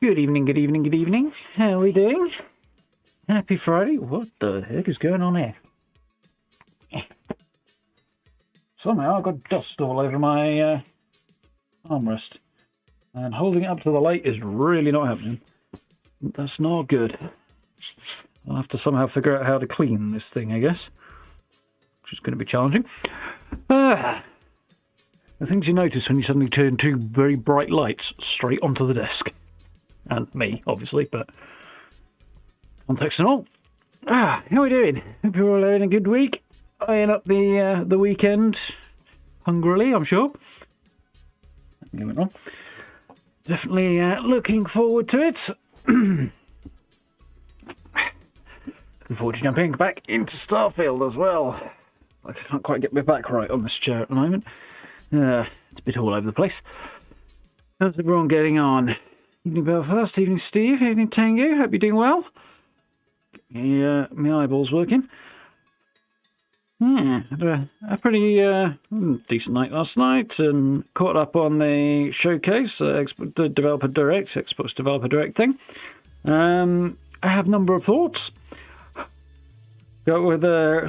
Good evening, good evening, good evening. How are we doing? Happy Friday. What the heck is going on here? Somehow I've got dust all over my armrest. And holding it up to the light is really not happening. That's not good. I'll have to somehow figure out how to clean this thing, I guess. Which is going to be challenging. The things you notice when you suddenly turn two very bright lights straight onto the desk. And me, obviously, but context and all. How are we doing? Hope you're all having a good week. Eyeing up the weekend hungrily, I'm sure. Nothing went wrong. Definitely looking forward to it. Looking forward to jumping back into Starfield as well. Like, I can't quite get my back right on this chair at the moment. It's a bit all over the place. How's everyone getting on? Evening Belfast, evening Steve, evening Tango. Hope you're doing well. Yeah, my eyeball's working. Yeah, had a pretty decent night last night and caught up on the showcase, the Developer Direct, Xbox Developer Direct thing. I have a number of thoughts. Go with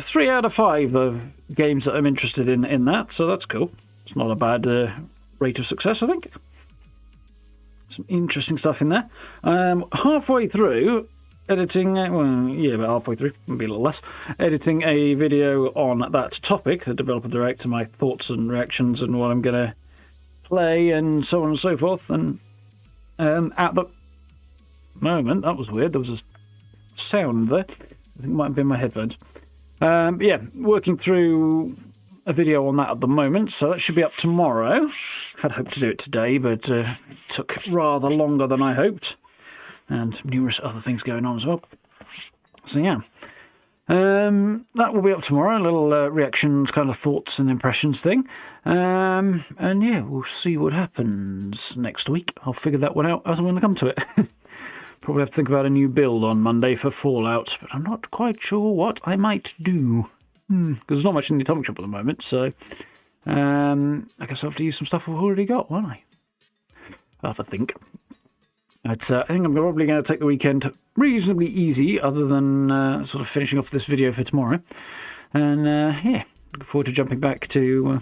3 out of 5 the games that I'm interested in that, so that's cool. It's not a bad rate of success, I think. Some interesting stuff in there. Halfway through editing, about halfway through, maybe a little less, editing a video on that topic, the Developer Direct, and my thoughts and reactions and what I'm going to play and so on and so forth. And at the moment, that was weird, there was a sound there. I think it might have been my headphones. Working through a video on that at the moment, so that should be up tomorrow. Had hoped to do it today, but it took rather longer than I hoped. And numerous other things going on as well. So yeah. That will be up tomorrow, a little reactions, kind of thoughts and impressions thing. And yeah, we'll see what happens next week. I'll figure that one out as I'm going to come to it. Probably have to think about a new build on Monday for Fallout, but I'm not quite sure what I might do. Because there's not much in the Atomic Shop at the moment, so I guess I'll have to use some stuff I've already got, won't I? I'll have to think. But, I think I'm probably going to take the weekend reasonably easy, other than sort of finishing off this video for tomorrow. And yeah, looking forward to jumping back to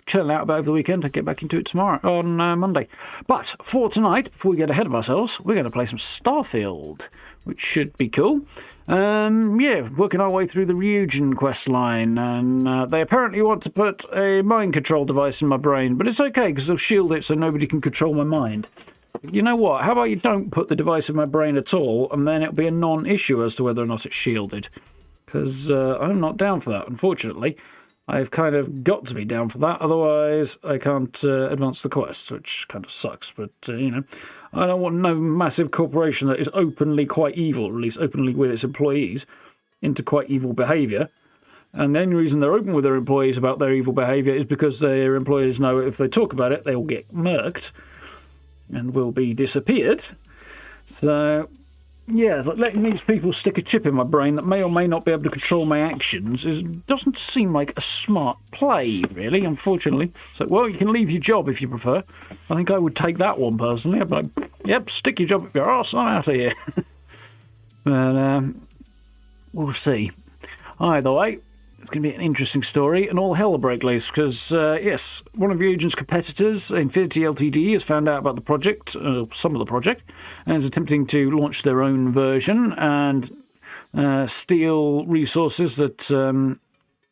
chilling out about over the weekend and get back into it tomorrow on Monday. But for tonight, before we get ahead of ourselves, we're going to play some Starfield, which should be cool. Working our way through the Xion quest line, and they apparently want to put a mind control device in my brain, but it's okay because they'll shield it so nobody can control my mind. You know what? How about you don't put the device in my brain at all, and then it'll be a non-issue as to whether or not it's shielded. Because I'm not down for that, unfortunately. I've kind of got to be down for that, otherwise I can't advance the quest, which kind of sucks. But, I don't want no massive corporation that is openly quite evil, or at least openly with its employees, into quite evil behaviour. And the only reason they're open with their employees about their evil behaviour is because their employees know if they talk about it, they will get murked and will be disappeared. So, yeah, it's like letting these people stick a chip in my brain that may or may not be able to control my actions doesn't seem like a smart play, really, unfortunately. So, well, you can leave your job if you prefer. I think I would take that one, personally. I'd be like, yep, stick your job up your arse, I'm out of here. But, we'll see. Either way, it's going to be an interesting story, and all hell will break loose, because, yes, one of Xion's competitors, Infinity Ltd, has found out about the project, some of the project, and is attempting to launch their own version and steal resources that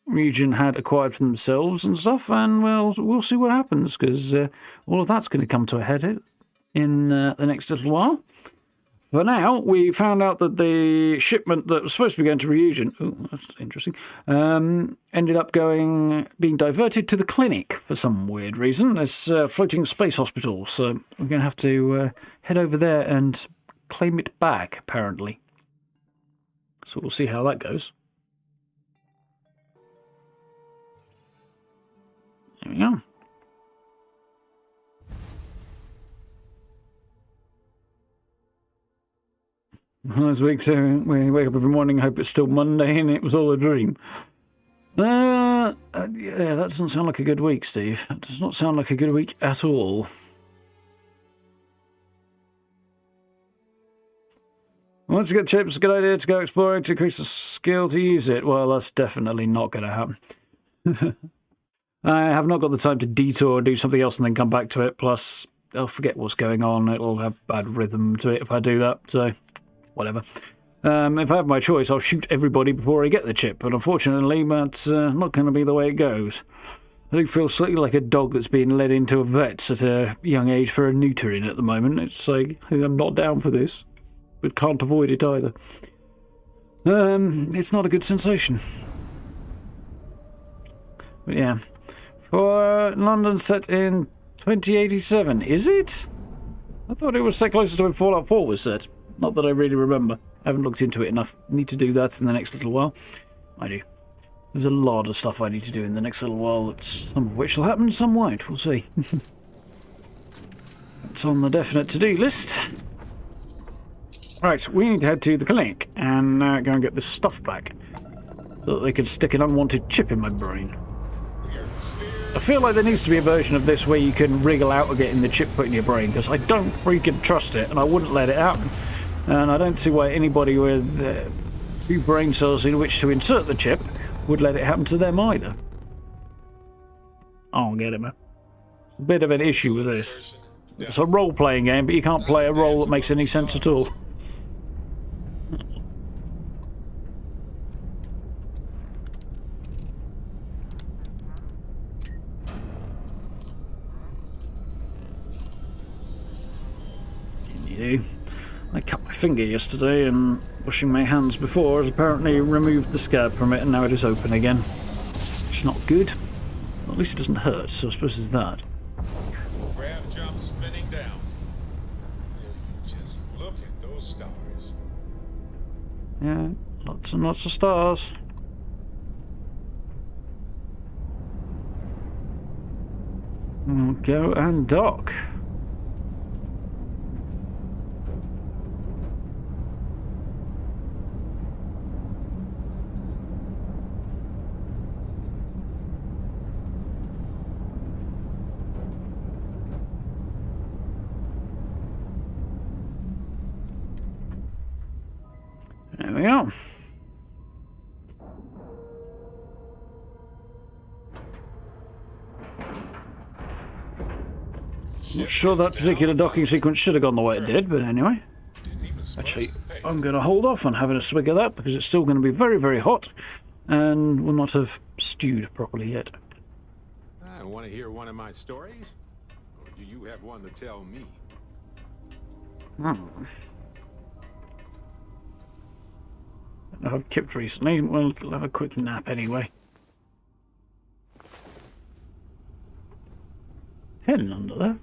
Xion had acquired for themselves and stuff, and we'll see what happens, because all of that's going to come to a head in the next little while. For now, we found out that the shipment that was supposed to be going to Xion, that's interesting, ended up being diverted to the clinic for some weird reason. It's a floating space hospital, so we're going to have to head over there and claim it back, apparently. So we'll see how that goes. There we go. Last week, so we wake up every morning, hope it's still Monday, and it was all a dream. Yeah, that doesn't sound like a good week, Steve. That does not sound like a good week at all. Once you get chips, it's a good idea to go exploring to increase the skill to use it. Well, that's definitely not going to happen. I have not got the time to detour and do something else and then come back to it. Plus, I'll forget what's going on. It'll have bad rhythm to it if I do that. So, whatever. If I have my choice, I'll shoot everybody before I get the chip. But unfortunately, that's not going to be the way it goes. I do feel slightly like a dog that's being led into a vet's at a young age for a neutering at the moment. It's like, I'm not down for this, but can't avoid it either. It's not a good sensation. But yeah. For London set in 2087, is it? I thought it was set closer to when Fallout 4 was set. Not that I really remember. I haven't looked into it enough. Need to do that in the next little while. I do. There's a lot of stuff I need to do in the next little while, some of which will happen, some won't. We'll see. It's on the definite to-do list. Right, we need to head to the clinic and go and get this stuff back so that they can stick an unwanted chip in my brain. I feel like there needs to be a version of this where you can wriggle out of getting the chip put in your brain, because I don't freaking trust it and I wouldn't let it happen. And I don't see why anybody with 2 brain cells in which to insert the chip would let it happen to them either. I don't get it, man. It's a bit of an issue with this. It's a role-playing game, but you can't play a role that makes any sense at all. I cut my finger yesterday and washing my hands before has apparently removed the scab from it and now it is open again. It's not good. Well, at least it doesn't hurt, so I suppose it's that. Grab jump spinning down. Will you just look at those stars? Yeah, lots and lots of stars. We'll go and dock. There we go. Not sure that particular docking sequence should have gone the way it did, but anyway. Actually, I'm going to hold off on having a swig of that because it's still going to be very, very hot and will not have stewed properly yet. I want to hear one of my stories? Or do you have one to tell me? I've kipped recently. We'll have a quick nap anyway. Heading under there.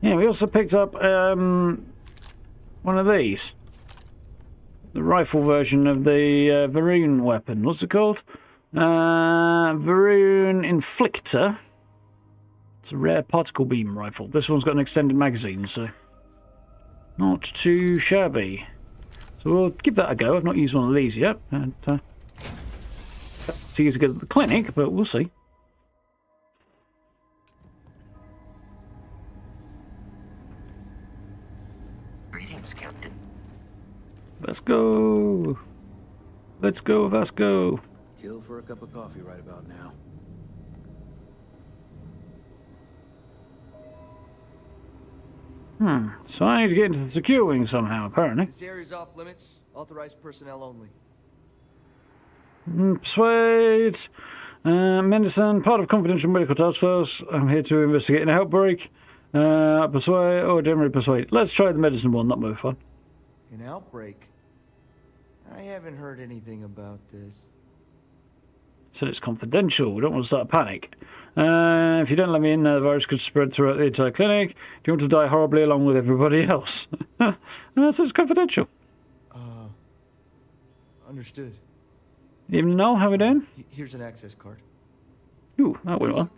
Yeah, we also picked up one of these. The rifle version of the Varoon weapon. What's it called? Varoon Inflictor. It's a rare particle beam rifle. This one's got an extended magazine, so not too shabby. So we'll give that a go. I've not used one of these yet. And it's easy to get at the clinic, but we'll see. Greetings, Captain. Let's go. Let's go, Vasco. Kill for a cup of coffee right about now. So I need to get into the secure wing somehow, apparently. This area's off limits. Authorized personnel only. Persuade. Medicine, part of confidential medical task force. I'm here to investigate an outbreak. Persuade, or generally persuade. Let's try the medicine one, that might be fun. An outbreak? I haven't heard anything about this. Said it's confidential. We don't want to start a panic. If you don't let me in, the virus could spread throughout the entire clinic. Do you want to die horribly along with everybody else? So it's confidential. Understood. Even Null, have it in? Here's an access card. Ooh, that went well.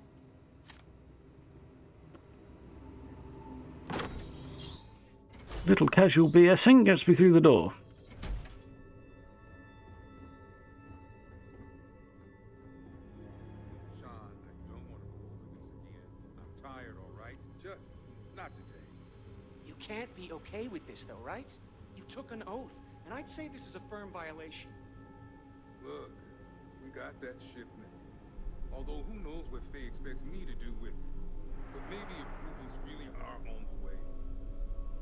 Little casual BSing gets me through the door. Sean, I don't want to go over this okay with this, though, right? You took an oath, and I'd say this is a firm violation. Look, we got that shipment. Although who knows what Faye expects me to do with it. But maybe approvals really are on the way.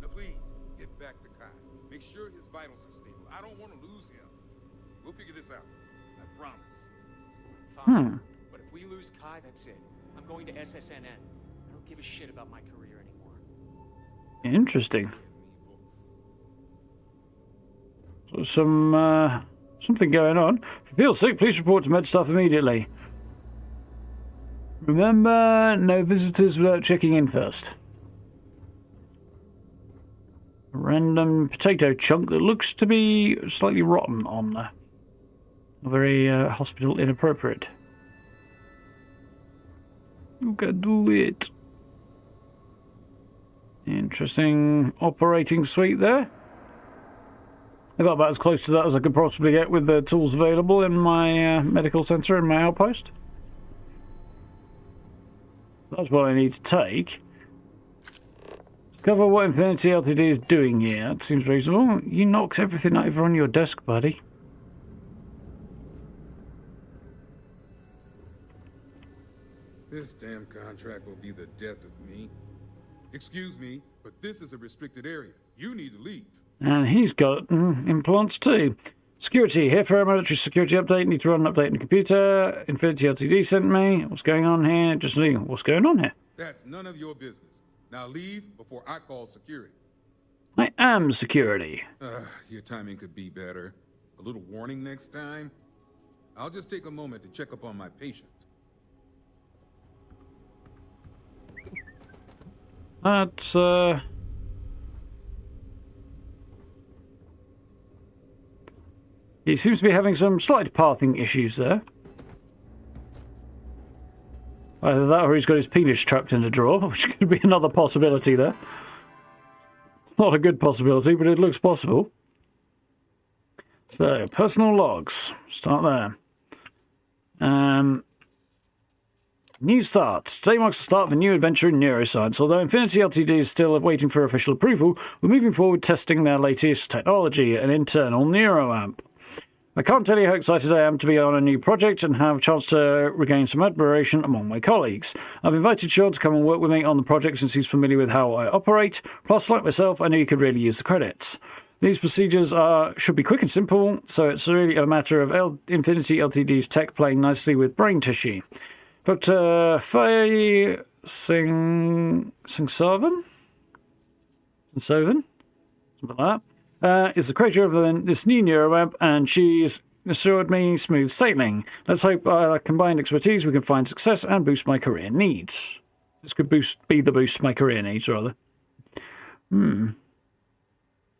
Now please, get back to Kai. Make sure his vitals are stable. I don't want to lose him. We'll figure this out. I promise. Fine. But if we lose Kai, that's it. I'm going to SSNN. I don't give a shit about my career anymore. Interesting. So something going on. If you feel sick, please report to med staff immediately. Remember, no visitors without checking in first. A random potato chunk that looks to be slightly rotten on there. Very hospital inappropriate. You can do it. Interesting operating suite there. I got about as close to that as I could possibly get with the tools available in my medical centre in my outpost. That's what I need to take. Discover what Infinity Ltd is doing here. That seems reasonable. You knocked everything over on your desk, buddy. This damn contract will be the death of me. Excuse me, but this is a restricted area. You need to leave. And he's got implants too. Security, here for a military security update. Need to run an update on the computer. Infinity Ltd sent me. What's going on here? Just leaving. What's going on here? That's none of your business. Now leave before I call security. I am security. Your timing could be better. A little warning next time. I'll just take a moment to check up on my patient. That's, he seems to be having some slight pathing issues there. Either that or he's got his penis trapped in a drawer, which could be another possibility there. Not a good possibility, but it looks possible. So, personal logs. Start there. New start. Today marks the start of a new adventure in neuroscience. Although Infinity Ltd is still waiting for official approval, we're moving forward testing their latest technology, an internal neuroamp. I can't tell you how excited I am to be on a new project and have a chance to regain some admiration among my colleagues. I've invited Xion to come and work with me on the project since he's familiar with how I operate. Plus, like myself, I know he could really use the credits. These procedures should be quick and simple, so it's really a matter of Infinity Ltd's tech playing nicely with brain tissue. Dr. Faye Singsovan? Something like that. Is the creator of this new neuroamp, and she's assured me smooth sailing. Let's hope our combined expertise we can find success and boost my career needs. This could be the boost my career needs, rather. Evening,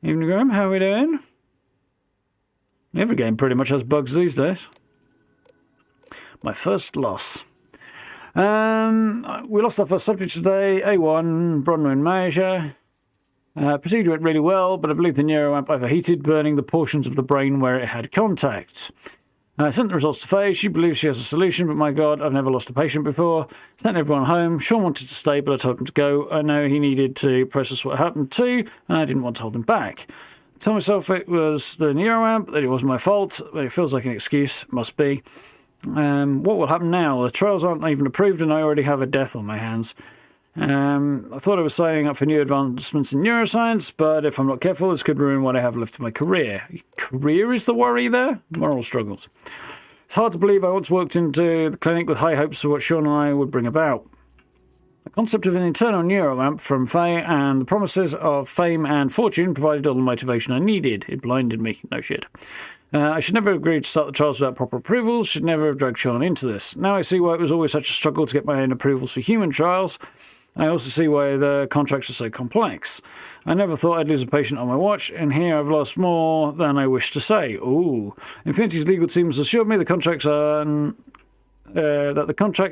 Graham. How are we doing? Every game pretty much has bugs these days. My first loss. We lost our first subject today, A1, Bronwyn Major. Procedure went really well, but I believe the neuroamp overheated, burning the portions of the brain where it had contact. I sent the results to Faye. She believes she has a solution, but my god, I've never lost a patient before. Sent everyone home. Xion wanted to stay, but I told him to go. I know he needed to process what happened too, and I didn't want to hold him back. I told myself it was the neuroamp, that it wasn't my fault, but it feels like an excuse. Must be. What will happen now? The trials aren't even approved, and I already have a death on my hands. I thought I was signing up for new advancements in neuroscience, but if I'm not careful, this could ruin what I have left of my career. Career is the worry there? Moral struggles. It's hard to believe I once walked into the clinic with high hopes for what Xion and I would bring about. The concept of an internal neuroamp from Faye and the promises of fame and fortune provided all the motivation I needed. It blinded me. No shit. I should never have agreed to start the trials without proper approvals, should never have dragged Xion into this. Now I see why it was always such a struggle to get my own approvals for human trials. I also see why the contracts are so complex. I never thought I'd lose a patient on my watch, and here I've lost more than I wish to say. Ooh. Infinity's legal team has assured me the contracts the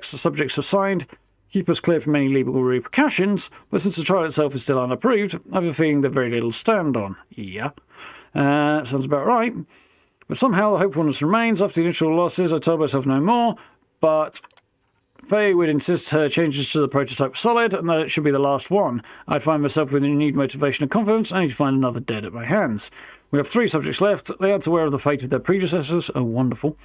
subjects have signed keep us clear from any legal repercussions, but since the trial itself is still unapproved, I have a feeling there's very little to stand on. Yeah. Sounds about right. But somehow the hopefulness remains. After the initial losses, I told myself no more, but Faye would insist her changes to the prototype were solid and that it should be the last one. I'd find myself with renewed motivation and confidence, only to find another dead at my hands. We have 3 subjects left. They aren't aware of the fate of their predecessors. Oh, wonderful.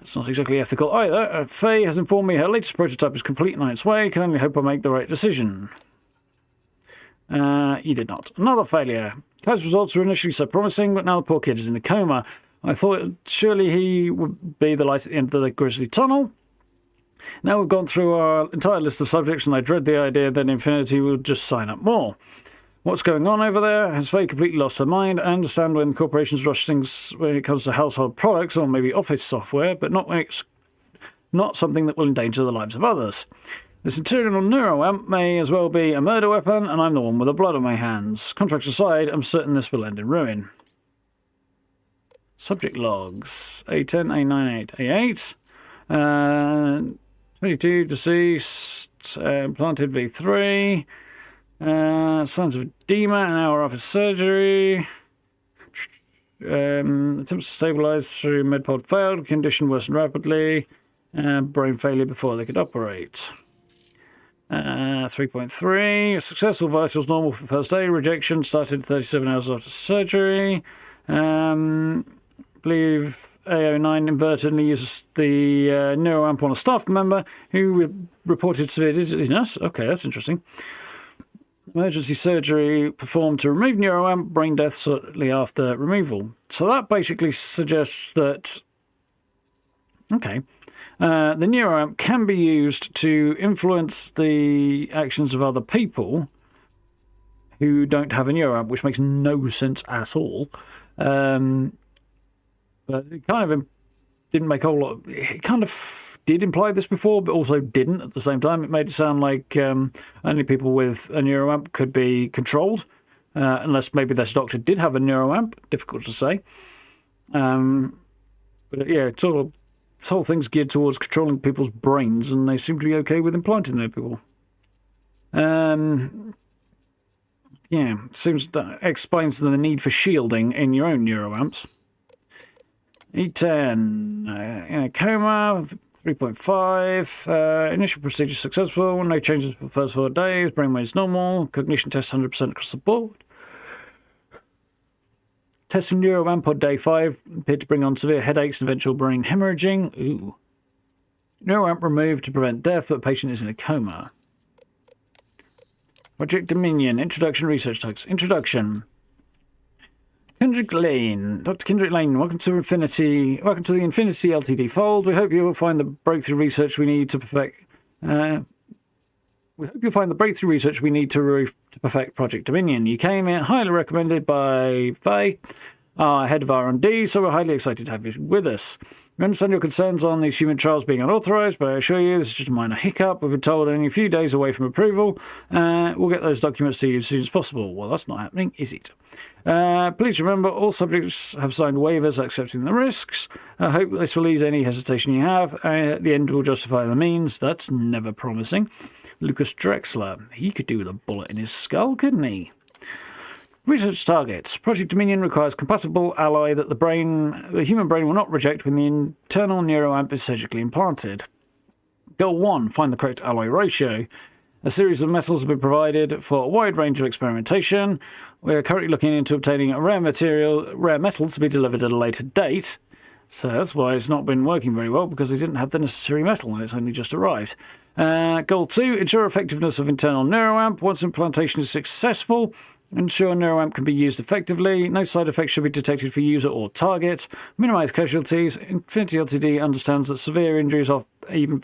It's not exactly ethical either. Faye has informed me her latest prototype is complete and on its way. Can only hope I make the right decision. You did not. Another failure. Kai's results were initially so promising, but now the poor kid is in a coma. I thought surely he would be the light at the end of the grisly tunnel. Now we've gone through our entire list of subjects, and I dread the idea that Infinity will just sign up more. What's going on over there? Has Faye completely lost her mind? I understand when corporations rush things when it comes to household products or maybe office software, but not when it's not something that will endanger the lives of others. This internal neuroamp may as well be a murder weapon, and I'm the one with the blood on my hands. Contracts aside, I'm certain this will end in ruin. Subject logs. A10, A98, A8. 22 deceased. Implanted V3. Signs of edema, an hour after surgery. Attempts to stabilise through medpod failed. Condition worsened rapidly. Brain failure before they could operate. 3.3. Successful vitals normal for first day. Rejection started 37 hours after surgery. Believe A09 inadvertently uses the neuroamp on a staff member who reported severe dizziness. Okay, that's interesting. Emergency surgery performed to remove neuroamp, brain death shortly after removal. So that basically suggests that, okay, the neuroamp can be used to influence the actions of other people who don't have a neuroamp, which makes no sense at all. But it kind of didn't make a whole lot. It kind of did imply this before, but also didn't at the same time. It made it sound like only people with a neuroamp could be controlled, unless maybe this doctor did have a neuroamp. Difficult to say. But yeah, it's sort of, this whole thing's geared towards controlling people's brains, and they seem to be okay with implanting their people. Yeah, seems that explains the need for shielding in your own neuroamps. E10, in a coma, 3.5. Initial procedure successful, no changes for the first 4 days, brainwaves normal, cognition test 100% across the board. Testing neuroamp on day 5 appeared to bring on severe headaches and eventual brain hemorrhaging. Ooh. Neuroamp removed to prevent death, but patient is in a coma. Project Dominion, introduction research tags. Introduction. Kendrick Lane. Dr. Kendrick Lane, welcome to Infinity. Welcome to the Infinity Ltd fold. We hope you will find the breakthrough research we need to perfect. We hope you'll find the breakthrough research we need to perfect Project Dominion. You came in highly recommended by Faye, our head of R&D, so we're highly excited to have you with us. We understand your concerns on these human trials being unauthorized, but I assure you this is just a minor hiccup. We've been told only a few days away from approval. We'll get those documents to you as soon as possible. Well, that's not happening, is it? Please remember, all subjects have signed waivers accepting the risks. I hope this will ease any hesitation you have. At the end will justify the means. That's never promising. Lucas Drexler. He could do with a bullet in his skull, couldn't he? Research targets. Project Dominion requires compatible alloy that the human brain will not reject when the internal neuroamp is surgically implanted. Goal 1. Find the correct alloy ratio. A series of metals have been provided for a wide range of experimentation. We are currently looking into obtaining a rare metals to be delivered at a later date. So that's why it's not been working very well, because they didn't have the necessary metal and it's only just arrived. Goal 2. Ensure effectiveness of internal neuroamp. Once implantation is successful, ensure neuroamp can be used effectively. No side effects should be detected for user or target. Minimize casualties. Infinity Ltd understands that severe injuries and even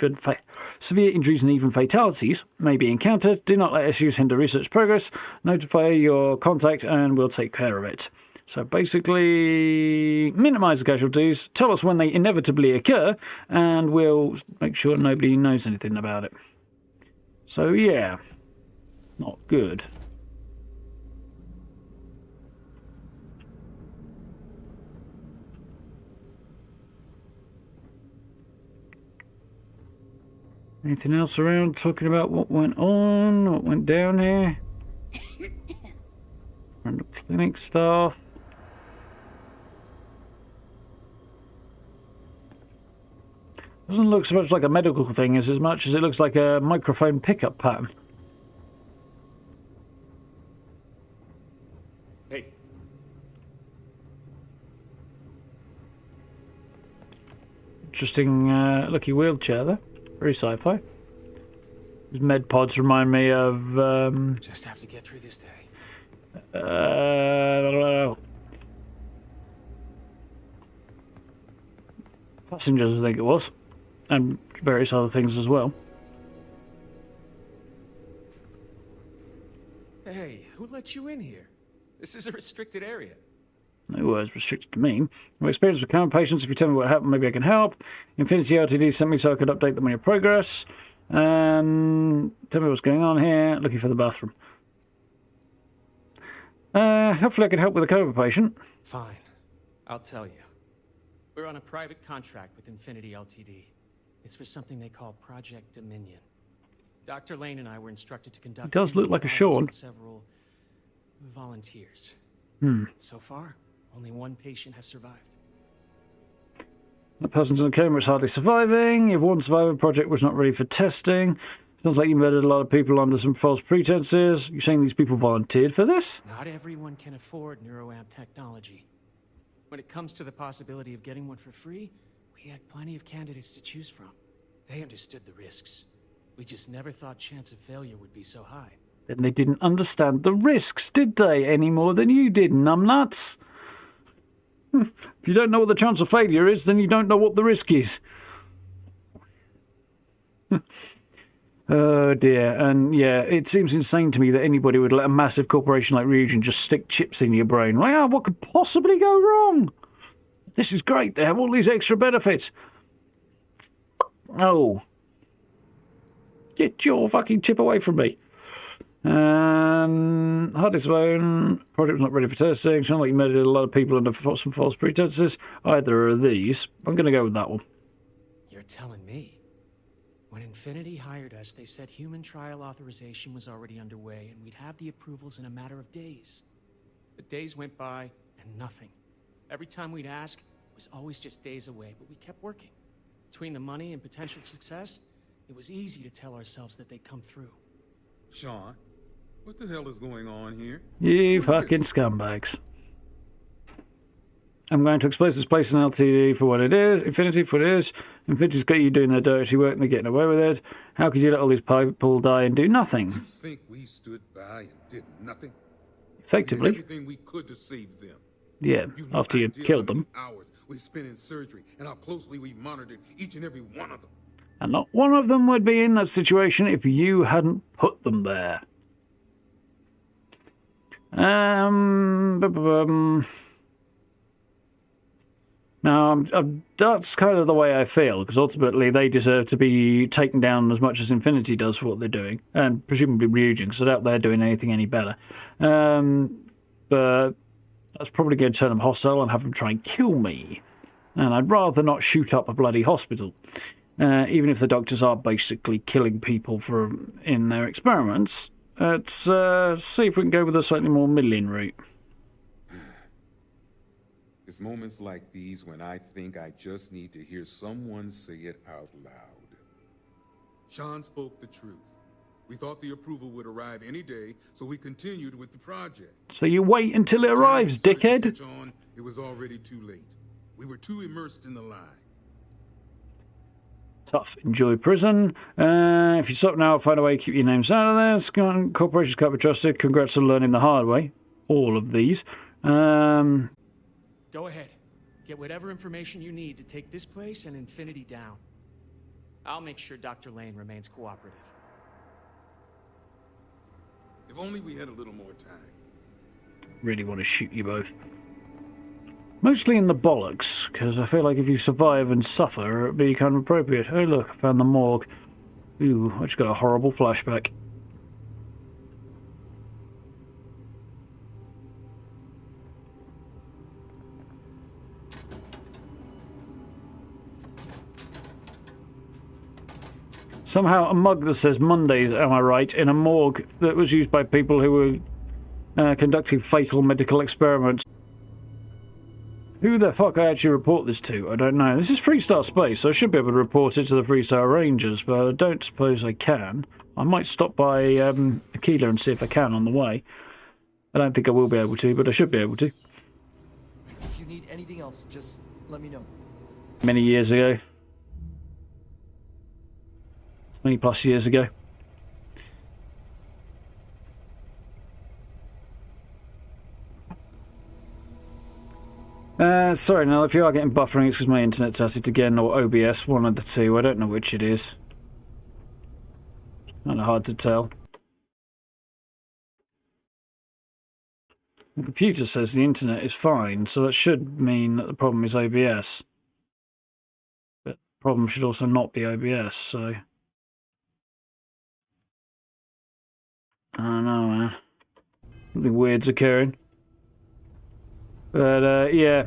fatalities may be encountered. Do not let issues hinder research progress. Notify your contact and we'll take care of it. So basically, minimize the casualties, tell us when they inevitably occur, and we'll make sure nobody knows anything about it. So yeah, not good. Anything else around talking about what went on, what went down here? Random clinic staff. Doesn't look so much like a medical thing as much as it looks like a microphone pickup pattern. Hey, Interesting looking wheelchair there. Very sci-fi. These med pods remind me of... just have to get through this day. I don't know. Passengers, I think it was. And various other things as well. Hey, who let you in here? This is a restricted area. No words restricted to me. My experience with camera patients, if you tell me what happened, maybe I can help. Infinity Ltd sent me so I could update them on your progress. Tell me what's going on here. Looking for the bathroom. Hopefully I can help with a coma patient. Fine. I'll tell you. We're on a private contract with Infinity Ltd. It's for something they call Project Dominion. Dr. Lane and I were instructed to conduct... He does look like a trials Xion. with several volunteers. So far, only one patient has survived. The person's in a coma is hardly surviving. If one survivor project was not ready for testing. Sounds like you murdered a lot of people under some false pretenses. You're saying these people volunteered for this? Not everyone can afford neuroamp technology. When it comes to the possibility of getting one for free, we had plenty of candidates to choose from. They understood the risks. We just never thought chance of failure would be so high. Then they didn't understand the risks, did they? Any more than you did, numbnuts? If you don't know what the chance of failure is, then you don't know what the risk is. Oh dear. And yeah, it seems insane to me that anybody would let a massive corporation like Ryujin just stick chips in your brain. Like, oh, what could possibly go wrong? This is great. They have all these extra benefits. Oh. Get your fucking chip away from me. Hardest phone. Project was not ready for testing. Sound like you murdered a lot of people under some false pretenses. Either of these. I'm going to go with that one. You're telling me? When Infinity hired us, they said human trial authorization was already underway and we'd have the approvals in a matter of days. The days went by and nothing. Every time we'd ask, it was always just days away, but we kept working. Between the money and potential success, it was easy to tell ourselves that they'd come through. Xion, what the hell is going on here? You fucking scumbags. I'm going to expose this place in LTD for what it is, Infinity for what it is. Infinity's got you doing their dirty work and they're getting away with it. How could you let all these people die and do nothing? You think we stood by and did nothing? Effectively. We did everything we could to save them. Yeah, You have after no you idea killed how them. many hours we spent in surgery and how closely we monitored each and every one of them. And not one of them would be in that situation if you hadn't put them there. Now, that's kind of the way I feel, because ultimately they deserve to be taken down as much as Infinity does for what they're doing, and presumably Ryujin, because they're out there doing anything any better. But that's probably going to turn them hostile and have them try and kill me. And I'd rather not shoot up a bloody hospital. Even if the doctors are basically killing people in their experiments. Let's see if we can go with a slightly more middling route. It's moments like these when I think I just need to hear someone say it out loud. Xion spoke the truth. We thought the approval would arrive any day, so we continued with the project. So you wait until it arrives, dickhead. It was already too late. We were too immersed in the lie. Tough. Enjoy prison. If you stop now, find a way to keep your names out of there. Corporations can't be trusted. Congrats on learning the hard way. All of these. Go ahead. Get whatever information you need to take this place and Infinity down. I'll make sure Dr. Lane remains cooperative. If only we had a little more time. Really want to shoot you both. Mostly in the bollocks, because I feel like if you survive and suffer, it'd be kind of appropriate. Oh look, I found the morgue. Ooh, I just got a horrible flashback. Somehow a mug that says Mondays, am I right, in a morgue that was used by people who were conducting fatal medical experiments. Who the fuck I actually report this to, I don't know. This is Freestar Space, so I should be able to report it to the Freestar Rangers, but I don't suppose I can. I might stop by Aquila and see if I can on the way. I don't think I will be able to, but I should be able to. If you need anything else, just let me know. Many years ago. 20 plus years ago. Sorry, now if you are getting buffering, it's because my internet's at it again, or OBS, one of the two. I don't know which it is. Kind of hard to tell. The computer says the internet is fine, so that should mean that the problem is OBS. But the problem should also not be OBS, so... I don't know, man. Something weird's occurring. But, yeah.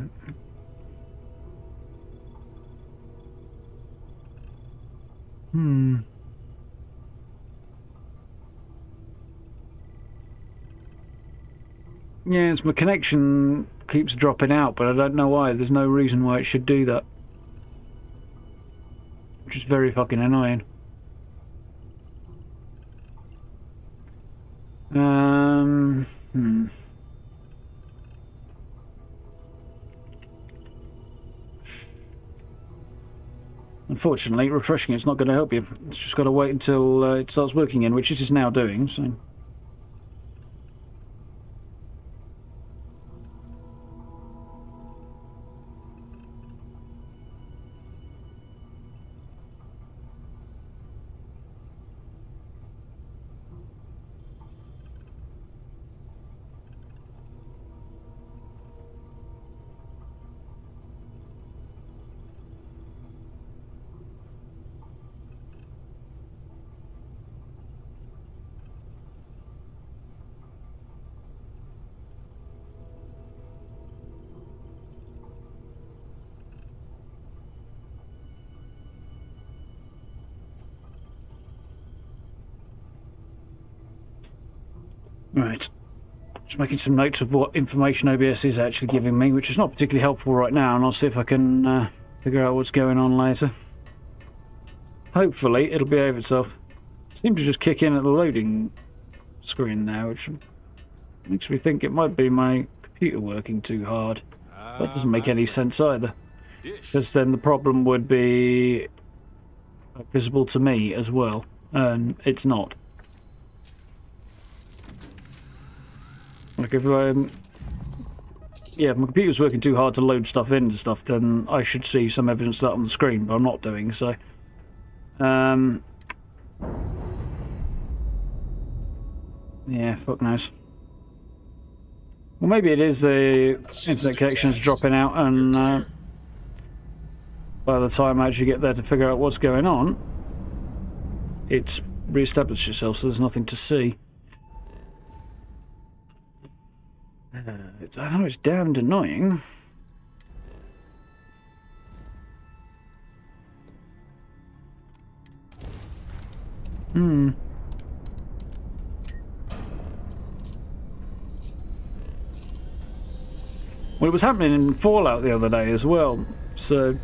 Yeah, it's my connection keeps dropping out, but I don't know why. There's no reason why it should do that. Which is very fucking annoying. Unfortunately, refreshing it's not going to help you. It's just got to wait until it starts working in, which it is now doing, so... Right. Just making some notes of what information OBS is actually giving me, which is not particularly helpful right now, and I'll see if I can figure out what's going on later. Hopefully, it'll behave itself. Seems to just kick in at the loading screen now, which makes me think it might be my computer working too hard. That doesn't make any sense either, because then the problem would be visible to me as well, and it's not. Like if yeah, if my computer's working too hard to load stuff in and stuff, then I should see some evidence of that on the screen, but I'm not doing so. Yeah, fuck knows. Well, maybe it is the internet connection's dropping out, and by the time I actually get there to figure out what's going on, it's re-established itself, so there's nothing to see. I know it's damned annoying. Well, it was happening in Fallout the other day as well, so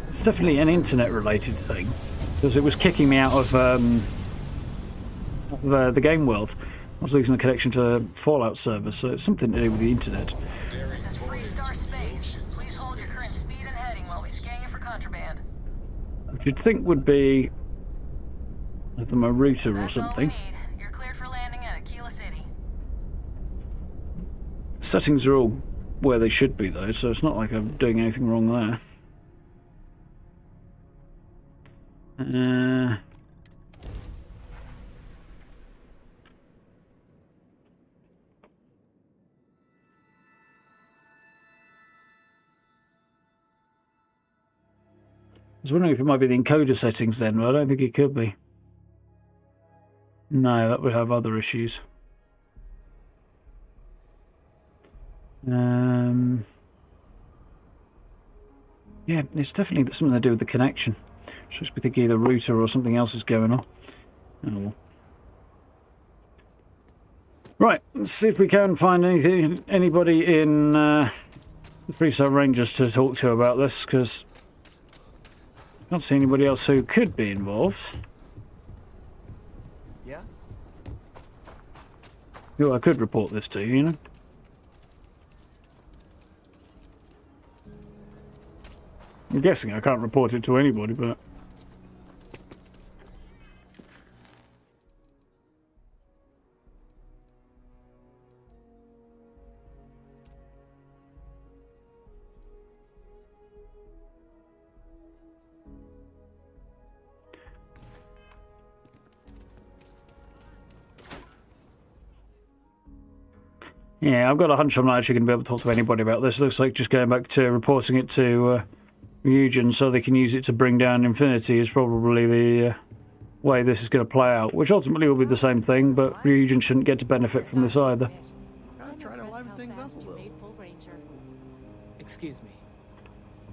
it's definitely an internet-related thing, because it was kicking me out of the game world. I was losing the connection to a Fallout server, so it's something to do with the internet. This is Freestar Space. Please hold your current speed and heading while we scan you for contraband. Which you'd think would be from a router or something. You're cleared for landing at Aquila City. Settings are all where they should be, though, so it's not like I'm doing anything wrong there. I was wondering if it might be the encoder settings then, but I don't think it could be. No, that would have other issues. Yeah, it's definitely something to do with the connection. I'm supposed to be thinking either router or something else is going on. Oh well. Right, let's see if we can find anybody in the Freestyle Rangers to talk to about this, because I can't see anybody else who could be involved. Yeah? Who I could report this to, you know? I'm guessing I can't report it to anybody, but... Yeah, I've got a hunch I'm not actually going to be able to talk to anybody about this. Looks like just going back to reporting it to Xion so they can use it to bring down Infinity is probably the way this is going to play out, which ultimately will be the same thing, but Xion shouldn't get to benefit from this either. Gotta try to liven things up a little. Excuse me.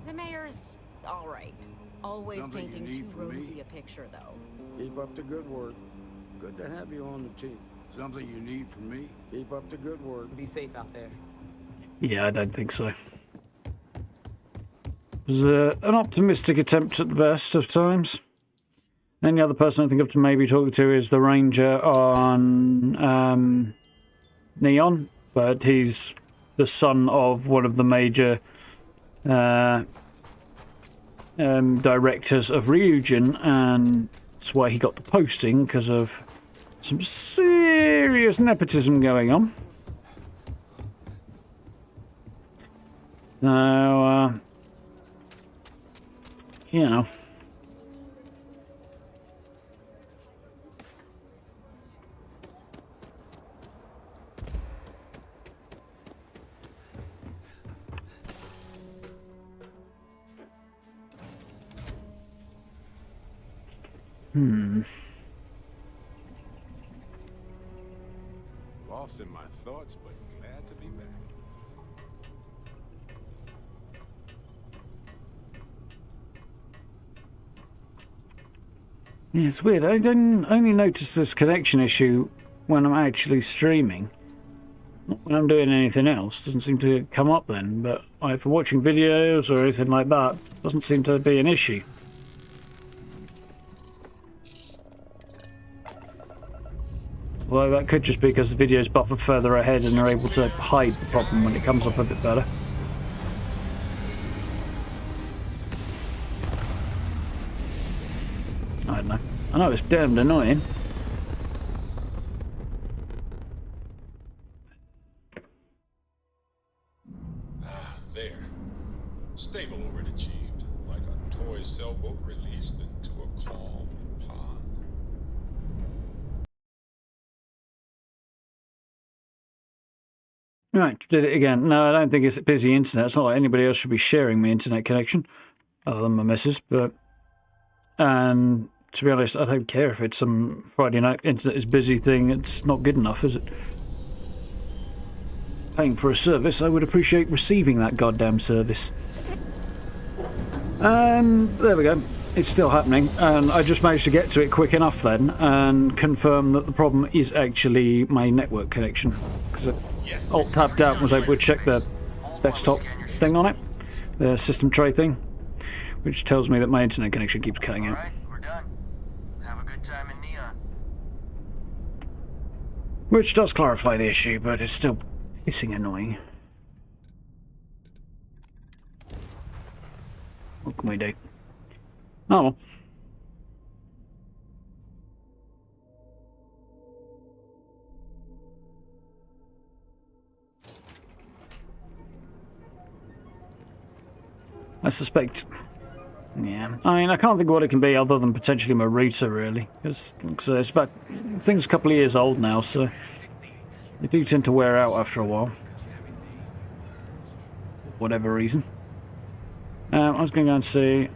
The mayor's all right. Always Something you painting need too from me? rosy a picture, though. Keep up the good work. Good to have you on the team. Something you need from me? Keep up the good work. Be safe out there. Yeah, I don't think so. It was an optimistic attempt at the best of times. And the other person I think of to maybe talk to is the ranger on Neon, but he's the son of one of the major directors of Xion, and that's why he got the posting, because of some serious nepotism going on. So, you know. Lost in my thoughts, but glad to be back. Yeah, it's weird. I didn't only notice this connection issue when I'm actually streaming. Not when I'm doing anything else. Doesn't seem to come up then, but like, for watching videos or anything like that, doesn't seem to be an issue. Well, that could just be because the videos buffer further ahead and are able to hide the problem when it comes up a bit better. I don't know. I know it's damned annoying. Ah, there. Stable already achieved, like a toy sailboat released into a calm pond. Right, did it again. No, I don't think it's busy internet. It's not like anybody else should be sharing my internet connection, other than my missus, but... And to be honest, I don't care if it's some Friday night internet is busy thing. It's not good enough, is it? Paying for a service, I would appreciate receiving that goddamn service. There we go. It's still happening, and I just managed to get to it quick enough then and confirm that the problem is actually my network connection. Because Alt tabbed out and was able to check the desktop thing on it, the system tray thing, which tells me that my internet connection keeps cutting out. Alright, we're done. Have a good time in Neon. Which does clarify the issue, but it's still pissing annoying. What can we do? Oh well. I suspect... Yeah, I mean, I can't think of what it can be other than potentially my router, really. Because it's about... Thing's a couple of years old now, so... They do tend to wear out after a while. For whatever reason. I was going to go and see...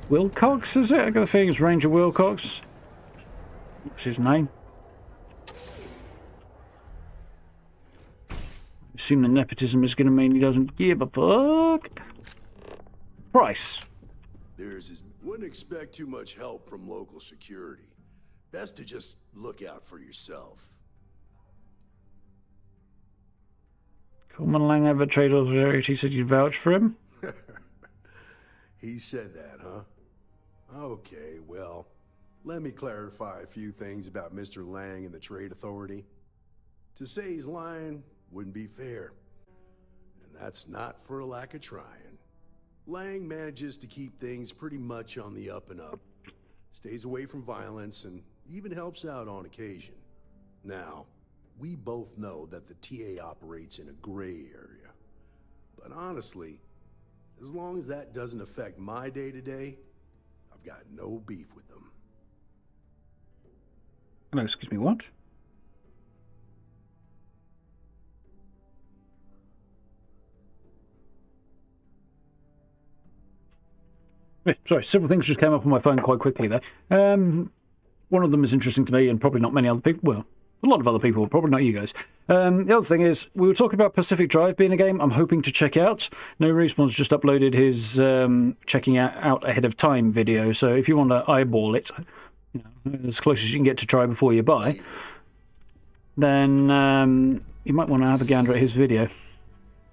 Wilcox, is it? I got a feeling it's Ranger Wilcox. What's his name? Assume the nepotism is going to mean he doesn't give a fuck. Price. Wouldn't expect too much help from local security. Best to just look out for yourself. Coleman Lang ever trade authority said you'd vouch for him? He said that, huh? Okay, well, let me clarify a few things about Mr. Lang and the Trade Authority. To say he's lying wouldn't be fair. And that's not for a lack of trying. Lang manages to keep things pretty much on the up and up. Stays away from violence and even helps out on occasion. Now, we both know that the TA operates in a gray area. But honestly, as long as that doesn't affect my day-to-day, I've got no beef with them. Hello, excuse me, what? Sorry, several things just came up on my phone quite quickly there. One of them is interesting to me and probably not many other people. Well, a lot of other people, probably not you guys. The other thing is, we were talking about Pacific Drive being a game I'm hoping to check out. No Respawn's just uploaded his checking out ahead of time video, so if you want to eyeball it, you know, as close as you can get to try before you buy, then you might want to have a gander at his video.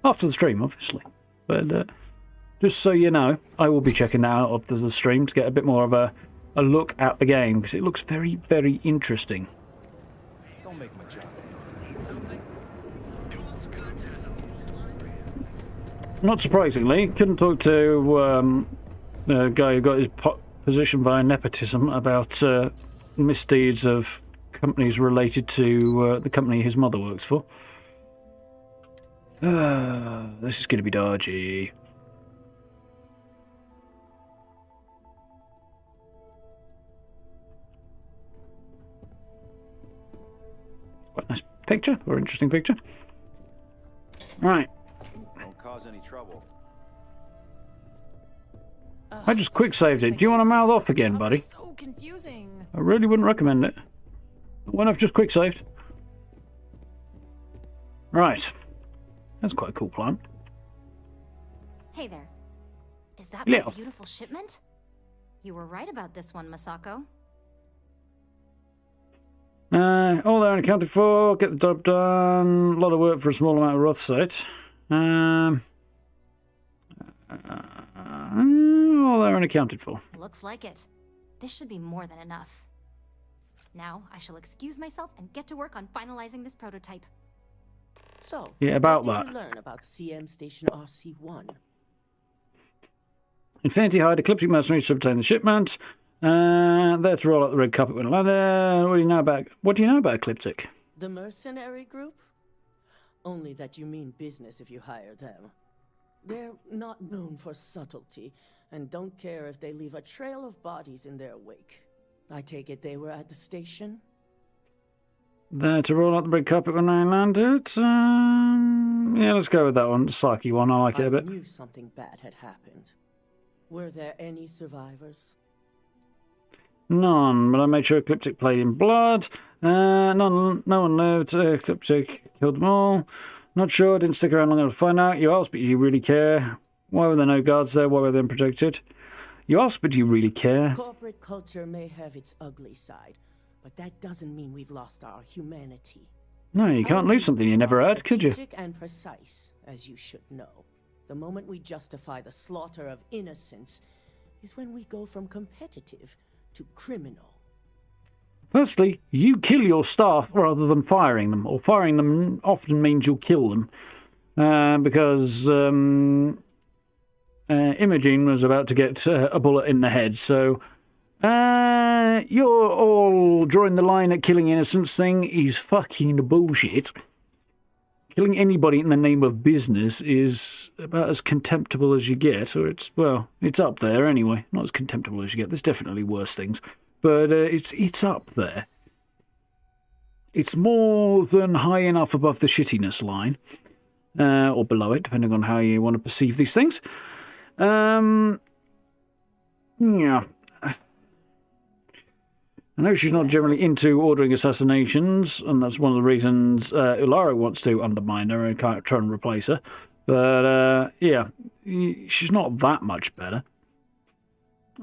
After the stream, obviously. But just so you know, I will be checking that out after the stream to get a bit more of a look at the game, because it looks very, very interesting. Don't make my job. Not surprisingly, couldn't talk to the guy who got his position via nepotism about misdeeds of companies related to the company his mother works for. This is going to be dodgy. Quite a nice picture, or interesting picture. Right. Don't cause any trouble. I just quick saved it. Do you want to mouth off again, buddy? So confusing. I really wouldn't recommend it. When I've just quick saved. Right. That's quite a cool plant. Hey there. Is that Yeah. my beautiful shipment? You were right about this one, Masako. All there and accounted for. Get the job done. A lot of work for a small amount of Roth site. All there and accounted for. Looks like it. This should be more than enough. Now, I shall excuse myself and get to work on finalizing this prototype. So, Yeah, about what that. did you learn about CM Station RC-1? Infinity hired Ecliptic mercenaries to obtain the shipment. There to roll out the red carpet when landed. What do you know about Ecliptic? The mercenary group? Only that you mean business if you hire them. They're not known for subtlety, and don't care if they leave a trail of bodies in their wake. I take it they were at the station? There to roll out the red carpet when I landed. Yeah, let's go with that one. The Psyche one. I like it a bit. I knew something bad had happened. Were there any survivors? None, but I made sure Ecliptic played in blood. No one lived. Ecliptic killed them all. Not sure, didn't stick around long enough to find out. You asked, but you really care. Why were there no guards there? Why were they unprotected? You asked, but do you really care? Corporate culture may have its ugly side, but that doesn't mean we've lost our humanity. No, you can't lose something you never had, could you? Strategic and precise, as you should know. The moment we justify the slaughter of innocents is when we go from competitive to criminal. Firstly, you kill your staff rather than firing them, or firing them often means you'll kill them. Because Imogen was about to get a bullet in the head, so you're all drawing the line at killing innocents thing is fucking bullshit. Killing anybody in the name of business is about as contemptible as you get, or it's up there anyway. Not as contemptible as you get. There's definitely worse things, but it's up there. It's more than high enough above the shittiness line, or below it, depending on how you want to perceive these things. Yeah. I know she's not generally into ordering assassinations, and that's one of the reasons Ularo wants to undermine her and try and replace her. But, yeah, she's not that much better.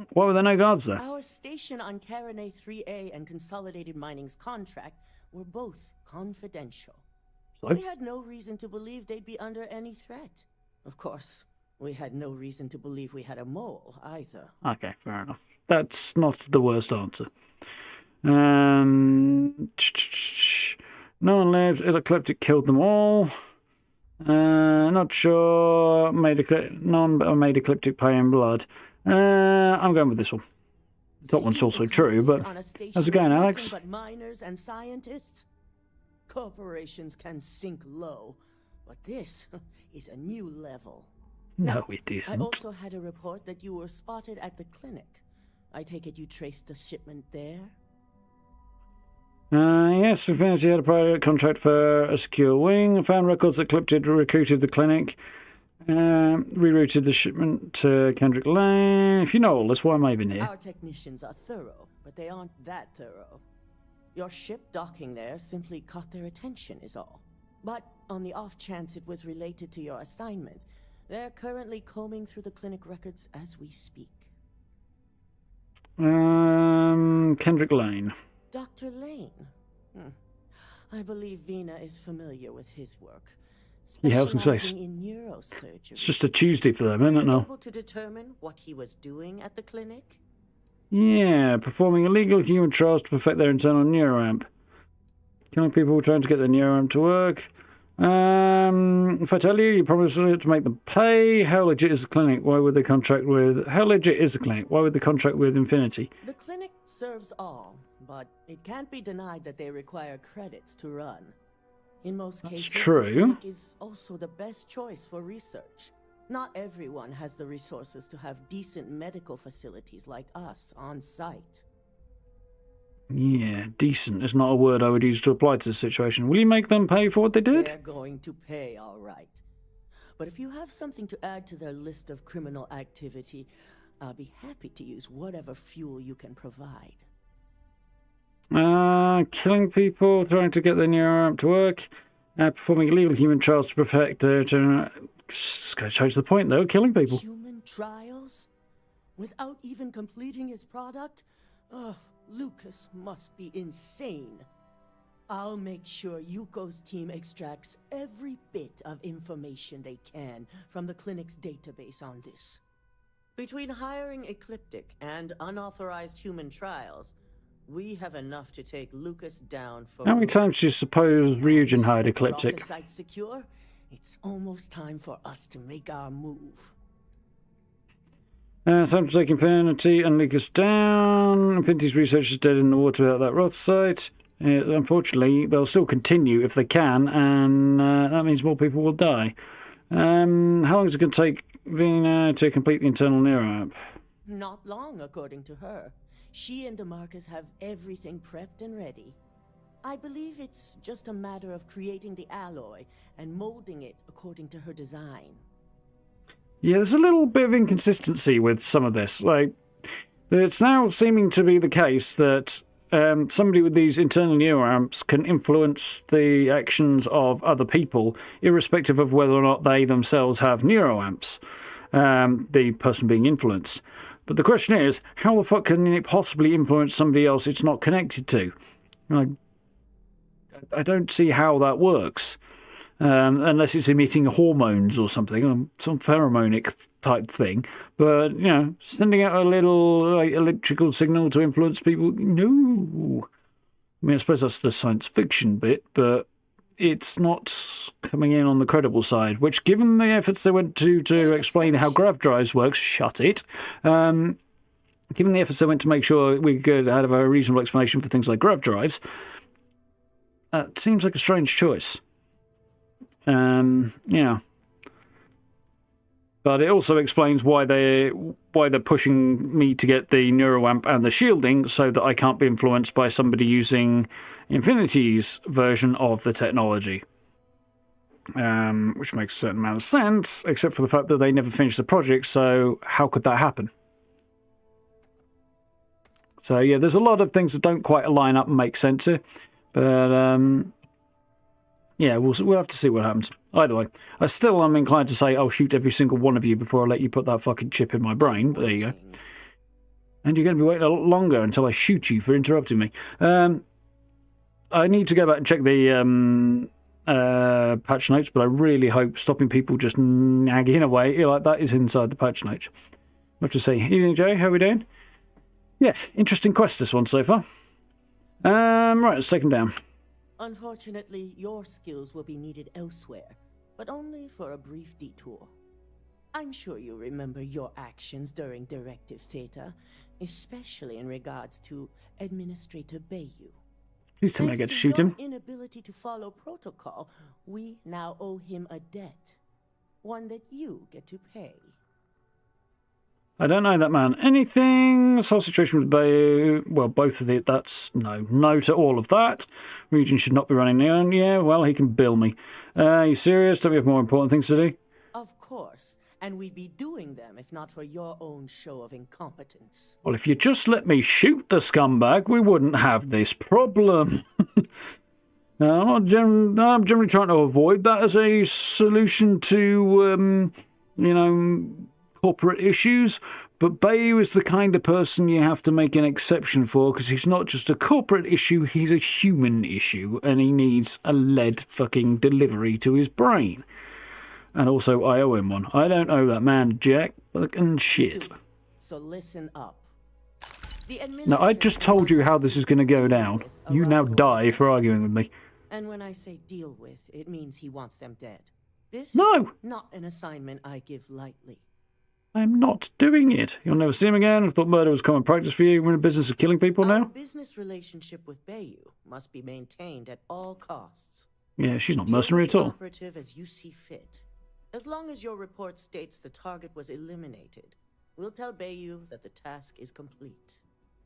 Why were there no guards there? Our station on Carinae 3A and Consolidated Mining's contract were both confidential. So? We had no reason to believe they'd be under any threat. Of course, we had no reason to believe we had a mole, either. Okay, fair enough. That's not the worst answer. No one lives. Ecliptic killed them all. Not sure. None but made Ecliptic pay in blood. I'm going with this one. That one's also true, but how's it going, Alex? But miners and scientists? Corporations can sink low, but this is a new level. No, it isn't. I also had a report that you were spotted at the clinic. I take it you traced the shipment there? Yes, Infinity had a private contract for a secure wing. Found records that Ecliptic recruited the clinic. Rerouted the shipment to Kendrick Lane. If you know all this, why am I even here? Our technicians are thorough, but they aren't that thorough. Your ship docking there simply caught their attention is all. But on the off chance it was related to your assignment, they're currently combing through the clinic records as we speak. Kendrick Lane. Dr. Lane? I believe Vina is familiar with his work. Yeah, I was going to say, In neurosurgery. it's just a Tuesday for them, isn't it? No. Able to determine what he was doing at the clinic? Yeah, performing illegal human trials to perfect their internal neuroamp. Killing people trying to get their neuroamp to work. If I tell you, you promise to make them pay. How legit is the clinic? Why would they contract with... How legit is the clinic? Why would they contract with Infinity? The clinic serves all, but it can't be denied that they require credits to run. In most cases, true. the clinic is also the best choice for research. Not everyone has the resources to have decent medical facilities like us on site. Yeah, decent is not a word I would use to apply to the situation. Will you make them pay for what they did? They're going to pay, all right. But if you have something to add to their list of criminal activity, I'll be happy to use whatever fuel you can provide. Killing people, trying to get their neuroamp to work, performing illegal human trials to perfect their... Just gotta change the point, though. Killing people. Human trials? Without even completing his product? Ugh, Lucas must be insane. I'll make sure Yuko's team extracts every bit of information they can from the clinic's database on this. Between hiring Ecliptic and unauthorized human trials, we have enough to take Lucas down for... How many times do you suppose Ryujin hired Ecliptic? The site secure? It's almost time for us to make our move. Time to take Infinity and Lucas down. Infinity's research is dead in the water without that Roth site. Unfortunately, they'll still continue if they can, and that means more people will die. How long is it going to take Vina to complete the internal neuroamp? Not long, according to her. She and DeMarcus have everything prepped and ready. I believe it's just a matter of creating the alloy and molding it according to her design. Yeah, there's a little bit of inconsistency with some of this. Like, it's now seeming to be the case that somebody with these internal neuroamps can influence the actions of other people, irrespective of whether or not they themselves have neuroamps, the person being influenced. But the question is, how the fuck can it possibly influence somebody else it's not connected to? Like, I don't see how that works. Unless it's emitting hormones or something, some pheromonic type thing. But, you know, sending out a little electrical signal to influence people, no. I mean, I suppose that's the science fiction bit, but it's not coming in on the credible side, which, given the efforts they went to explain how grav drives works, shut it. Given the efforts they went to make sure we could have a reasonable explanation for things like grav drives, it seems like a strange choice. Yeah. But it also explains why they're pushing me to get the neuroamp and the shielding so that I can't be influenced by somebody using Infinity's version of the technology. Which makes a certain amount of sense, except for the fact that they never finished the project, so how could that happen? So yeah, there's a lot of things that don't quite line up and make sense here. But yeah, we'll have to see what happens. Either way, I still am inclined to say I'll shoot every single one of you before I let you put that fucking chip in my brain. But there you go. And you're going to be waiting a lot longer until I shoot you for interrupting me. I need to go back and check the patch notes, but I really hope stopping people just nagging away like that is inside the patch notes. I have to say, evening Jay, how are we doing? Yeah, interesting quest this one so far. Right, let's take them down. Unfortunately, your skills will be needed elsewhere, but only for a brief detour. I'm sure you remember your actions during Directive Theta, especially in regards to Administrator Bayou. Please tell me I get to shoot him. Thanks to your inability to follow protocol, we now owe him a debt. One that you get to pay. I don't know that man. Anything? This whole situation with Bayou. Well, both of it. That's no. No to all of that. Region should not be running neon. Yeah, well, he can bill me. You serious? Don't we have more important things to do? Of course. And we'd be doing them if not for your own show of incompetence. Well, if you just let me shoot the scumbag, we wouldn't have this problem. I'm generally trying to avoid that as a solution to, corporate issues. But Bayou is the kind of person you have to make an exception for, because he's not just a corporate issue, he's a human issue, and he needs a lead fucking delivery to his brain. And also, I owe him one. I don't owe that man jack fucking shit. So listen up. Now, I just told you how this is going to go down. You now die for arguing with me. And when I say deal with, it means he wants them dead. This No! is not an assignment I give lightly. I'm not doing it. You'll never see him again. I thought murder was common practice for you. We're in the business of killing people now. Our business relationship with Bayou must be maintained at all costs. Yeah, she's not mercenary at all. Operative as you see fit. As long as your report states the target was eliminated, we'll tell Bayou that the task is complete.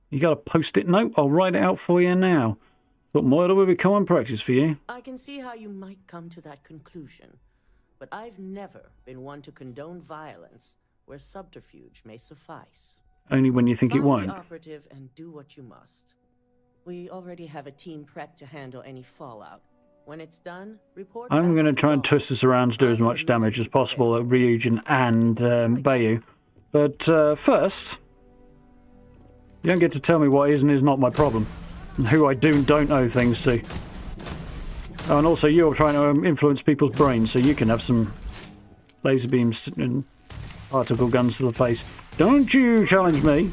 You got a post-it note? I'll write it out for you now. Thought murder would be common practice for you. I can see how you might come to that conclusion, but I've never been one to condone violence where subterfuge may suffice. Only when you think it Find won't. the operative and do what you must. We already have a team prepped to handle any fallout. When it's done, report. I'm going to try and twist this around to do as much damage as possible at Ryujin and Bayou. But first, you don't get to tell me what is and is not my problem, and who I do and don't owe things to. Oh, and also you're trying to influence people's brains, so you can have some laser beams and particle guns to the face. Don't you challenge me.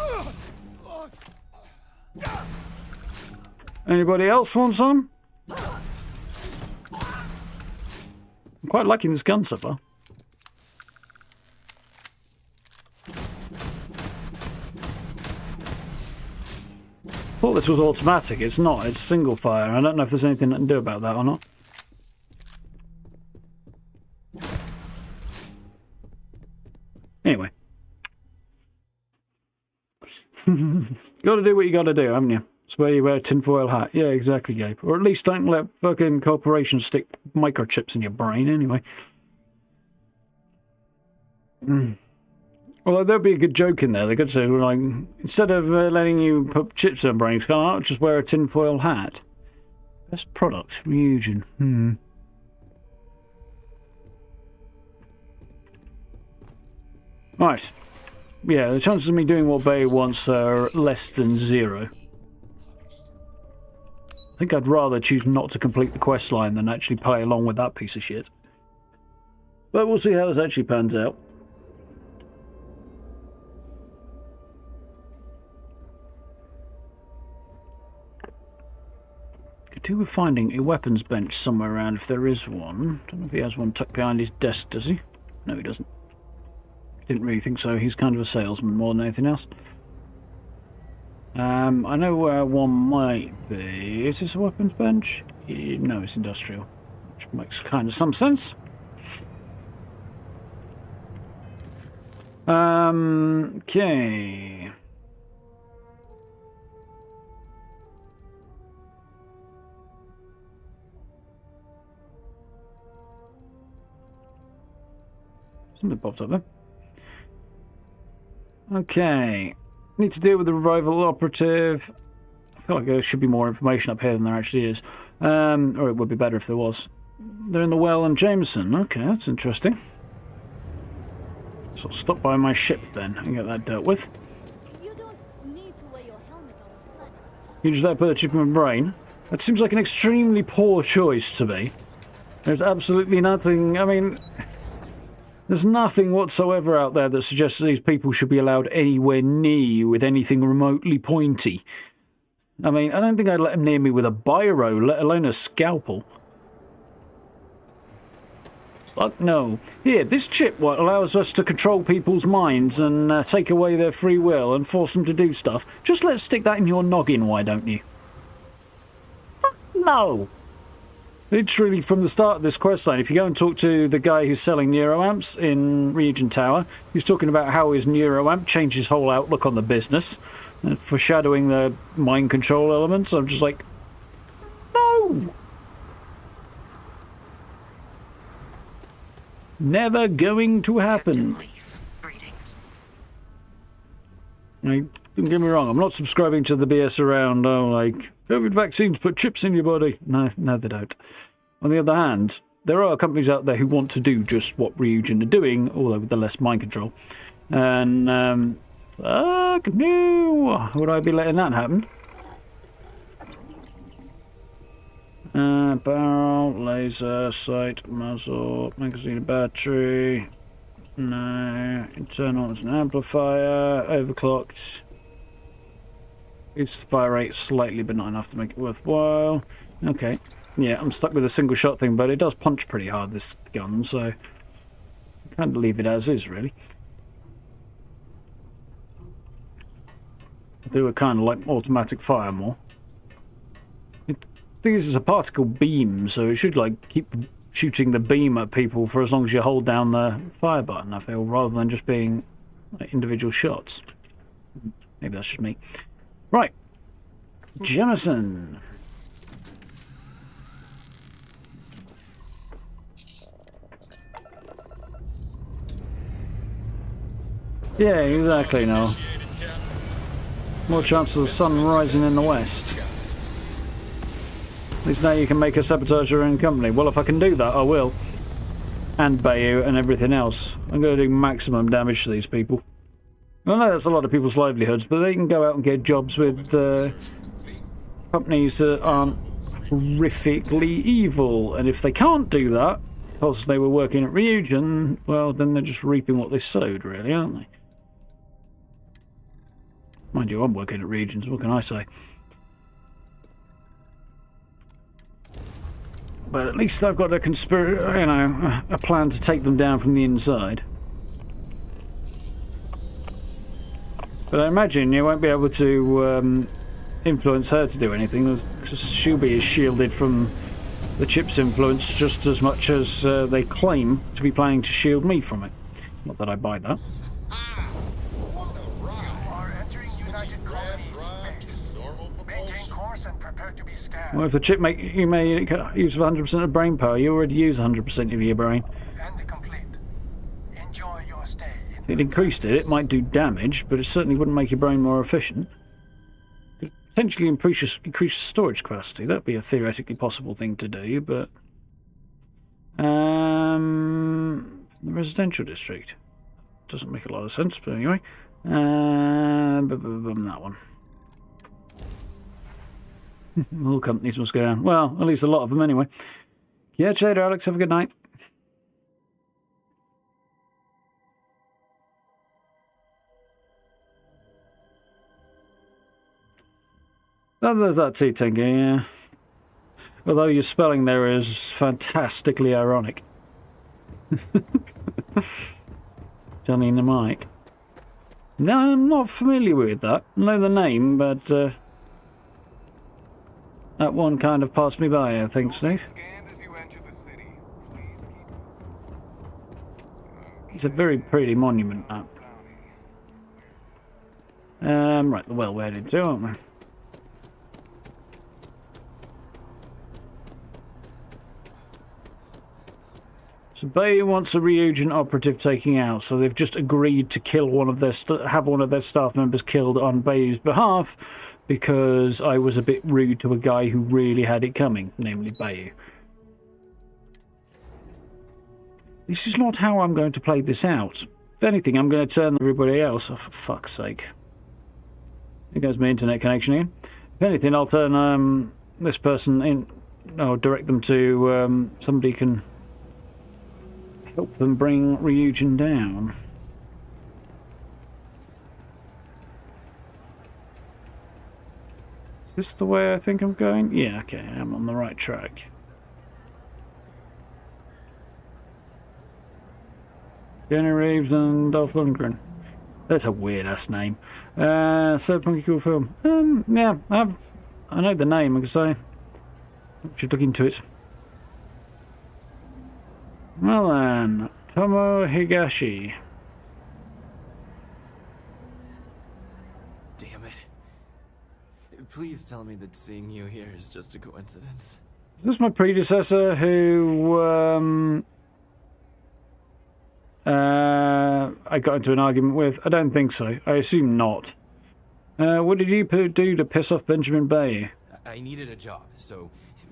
Anybody else want some? I'm quite liking this gun so far. Thought this was automatic. It's not. It's single fire. I don't know if there's anything I can do about that or not. Anyway. Gotta do what you gotta do, haven't you? It's where you wear a tinfoil hat. Yeah, exactly, Gabe. Or at least don't let fucking corporations stick microchips in your brain, anyway. Although there'd be a good joke in there. They could say, like, instead of letting you put chips in your brain, can't just wear a tinfoil hat. Best product, Ryujin. Right. Yeah, the chances of me doing what Bay wants are less than 0. I think I'd rather choose not to complete the quest line than actually play along with that piece of shit. But we'll see how this actually pans out. Could do with finding a weapons bench somewhere around if there is one. Don't know if he has one tucked behind his desk, does he? No, he doesn't. Didn't really think so. He's kind of a salesman more than anything else. I know where one might be. Is this a weapons bench? No, it's industrial. Which makes kind of some sense. Okay. Something pops up there. Okay. Need to deal with the rival operative. I feel like there should be more information up here than there actually is. Or it would be better if there was. They're in the well and Jameson. Okay, that's interesting. So I'll stop by my ship then and get that dealt with. You don't need to wear your helmet on this planet. You just let put a chip in my brain? That seems like an extremely poor choice to me. There's absolutely nothing, I mean, there's nothing whatsoever out there that suggests that these people should be allowed anywhere near you with anything remotely pointy. I mean, I don't think I'd let them near me with a biro, let alone a scalpel. Fuck no. Here, this chip what allows us to control people's minds and take away their free will and force them to do stuff. Just let's stick that in your noggin, why don't you? Fuck no. Literally from the start of this questline, if you go and talk to the guy who's selling neuroamps in Regent Tower, he's talking about how his neuroamp changed his whole outlook on the business, and foreshadowing the mind control elements. I'm just like, no! Never going to happen. Like, don't get me wrong, I'm not subscribing to the BS around, oh, like, COVID vaccines put chips in your body. No, they don't. On the other hand, there are companies out there who want to do just what Ryujin are doing, although with the less mind control. And, fuck no! Would I be letting that happen? Barrel, laser, sight, muzzle, magazine, battery. No. Internal is an amplifier. Overclocked. Its fire rate slightly, but not enough to make it worthwhile. Okay. Yeah, I'm stuck with a single shot thing, but it does punch pretty hard, this gun, so I can't leave it as is, really. I do a kind of like automatic fire more. I think this is a particle beam, so it should like keep shooting the beam at people for as long as you hold down the fire button, I feel, rather than just being like, individual shots. Maybe that's just me. Right. Jemison. Yeah, exactly, no. More chance of the sun rising in the west. At least now you can make a sabotage your own company. Well, if I can do that, I will. And Bayou and everything else. I'm going to do maximum damage to these people. I know that's a lot of people's livelihoods, but they can go out and get jobs with companies that aren't horrifically evil. And if they can't do that, because they were working at Ryujin, well, then they're just reaping what they sowed, really, aren't they? Mind you, I'm working at Ryujin, so what can I say? But at least I've got a a plan to take them down from the inside. But I imagine you won't be able to influence her to do anything, because she'll be as shielded from the chip's influence just as much as they claim to be planning to shield me from it. Not that I buy that. Well, if the chip you may use 100% of brain power, you already use 100% of your brain. If it increased it, it might do damage, but it certainly wouldn't make your brain more efficient. It could potentially increase storage capacity. That'd be a theoretically possible thing to do, but... the residential district. Doesn't make a lot of sense, but anyway. That one. All companies must go down. Well, at least a lot of them anyway. Yeah, later, Alex. Have a good night. Oh, there's that too, Tengu, yeah. Although your spelling there is fantastically ironic. Johnny and the Mike. No, I'm not familiar with that. I know the name, but that one kind of passed me by, I think, Steve. It's a very pretty monument, that. Right, the well wedded too, aren't we? So Bay wants a Ryujin operative taking out, so they've just agreed to kill one of their have one of their staff members killed on Bay's behalf because I was a bit rude to a guy who really had it coming, namely Bayu. This is not how I'm going to play this out. If anything, I'm going to turn everybody else off, for fuck's sake. There goes my internet connection again. If anything, I'll turn this person I'll direct them to somebody can help them bring Ryujin down. Is this the way I think I'm going? Yeah, okay, I'm on the right track. Jenny Reeves and Dolph Lundgren. That's a weird ass name. So funky cool film. Yeah, I know the name. I can say. I should look into it. Well then, Tomo Higashi. Damn it! Please tell me that seeing you here is just a coincidence. Is this my predecessor who I got into an argument with? I don't think so. I assume not. What did you do to piss off Benjamin Bay? I needed a job, so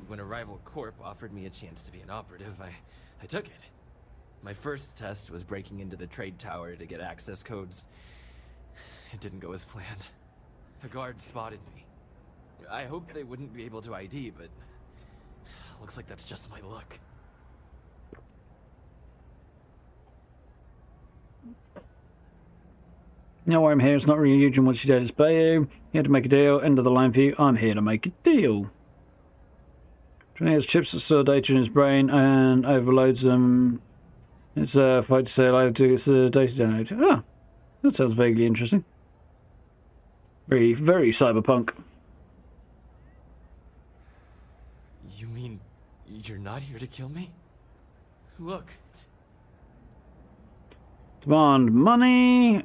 when a rival corp offered me a chance to be an operative, I took it. My first test was breaking into the trade tower to get access codes. It didn't go as planned. A guard spotted me. I hoped they wouldn't be able to ID, but looks like that's just my luck. No, I'm here. It's not really Ryujin once you're dead. It's Bayu. You had to make a deal. End of the line for you. I'm here to make a deal. Johnny has chips that store data in his brain and overloads them. It's a fight to say alive to get the data download. Ah, that sounds vaguely interesting. Very, very cyberpunk. You mean you're not here to kill me? Look. Demand money.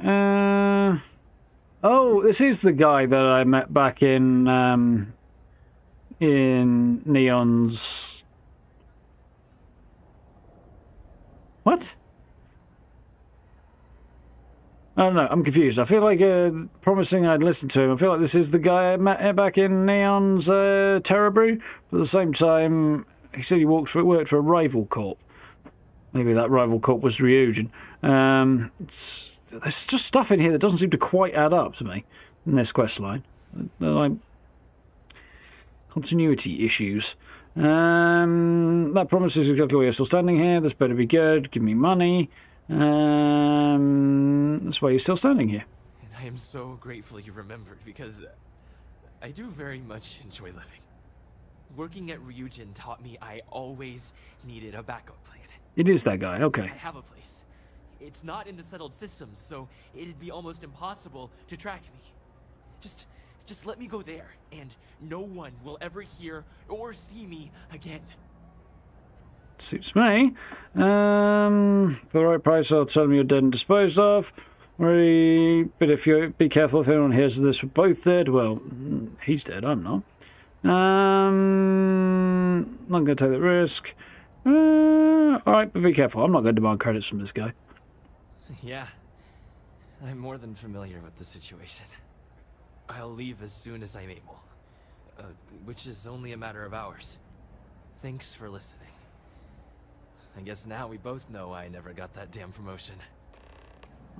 Oh, this is the guy that I met back in Neon's. What? I don't know. I'm confused. I feel like promising I'd listen to him. I feel like this is the guy I met back in Neon's Terror Brew. But at the same time, he said he worked for a rival corp. Maybe that rival corp was Ryujin. There's just stuff in here that doesn't seem to quite add up to me in this quest line. They're like continuity issues. That promises exactly why you're still standing here. This better be good. Give me money. That's why you're still standing here. And I am so grateful you remembered, because I do very much enjoy living. Working at Ryujin taught me I always needed a backup plan. It is that guy, okay. I have a place. It's not in the settled systems, so it'd be almost impossible to track me. Just let me go there, and no one will ever hear or see me again. Suits me. For the right price, I'll tell them you're dead and disposed of. But if you be careful, if anyone hears of this, we're both dead. Well, he's dead, I'm not. Not going to take that risk. Alright, but be careful. I'm not going to demand credits from this guy. Yeah, I'm more than familiar with the situation. I'll leave as soon as I'm able, which is only a matter of hours. Thanks for listening. I guess now we both know I never got that damn promotion.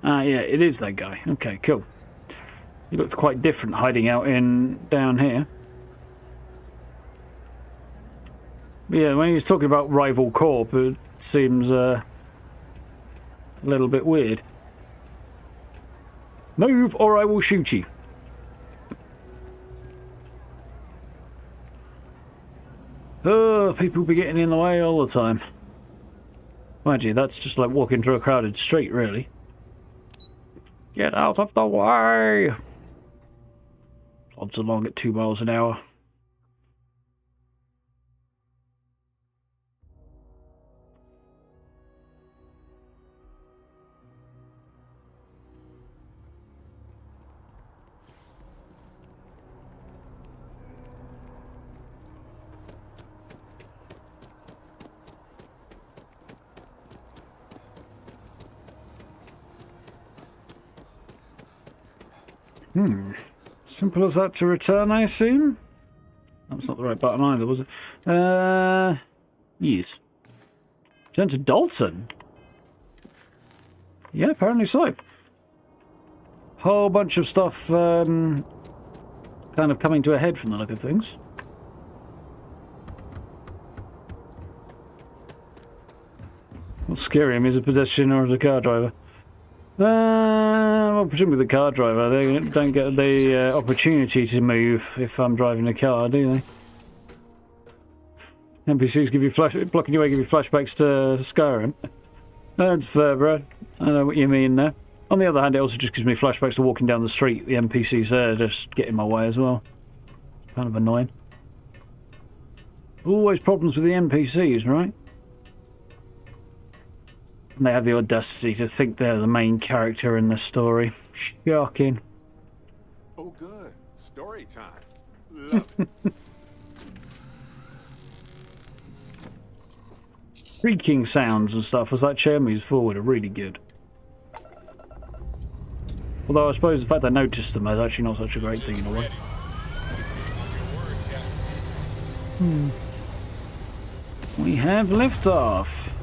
Yeah, it is that guy. Okay, cool. He looked quite different hiding out down here. But yeah, when he was talking about rival corp, it seems a little bit weird. Move or I will shoot you. Oh, people be getting in the way all the time. Mind you, that's just like walking through a crowded street, really. Get out of the way! Plods along at 2 miles an hour. Simple as that to return, I assume? That's not the right button either, was it? Yes. Return to Dalton? Yeah, apparently so. Whole bunch of stuff kind of coming to a head from the look of things. scary him as a pedestrian or as a car driver. Well, presumably the car driver. They don't get the opportunity to move if I'm driving a car, do they? NPCs give you blocking your way, give you flashbacks to Skyrim. That's fair, Brad. I know what you mean there. On the other hand, it also just gives me flashbacks to walking down the street. The NPCs there just get in my way as well. Kind of annoying. Always problems with the NPCs, right? And they have the audacity to think they're the main character in the story. Shocking. Oh, good. Story time. Love it. Creaking sounds and stuff as that chair moves forward are really good. Although I suppose the fact I noticed them is actually not such a great thing in a way. We have liftoff.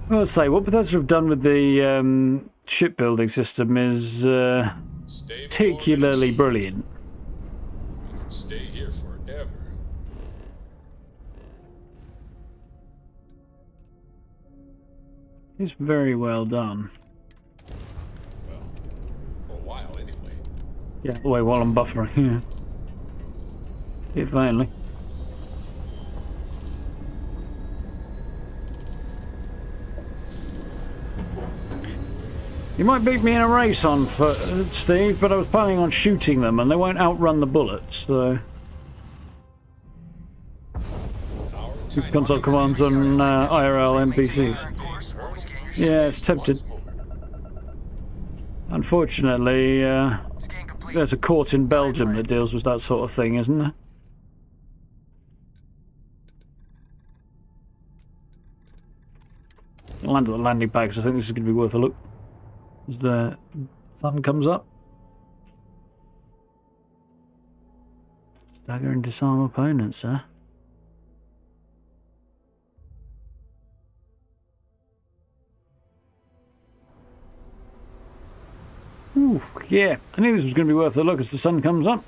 Well, let's say what Bethesda have done with the shipbuilding system is particularly brilliant. We can stay here forever. It's very well done. Well, for a while anyway. Yeah, wait, while I'm buffering. Yeah. If only. You might beat me in a race on foot, Steve, but I was planning on shooting them and they won't outrun the bullets, so... With console commands on IRL NPCs. Yeah, it's tempted. Unfortunately, there's a court in Belgium that deals with that sort of thing, isn't there? I'll land at the landing pad because I think this is going to be worth a look. As the sun comes up. Stagger and disarm opponents, huh? Ooh, yeah. I knew this was going to be worth a look as the sun comes up.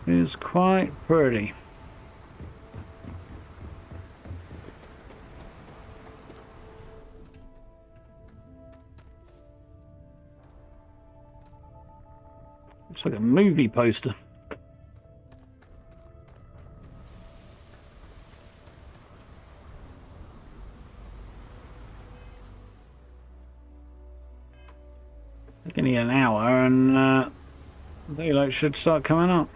It's quite pretty. Looks like a movie poster. Only an hour and daylight should start coming up.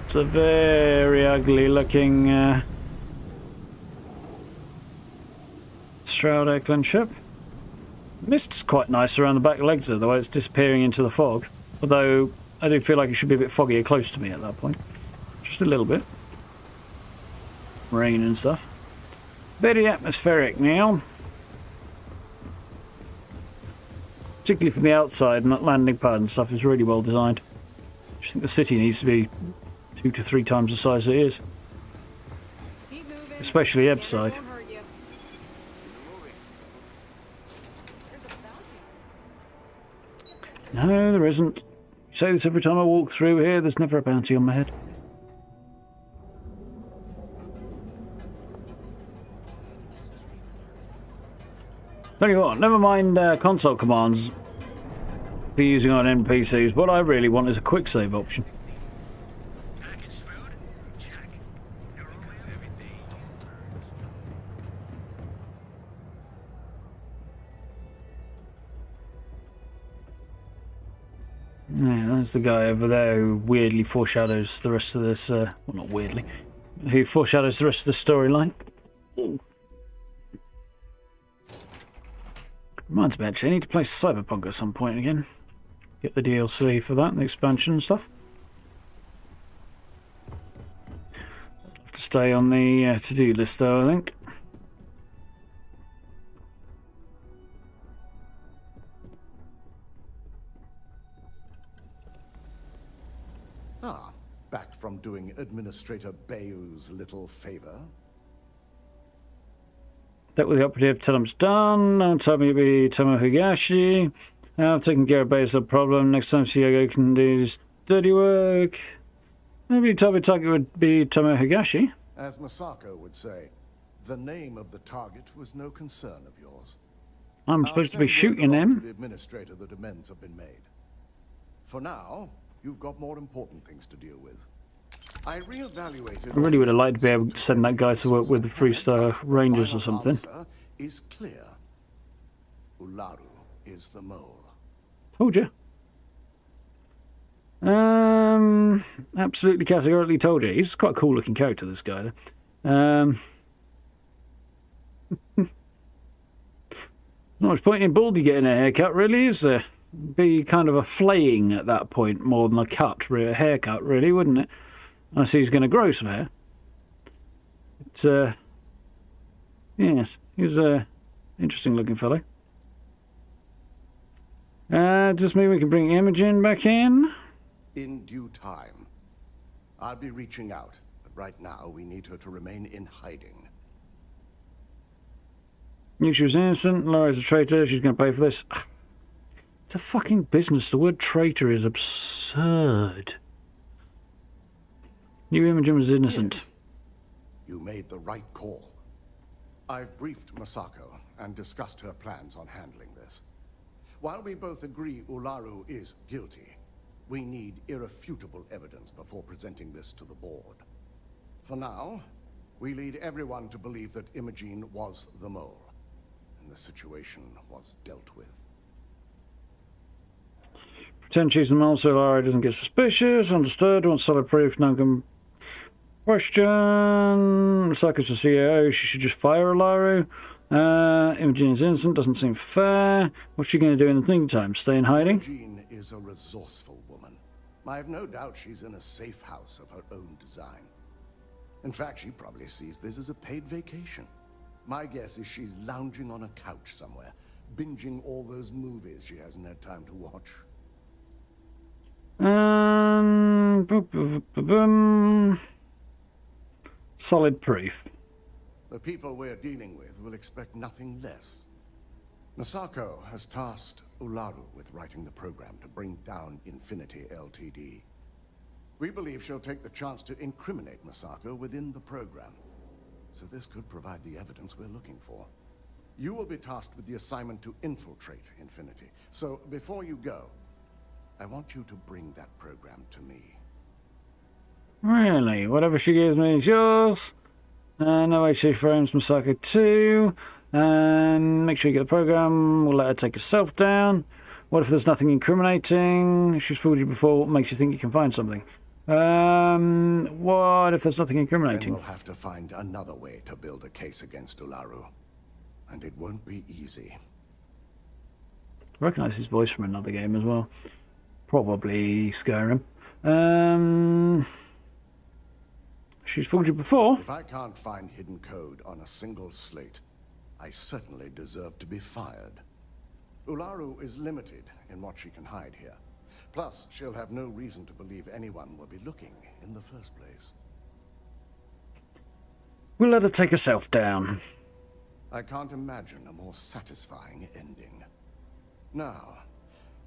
It's a very ugly looking Stroud Eklund ship. Mist's quite nice around the back legs though, the way it's disappearing into the fog. Although I do feel like it should be a bit foggier close to me at that point. Just a little bit. Rain and stuff. Very atmospheric now. Particularly from the outside, and that landing pad and stuff is really well designed. I just think the city needs to be 2 to 3 times the size it is. Especially Ebb's side. No, there isn't. You say this every time I walk through here, there's never a bounty on my head. Tell you what, never mind console commands for using on NPCs. What I really want is a quick save option. Yeah, that's the guy over there who weirdly foreshadows the rest of this, well, not weirdly, who foreshadows the rest of the storyline. Reminds me, actually, I need to play Cyberpunk at some point again. Get the DLC for that and the expansion and stuff. I'll have to stay on the to-do list, though, I think. Ah, back from doing Administrator Bayou's little favor. Dealt with the operative, tell him it's done. Don't tell me it'll be Tomo Higashi. I've taken care of Bayou's little problem. Next time Xion can do his dirty work. Maybe Toby target would be Tomo Higashi. As Masako would say, the name of the target was no concern of yours. I'm supposed to be shooting him. The administrator, the demands have been made. For now, you've got more important things to deal with. I reevaluated. I really would have liked to be able to send that guy to work with the Freestar Rangers or something. Is clear. Ularu is the mole. Told you. Absolutely categorically told you. He's quite a cool looking character, this guy. Not much point in Baldy getting a haircut, really, is there? Be kind of a flaying at that point more than a haircut, really, wouldn't it? I see he's going to grow some hair. But, yes, he's a interesting looking fellow. Does this mean we can bring Imogen back in? In due time. I'll be reaching out, but right now we need her to remain in hiding. Knew she was innocent. Laura's a traitor. She's going to pay for this. It's a fucking business. The word traitor is absurd. Knew Imogen was innocent. Yes. You made the right call. I've briefed Masako and discussed her plans on handling this. While we both agree Ularu is guilty, we need irrefutable evidence before presenting this to the board. For now, we lead everyone to believe that Imogen was the mole, and the situation was dealt with. Pretend she's the mole so Lara doesn't get suspicious. Understood. Want solid proof. No can question. Masako's the CEO. She should just fire Ularu. Imogen is innocent. Doesn't seem fair. What's she going to do in the meantime? Stay in hiding? Imogen is a resourceful woman. I have no doubt she's in a safe house of her own design. In fact, she probably sees this as a paid vacation. My guess is she's lounging on a couch somewhere, binging all those movies she hasn't had time to watch. Solid proof. The people we're dealing with will expect nothing less. Masako has tasked Ularu with writing the program to bring down Infinity Ltd. We believe she'll take the chance to incriminate Masako within the program. So this could provide the evidence we're looking for. You will be tasked with the assignment to infiltrate Infinity. So before you go, I want you to bring that program to me. Really? Whatever she gives me is yours. No way she frames Masako too. And make sure you get the program. We'll let her take herself down. What if there's nothing incriminating? She's fooled you before. What makes you think you can find something? What if there's nothing incriminating? Then we'll have to find another way to build a case against Ularu. And it won't be easy. I recognise his voice from another game as well. Probably Skyrim. She's fooled you before. If I can't find hidden code on a single slate, I certainly deserve to be fired. Ularu is limited in what she can hide here. Plus, she'll have no reason to believe anyone will be looking in the first place. We'll let her take herself down. I can't imagine a more satisfying ending. Now,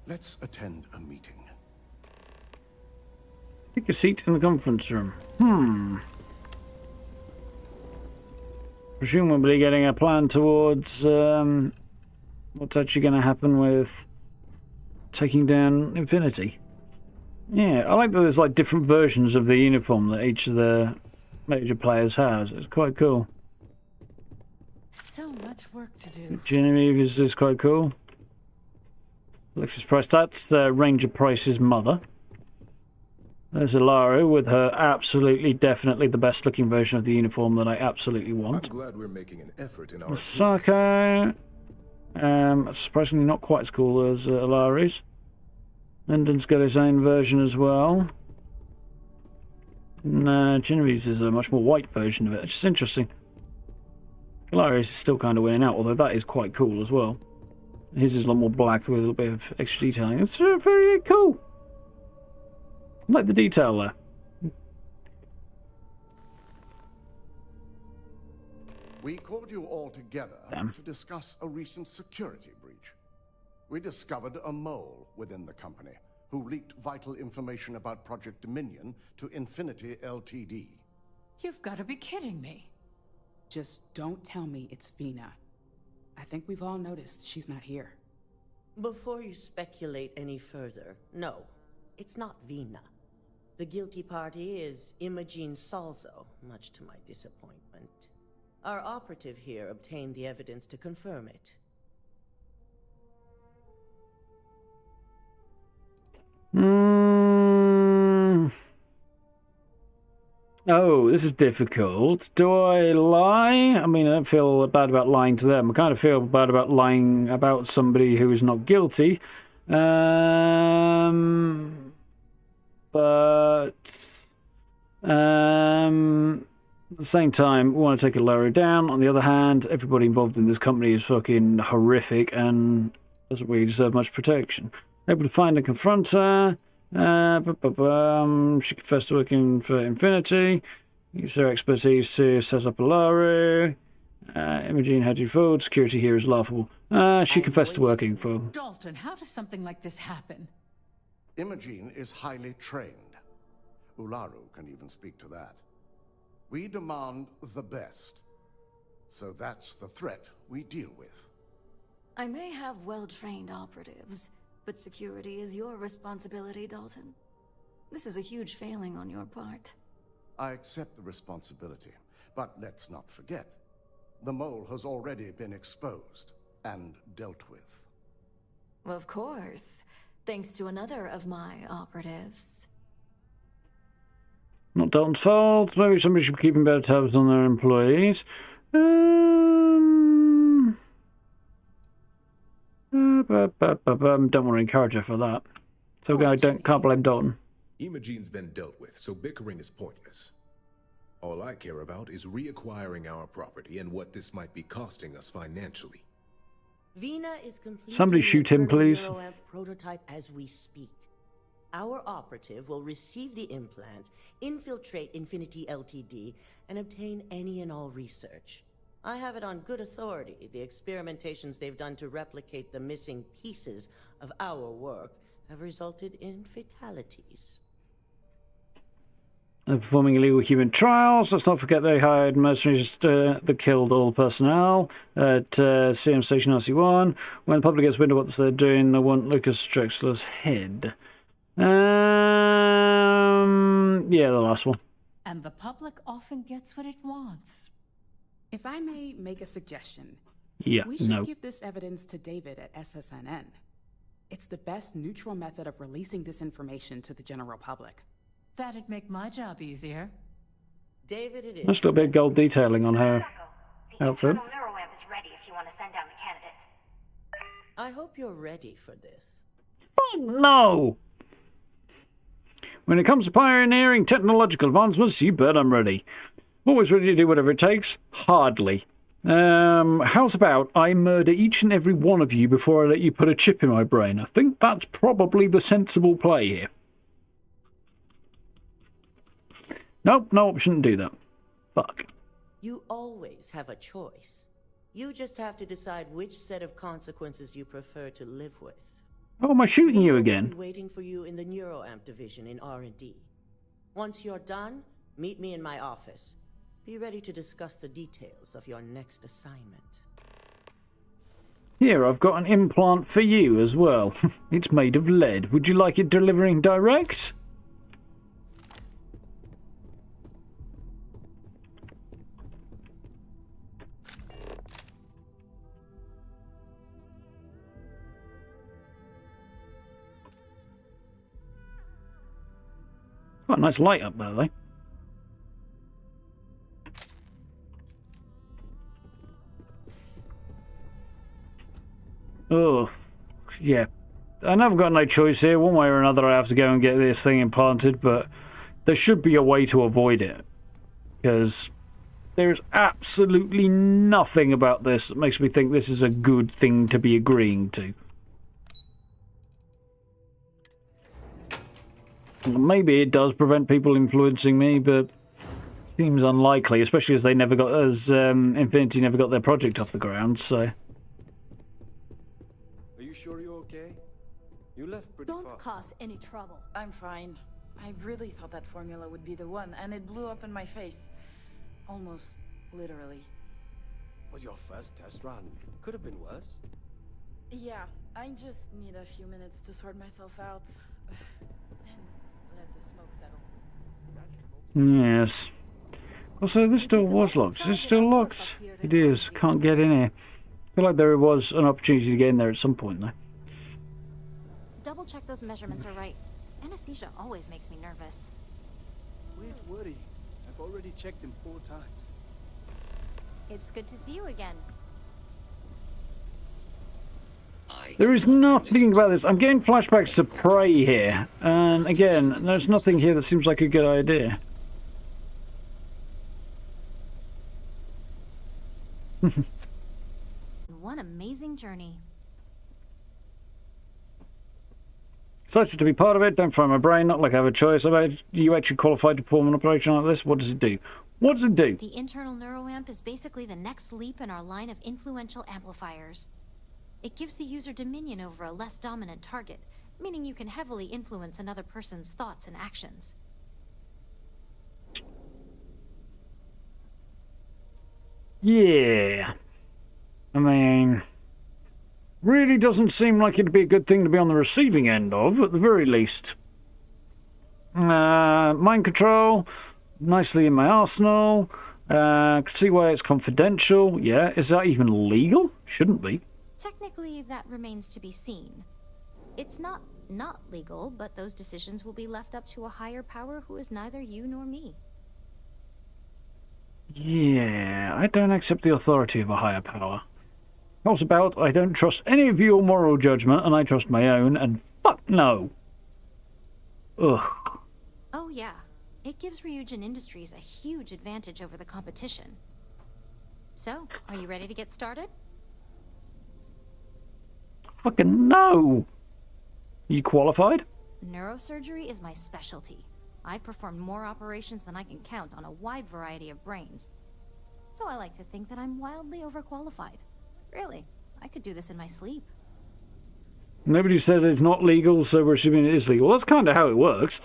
let's attend a meeting. Take a seat in the conference room. Presumably getting a plan towards what's actually going to happen with taking down Infinity. Yeah, I like that there's like different versions of the uniform that each of the major players has. It's quite cool. So much work to do. Genevieve is quite cool. Alexis Price, that's Ranger Price's mother. There's Ilaru with her absolutely, definitely the best looking version of the uniform that I absolutely want. I'm glad we're making an effort in our Masako. Surprisingly not quite as cool as Ilaru's. Lyndon's got his own version as well. No, Genevieve's is a much more white version of it. It's just interesting. Ilaru's is still kind of winning out, although that is quite cool as well. His is a lot more black with a little bit of extra detailing. It's very cool. I like the detail there. We called you all together to discuss a recent security breach. We discovered a mole within the company who leaked vital information about Project Dominion to Infinity Ltd. You've got to be kidding me. Just don't tell me it's Vina. I think we've all noticed she's not here. Before you speculate any further, no, it's not Vina. The guilty party is Imogene Salzo, much to my disappointment. Our operative here obtained the evidence to confirm it. Oh, this is difficult. Do I lie? I mean, I don't feel bad about lying to them. I kind of feel bad about lying about somebody who is not guilty. But at the same time, we want to take Ilaru down. On the other hand, everybody involved in this company is fucking horrific and doesn't really deserve much protection. Able to find and confront her. She confessed to working for Infinity. Use their expertise to set up Ilaru. Imogene had you fooled. Security here is laughable. She confessed to working for... Dalton, how does something like this happen? Imogene is highly trained. Ularu can even speak to that. We demand the best. So that's the threat we deal with. I may have well-trained operatives, but security is your responsibility, Dalton. This is a huge failing on your part. I accept the responsibility, but let's not forget. The mole has already been exposed and dealt with. Of course, thanks to another of my operatives. Not Dalton's fault. Maybe somebody should be keeping better tabs on their employees. Don't want to encourage her for that. So I can't blame Dalton. Imogene's been dealt with, so bickering is pointless. All I care about is reacquiring our property and what this might be costing us financially. Vina is completing Somebody shoot him, please. the prototype as we speak. Our operative will receive the implant, infiltrate Infinity Ltd, and obtain any and all research. I have it on good authority. The experimentations they've done to replicate the missing pieces of our work have resulted in fatalities. Performing illegal human trials. Let's not forget they hired mercenaries that killed all the personnel at CM Station RC1. When the public gets wind of what they're doing, they want Lucas Drexler's head. Yeah, the last one. And the public often gets what it wants. If I may make a suggestion, we should give this evidence to David at SSNN. It's the best neutral method of releasing this information to the general public. That'd make my job easier. David, it is. Nice little bit of gold detailing on her outfit. Neuroweb is ready if you want to send down the candidate. I hope you're ready for this. No! When it comes to pioneering technological advancements, you bet I'm ready. Always ready to do whatever it takes? Hardly. How's about I murder each and every one of you before I let you put a chip in my brain? I think that's probably the sensible play here. Nope, no, I shouldn't do that. Fuck. You always have a choice. You just have to decide which set of consequences you prefer to live with. Oh, am I shooting you again? I'll be waiting for you in the Neuroamp division in R&D. Once you're done, meet me in my office. Be ready to discuss the details of your next assignment. Here, I've got an implant for you as well. It's made of lead. Would you like it delivering direct? Quite a nice light up there, though. Oh, yeah. I know I've got no choice here. One way or another, I have to go and get this thing implanted, but there should be a way to avoid it. Because there's absolutely nothing about this that makes me think this is a good thing to be agreeing to. Maybe it does prevent people influencing me, but seems unlikely, especially as they never got, as Infinity never got their project off the ground. So. Are you sure you're okay? You left pretty Don't fast. cause any trouble. I'm fine. I really thought that formula would be the one, and it blew up in my face. Almost literally. Was your first test run? Could have been worse. Yeah, I just need a few minutes to sort myself out. And let the smoke settle. Yes. Also, this door was locked. Is it still locked? It is. Can't get in here. I feel like there was an opportunity to get in there at some point, though. Double check those measurements are right. Anesthesia always makes me nervous. Don't worry. I've already checked them 4 times. It's good to see you again. There is nothing about this. I'm getting flashbacks to Prey here. And again, there's nothing here that seems like a good idea. What amazing journey. Excited to be part of it. Don't fry my brain. Not like I have a choice. Are you actually qualified to perform an operation like this? What does it do? What does it do? The internal neuroamp is basically the next leap in our line of influential amplifiers. It gives the user dominion over a less dominant target, meaning you can heavily influence another person's thoughts and actions. Yeah. I mean, really doesn't seem like it'd be a good thing to be on the receiving end of, at the very least. Mind control, nicely in my arsenal. Can see why it's confidential. Yeah, is that even legal? Shouldn't be. Technically, that remains to be seen. It's not legal, but those decisions will be left up to a higher power who is neither you nor me. Yeah, I don't accept the authority of a higher power. How's about I don't trust any of your moral judgment and I trust my own, and fuck no. Ugh. Oh yeah, it gives Ryujin Industries a huge advantage over the competition. So, are you ready to get started? Fucking no. You qualified? Neurosurgery is my specialty. I've performed more operations than I can count on a wide variety of brains. So I like to think that I'm wildly overqualified. Really, I could do this in my sleep. Nobody said it's not legal, so we're assuming it is legal. That's kind of how it works.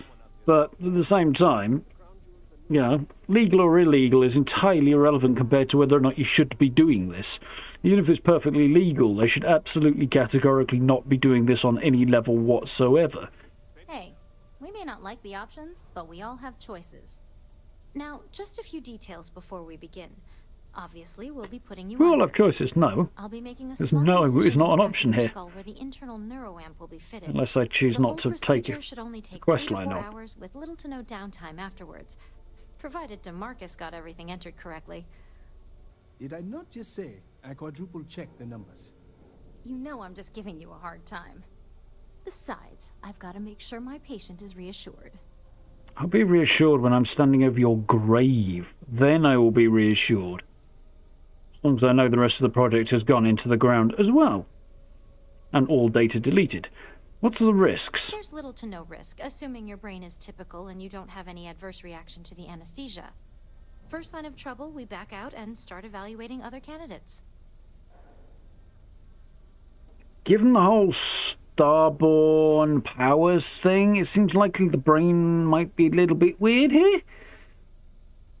But at the same time, you know, legal or illegal is entirely irrelevant compared to whether or not you should be doing this. Even if it's perfectly legal, they should absolutely categorically not be doing this on any level whatsoever. Hey, we may not like the options, but we all have choices. Now, just a few details before we begin. Obviously, we'll be putting you We all under. have choices, no. I'll be making a There's small no, incision it's not in an the option back of your here. skull where the internal neuroamp will be fitted. Unless I choose The not whole to take procedure a should only take quest 3 to line 4 up. hours with little to no downtime afterwards, provided DeMarcus got everything entered correctly. Did I not just say I quadruple checked the numbers? You know I'm just giving you a hard time. Besides, I've got to make sure my patient is reassured. I'll be reassured when I'm standing over your grave. Then I will be reassured. As long as I know the rest of the project has gone into the ground as well. And all data deleted. What's the risks? There's little to no risk, assuming your brain is typical and you don't have any adverse reaction to the anesthesia. First sign of trouble, we back out and start evaluating other candidates. Given the whole Starborn powers thing, it seems likely the brain might be a little bit weird here.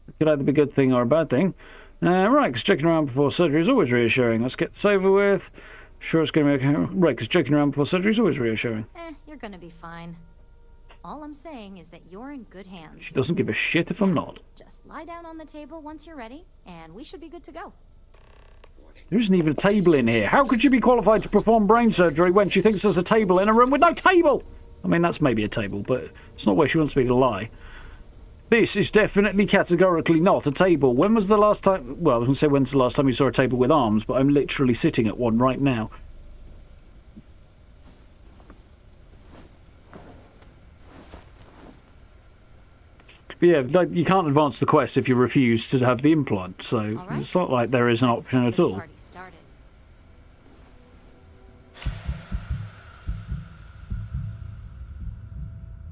It could either be a good thing or a bad thing. Right, because joking around before surgery is always reassuring. Let's get this over with. Sure it's going to be okay. Right, because joking around before surgery is always reassuring. You're gonna be fine. All I'm saying is that you're in good hands. She doesn't give a shit if I'm not. Just lie down on the table once you're ready, and we should be good to go. There isn't even a table in here. How could she be qualified to perform brain surgery when she thinks there's a table in a room with no table? I mean, that's maybe a table, but it's not where she wants me to lie. This is definitely categorically not a table. When was the last time... Well, I was going to say when's the last time you saw a table with arms, but I'm literally sitting at one right now. But yeah, like, you can't advance the quest if you refuse to have the implant, so it's not like there is an option at all.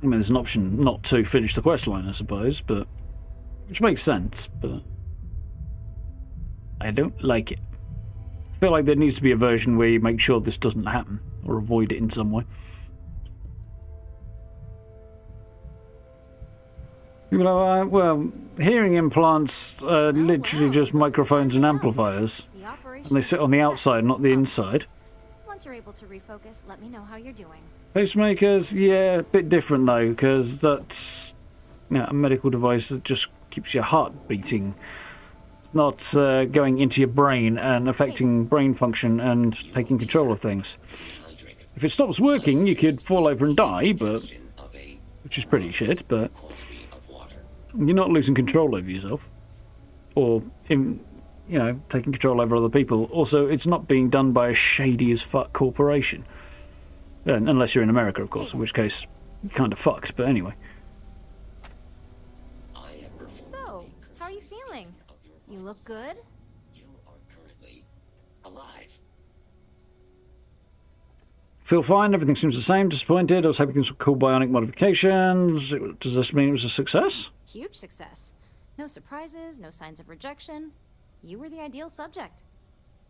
I mean, there's an option not to finish the quest line, I suppose, but which makes sense, but I don't like it. I feel like there needs to be a version where you make sure this doesn't happen, or avoid it in some way. People are, well, hearing implants are literally just microphones and amplifiers, and they sit on the outside, not the inside. Once you're able to refocus, let me know how you're doing. Pacemakers, yeah, a bit different though, because that's a medical device that just keeps your heart beating. It's not going into your brain and affecting brain function and taking control of things. If it stops working, you could fall over and die, but which is pretty shit, but you're not losing control over yourself. Or, taking control over other people. Also, it's not being done by a shady as fuck corporation. Unless you're in America, of course, in which case you're kind of fucked, but anyway. So, how are you feeling? You look good? You are currently alive. Feel fine, everything seems the same, disappointed. I was hoping some cool bionic modifications. Does this mean it was a success? Huge success. No surprises, no signs of rejection. You were the ideal subject.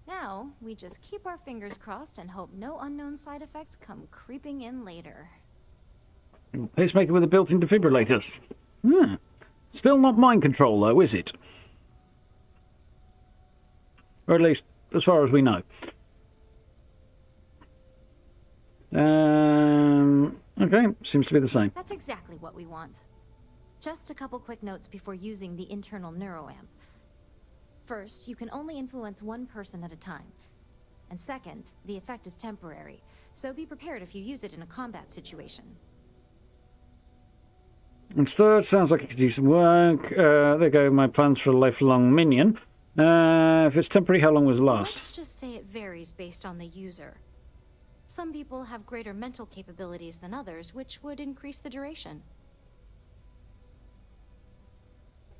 Now, we just keep our fingers crossed and hope no unknown side effects come creeping in later. Pacemaker with a built-in defibrillator. Still not mind control, though, is it? Or at least, as far as we know. Okay, seems to be the same. That's exactly what we want. Just a couple quick notes before using the internal neuroamp. First, you can only influence one person at a time. And second, the effect is temporary, so be prepared if you use it in a combat situation. And third, sounds like it could do some work. There go my plans for a lifelong minion. If it's temporary, how long will it last? Let's just say it varies based on the user. Some people have greater mental capabilities than others, which would increase the duration.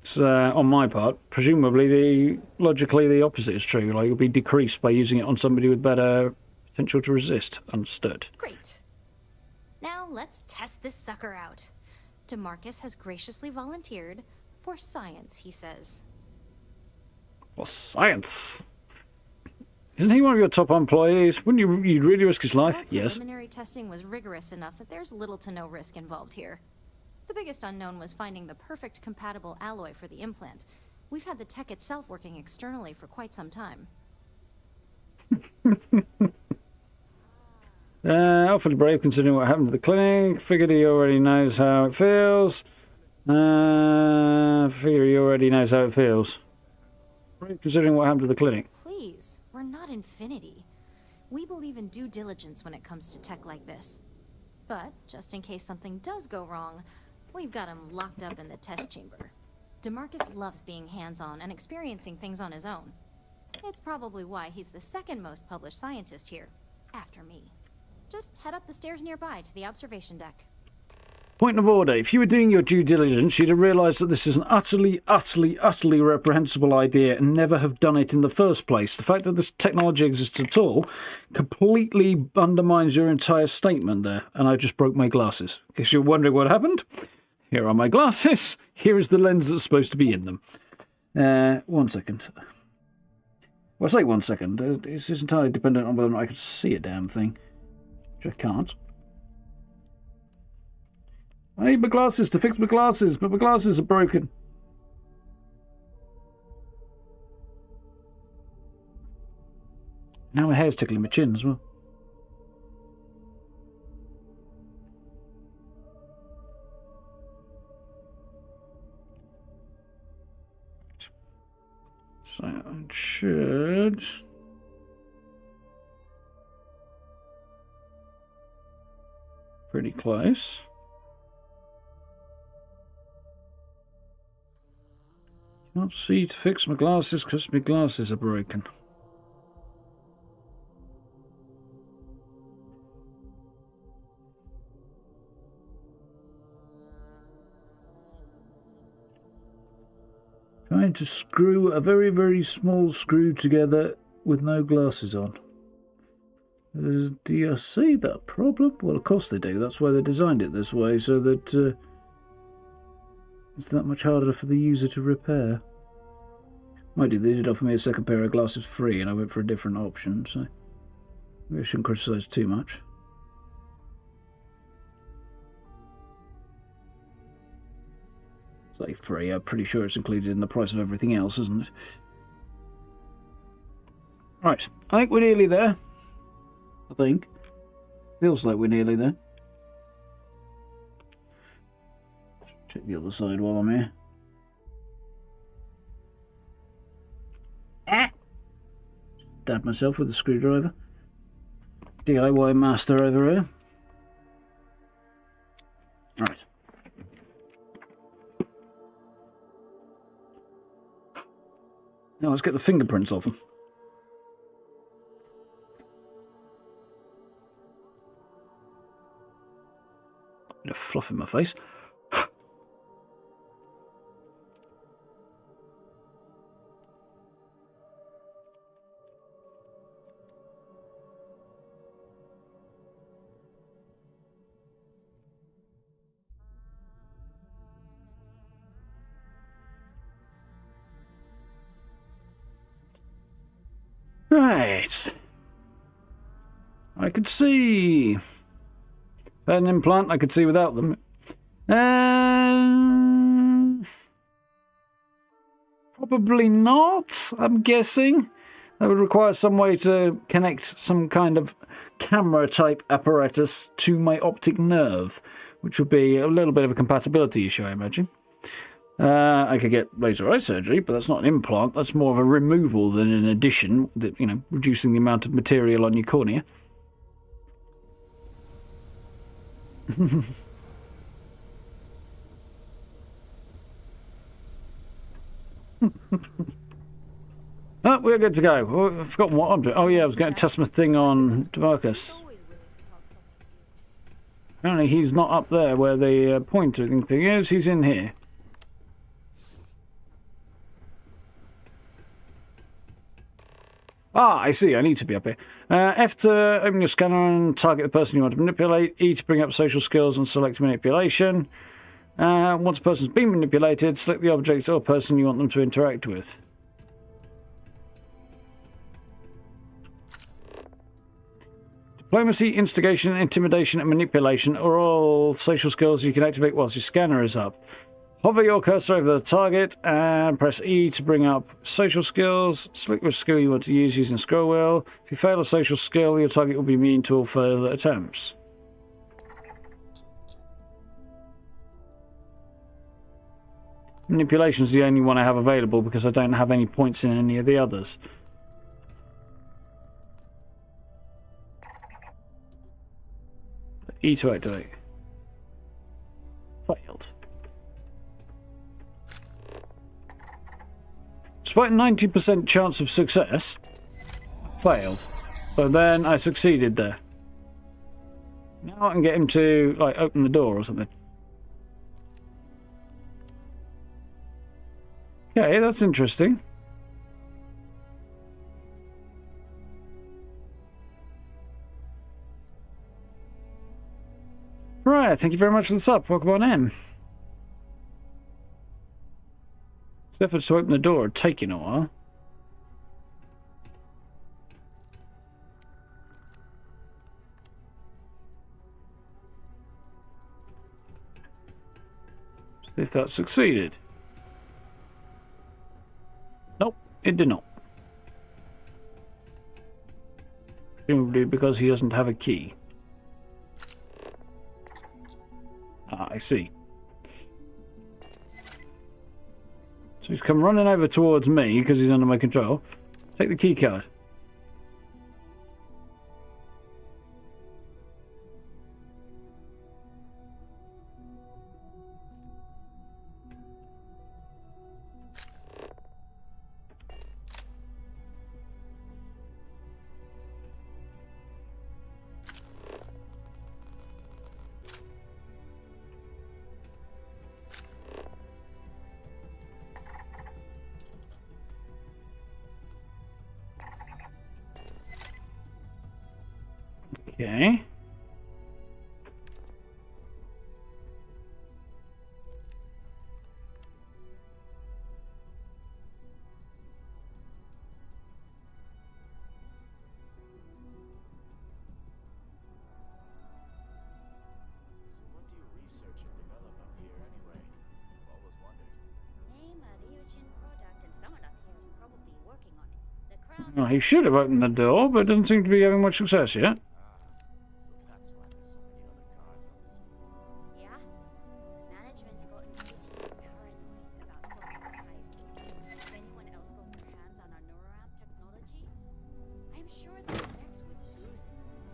It's, on my part, presumably logically the opposite is true. Like, it'll be decreased by using it on somebody with better potential to resist. Understood. Great. Now let's test this sucker out. DeMarcus has graciously volunteered for science, he says. For science? Isn't he one of your top employees? Wouldn't you'd really risk his life? Yes. Preliminary testing was rigorous enough that there's little to no risk involved here. The biggest unknown was finding the perfect compatible alloy for the implant. We've had the tech itself working externally for quite some time. Awfully brave considering what happened to the clinic. Figured he already knows how it feels. Figure he already knows how it feels. Brave considering what happened to the clinic. Please, we're not Infinity. We believe in due diligence when it comes to tech like this. But, just in case something does go wrong, we've got him locked up in the test chamber. DeMarcus loves being hands-on and experiencing things on his own. It's probably why he's the second most published scientist here, after me. Just head up the stairs nearby to the observation deck. Point of order. If you were doing your due diligence, you'd have realised that this is an utterly, utterly, utterly reprehensible idea and never have done it in the first place. The fact that this technology exists at all completely undermines your entire statement there. And I just broke my glasses. In case you're wondering what happened, here are my glasses. Here is the lens that's supposed to be in them. 1 second. Well, I say 1 second. This is entirely dependent on whether or not I can see a damn thing. Which I can't. I need my glasses to fix my glasses, but my glasses are broken. Now my hair's tickling my chin as well. So it should... Pretty close. Can't see to fix my glasses because my glasses are broken. Trying to screw a very, very small screw together with no glasses on. Do you see that problem? Well, of course they do. That's why they designed it this way, so that it's that much harder for the user to repair. Mind you, they did offer me a second pair of glasses free, and I went for a different option, so maybe I shouldn't criticise too much. Say free, I'm pretty sure it's included in the price of everything else, isn't it? Right, I think we're nearly there. I think. Feels like we're nearly there. Check the other side while I'm here. Stab myself with a screwdriver. DIY master over here. Right. Now let's get the fingerprints off them. Bit of fluff in my face. Right. I could see. If I had an implant, I could see without them. Probably not, I'm guessing. That would require some way to connect some kind of camera-type apparatus to my optic nerve, which would be a little bit of a compatibility issue, I imagine. I could get laser eye surgery, but that's not an implant. That's more of a removal than an addition, that, you know, reducing the amount of material on your cornea. Oh, we're good to go. Oh, I've forgotten what I'm doing. Oh yeah, I was going to test my thing on Demarcus. Apparently he's not up there where the pointing thing is. He's in here. Ah, I see. I need to be up here. F to open your scanner and target the person you want to manipulate. E to bring up social skills and select manipulation. Once a person's been manipulated, select the object or person you want them to interact with. Diplomacy, instigation, intimidation, and manipulation are all social skills you can activate whilst your scanner is up. Hover your cursor over the target and press E to bring up social skills. Select which skill you want to use using the scroll wheel. If you fail a social skill, your target will be immune to all further attempts. Manipulation is the only one I have available because I don't have any points in any of the others. E to activate. Failed. Despite a 90% chance of success, failed. But then I succeeded there. Now I can get him to, like, open the door or something. Okay, that's interesting. Right, thank you very much for the sub. Welcome on in. The efforts to open the door are taking a while. See if that succeeded. Nope, it did not. Presumably because he doesn't have a key. Ah, I see. So he's come running over towards me because he's under my control. Take the key card. Okay. Well, he should have opened the door, but doesn't seem to be having much success yet.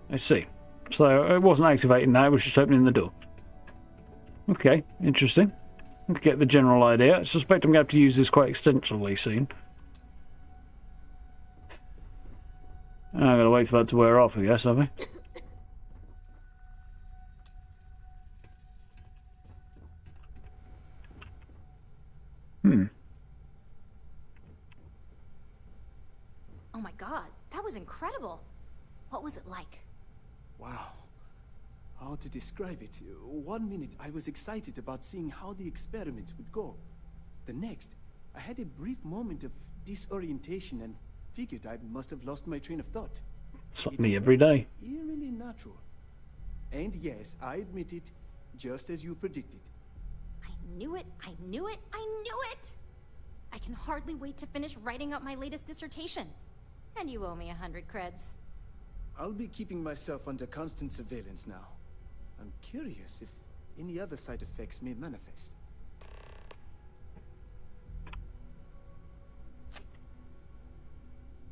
I see. So it wasn't activating that, it was just opening the door. Okay, interesting. To get the general idea. I suspect I'm going to have to use this quite extensively soon. I've got to wait for that to wear off, I guess, have I? Oh my god, that was incredible. What was it like? Wow. How to describe it? 1 minute I was excited about seeing how the experiment would go. The next, I had a brief moment of disorientation and figured I must have lost my train of thought. It's like me every day. Eerily natural. And yes, I admit it, just as you predicted. I knew it, I knew it, I knew it! I can hardly wait to finish writing up my latest dissertation. And you owe me 100 creds. I'll be keeping myself under constant surveillance now. I'm curious if any other side effects may manifest.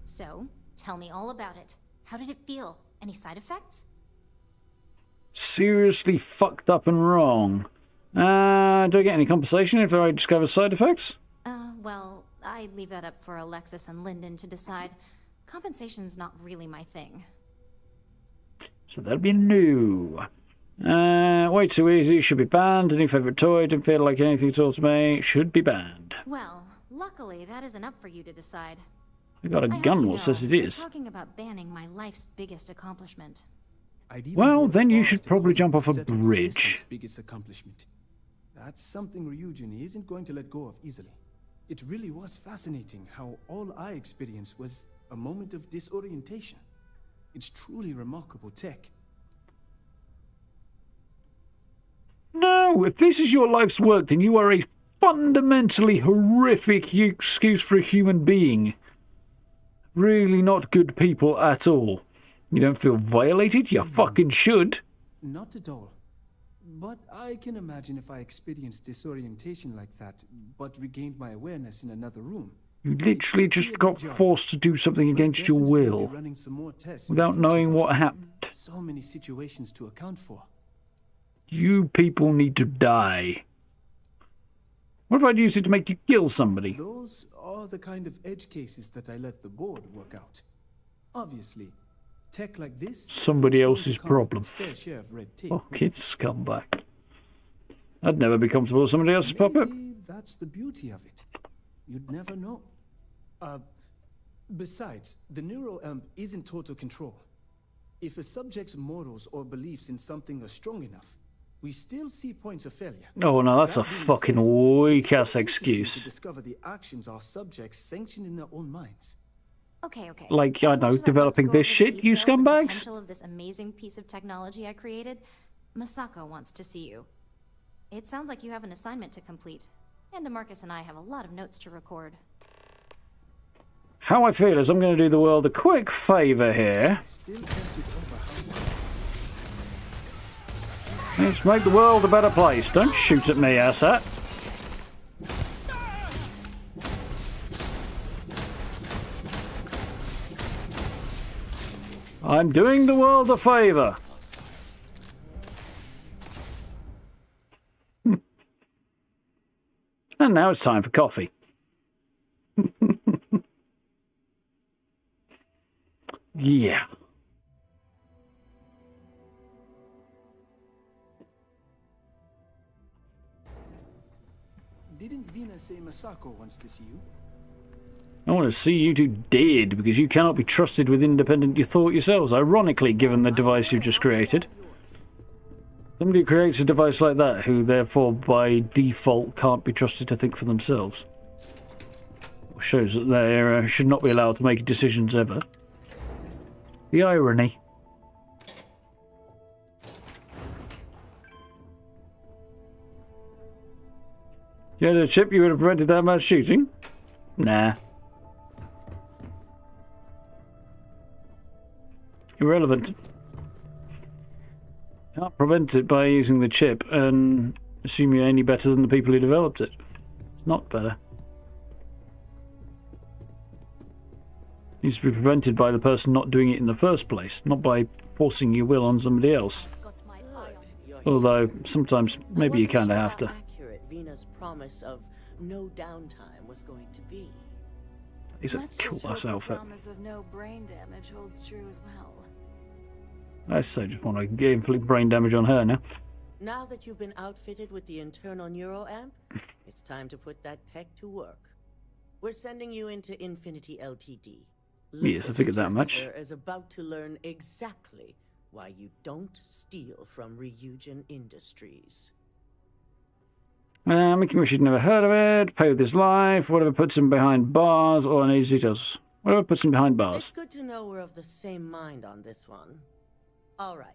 So, tell me all about it. How did it feel? Any side effects? Seriously fucked up and wrong. Do I get any compensation if I discover side effects? Well, I leave that up for Alexis and Lyndon to decide. Compensation's not really my thing. So that'll be new. Way too easy, should be banned. Any favourite toy, didn't feel like anything at all to me, should be banned. Well, luckily that isn't up for you to decide. I got a gun that says it is. We're talking about banning my life's biggest accomplishment. Well, then you should probably jump off a bridge. Biggest accomplishment. That's something Ryujin isn't going to let go of easily. It really was fascinating how all I experienced was a moment of disorientation. It's truly remarkable tech. No, if this is your life's work, then you are a fundamentally horrific excuse for a human being. Really not good people at all. You don't feel violated? You fucking should. Not at all. But I can imagine if I experienced disorientation like that, but regained my awareness in another room. You literally just got forced to do something against your will, without knowing what happened. So many situations to account for. You people need to die. What if I'd use it to make you kill somebody? Those are the kind of edge cases that I let the board work out. Obviously, tech like this... Somebody else's problem. Fucking scumbag. I'd never be comfortable with somebody else's puppet. That's the beauty of it. You'd never know. Besides, the neural amp is in total control. If a subject's morals or beliefs in something are strong enough, we still see points of failure. Oh no, that's a fucking weak-ass excuse. To discover the actions our subjects sanction in their own minds. Okay. Like, I know, developing this shit, you scumbags? Potential of this amazing piece of technology I created, Masako wants to see you. It sounds like you have an assignment to complete, and DeMarcus and I have a lot of notes to record. How I feel is I'm going to do the world a quick favour here. Let's make the world a better place. Don't shoot at me, asshat. I'm doing the world a favour. And now it's time for coffee. Yeah. Didn't Vina say Masako wants to see you? I want to see you two dead, because you cannot be trusted with independent thought yourselves, ironically, given the device you've just created. Somebody who creates a device like that, who therefore by default can't be trusted to think for themselves. Shows that they should not be allowed to make decisions ever. The irony. If you had a chip, you would have prevented that much shooting? Nah. Irrelevant. Can't prevent it by using the chip and assume you're any better than the people who developed it. It's not better. It needs to be prevented by the person not doing it in the first place, not by forcing your will on somebody else. Although, sometimes, maybe you kind of have to. Accurate Vina's promise of no downtime was going to be. He's a cool-ass outfit. The promise of no brain damage holds true as well. I so just want to inflict brain damage on her now. Now that you've been outfitted with the internal neuroamp, it's time to put that tech to work. We're sending you into Infinity Ltd. Yes, I figured that much. Is about to learn exactly why you don't steal from Ryujin Industries. Mickey Mouse, you'd never heard of it. Pay with his life. Whatever puts him behind bars. All I need is details. Whatever puts him behind bars. It's good to know we're of the same mind on this one. All right.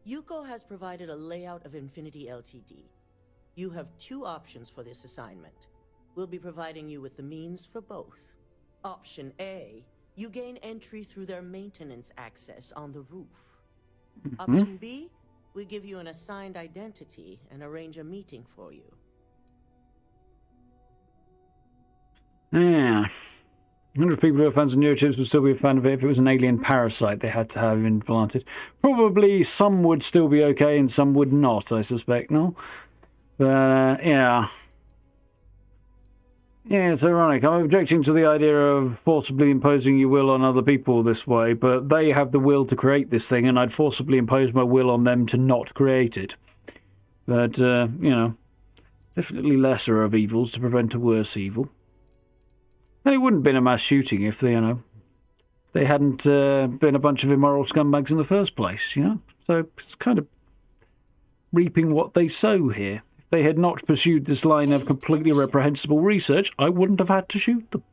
Yuko has provided a layout of Infinity Ltd. You have two options for this assignment. We'll be providing you with the means for both. Option A, you gain entry through their maintenance access on the roof. Option B, we give you an assigned identity and arrange a meeting for you. Yeah. 100 people who have fans of neurochips would still be a fan of it if it was an alien parasite they had to have implanted. Probably some would still be okay and some would not, I suspect, no? But, yeah. Yeah, it's ironic. I'm objecting to the idea of forcibly imposing your will on other people this way, but they have the will to create this thing, and I'd forcibly impose my will on them to not create it. But, you know, definitely lesser of evils to prevent a worse evil. And it wouldn't have been a mass shooting if they, you know, they hadn't been a bunch of immoral scumbags in the first place, you know? So it's kind of reaping what they sow here. If they had not pursued this line of completely reprehensible research, I wouldn't have had to shoot them.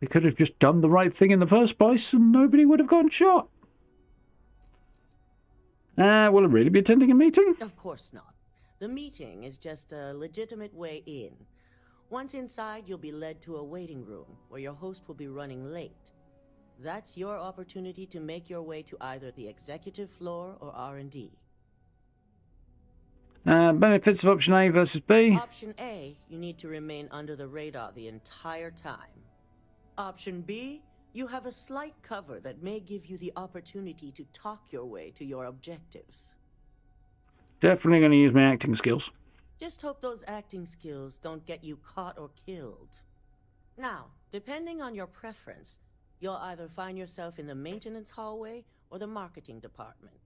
They could have just done the right thing in the first place and nobody would have gone shot. Will I really be attending a meeting? Of course not. The meeting is just a legitimate way in. Once inside, you'll be led to a waiting room, where your host will be running late. That's your opportunity to make your way to either the executive floor or R&D. Benefits of Option A versus B? Option A, you need to remain under the radar the entire time. Option B, you have a slight cover that may give you the opportunity to talk your way to your objectives. Definitely going to use my acting skills. Just hope those acting skills don't get you caught or killed. Now, depending on your preference, you'll either find yourself in the maintenance hallway or the marketing department.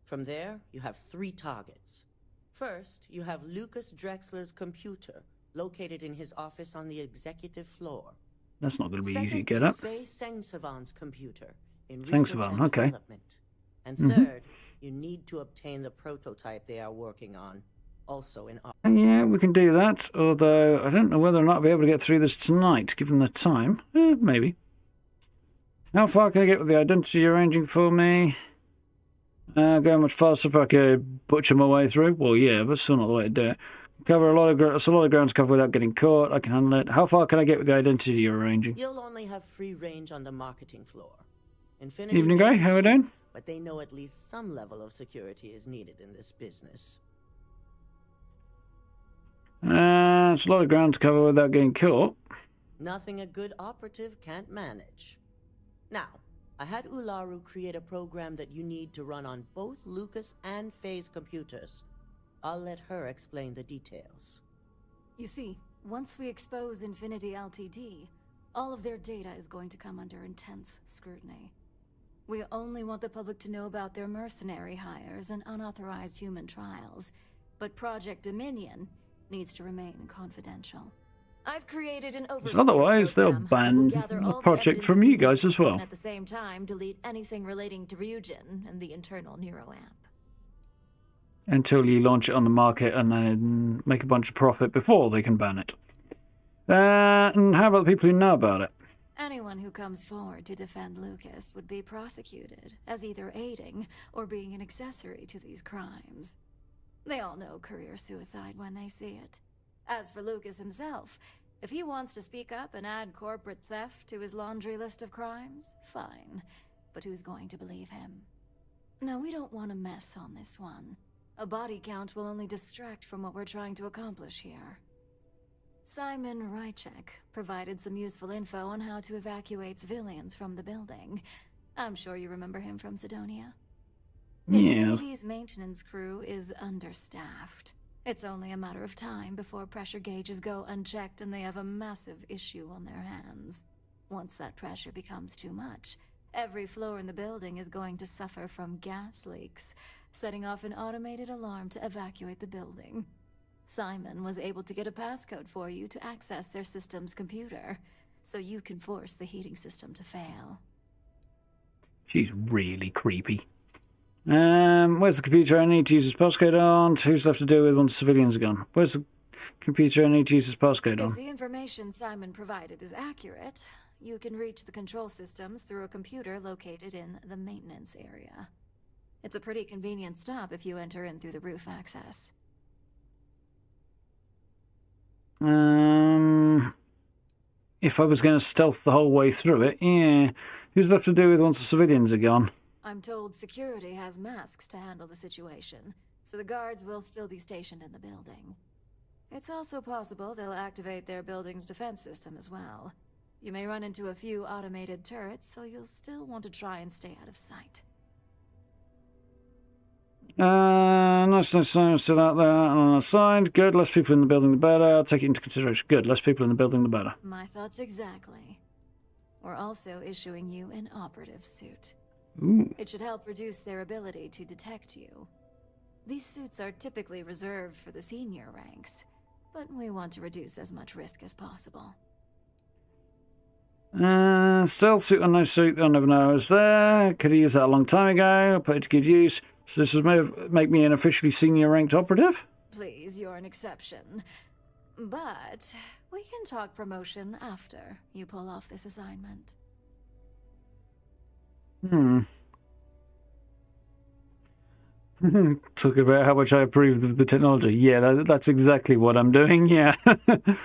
From there, you have 3 targets. First, you have Lucas Drexler's computer, located in his office on the executive floor. That's not going to be easy to Second get up. is Faye Sengsavan's computer in Sengsavan, research and okay. development. And third, you need to obtain the prototype they are working on. Also in Yeah, we can do that, although I don't know whether or not I'll be able to get through this tonight, given the time. Maybe. How far can I get with the identity you're arranging for me? Go much faster if I could butcher my way through? Well, yeah, but still not the way to do it. Cover a lot of it's a lot of ground to cover without getting caught. I can handle it. How far can I get with the identity you're arranging? You'll only have free range on the marketing floor. Infinity Evening, guy. How are we doing? But they know at least some level of security is needed in this business. It's a lot of ground to cover without getting caught. Nothing a good operative can't manage. Now, I had Ularu create a program that you need to run on both Lucas and Faye's computers. I'll let her explain the details. You see, once we expose Infinity Ltd., all of their data is going to come under intense scrutiny. We only want the public to know about their mercenary hires and unauthorized human trials, but Project Dominion needs to remain confidential. I've created an Because overseer otherwise, they'll program that will ban gather the all project evidence from we you need guys as well. and at the same time delete anything relating to Ryujin and the internal neuroamp. Until you launch it on the market and then make a bunch of profit before they can ban it. And how about the people who know about it? Anyone who comes forward to defend Lucas would be prosecuted as either aiding or being an accessory to these crimes. They all know career suicide when they see it. As for Lucas himself, if he wants to speak up and add corporate theft to his laundry list of crimes, fine. But who's going to believe him? No, we don't want to mess on this one. A body count will only distract from what we're trying to accomplish here. Simon Rychek provided some useful info on how to evacuate civilians from the building. I'm sure you remember him from Sidonia. Infinity's maintenance crew is understaffed. It's only a matter of time before pressure gauges go unchecked and they have a massive issue on their hands. Once that pressure becomes too much, every floor in the building is going to suffer from gas leaks, setting off an automated alarm to evacuate the building. Simon was able to get a passcode for you to access their system's computer, so you can force the heating system to fail. She's really creepy. Where's the computer I need to use his passcode on? Who's left to deal with once civilians are gone? Where's the computer I need to use his passcode on? If the information Simon provided is accurate, you can reach the control systems through a computer located in the maintenance area. It's a pretty convenient stop if you enter in through the roof access. If I was going to stealth the whole way through it, yeah. Who's left to deal with once the civilians are gone? I'm told security has masks to handle the situation, so the guards will still be stationed in the building. It's also possible they'll activate their building's defense system as well. You may run into a few automated turrets, so you'll still want to try and stay out of sight. Nice still out there on our side. Good, less people in the building the better. I'll take it into consideration. Good, less people in the building the better. My thoughts exactly. We're also issuing you an operative suit. Ooh. It should help reduce their ability to detect you. These suits are typically reserved for the senior ranks, but we want to reduce as much risk as possible. Stealth suit or no suit, I'll never know I was there. Could have used that a long time ago. I'll put it to good use. So this would make me an officially senior ranked operative? Please, you're an exception. But we can talk promotion after you pull off this assignment. Talking about how much I approved of the technology. Yeah, that's exactly what I'm doing, yeah. Doesn't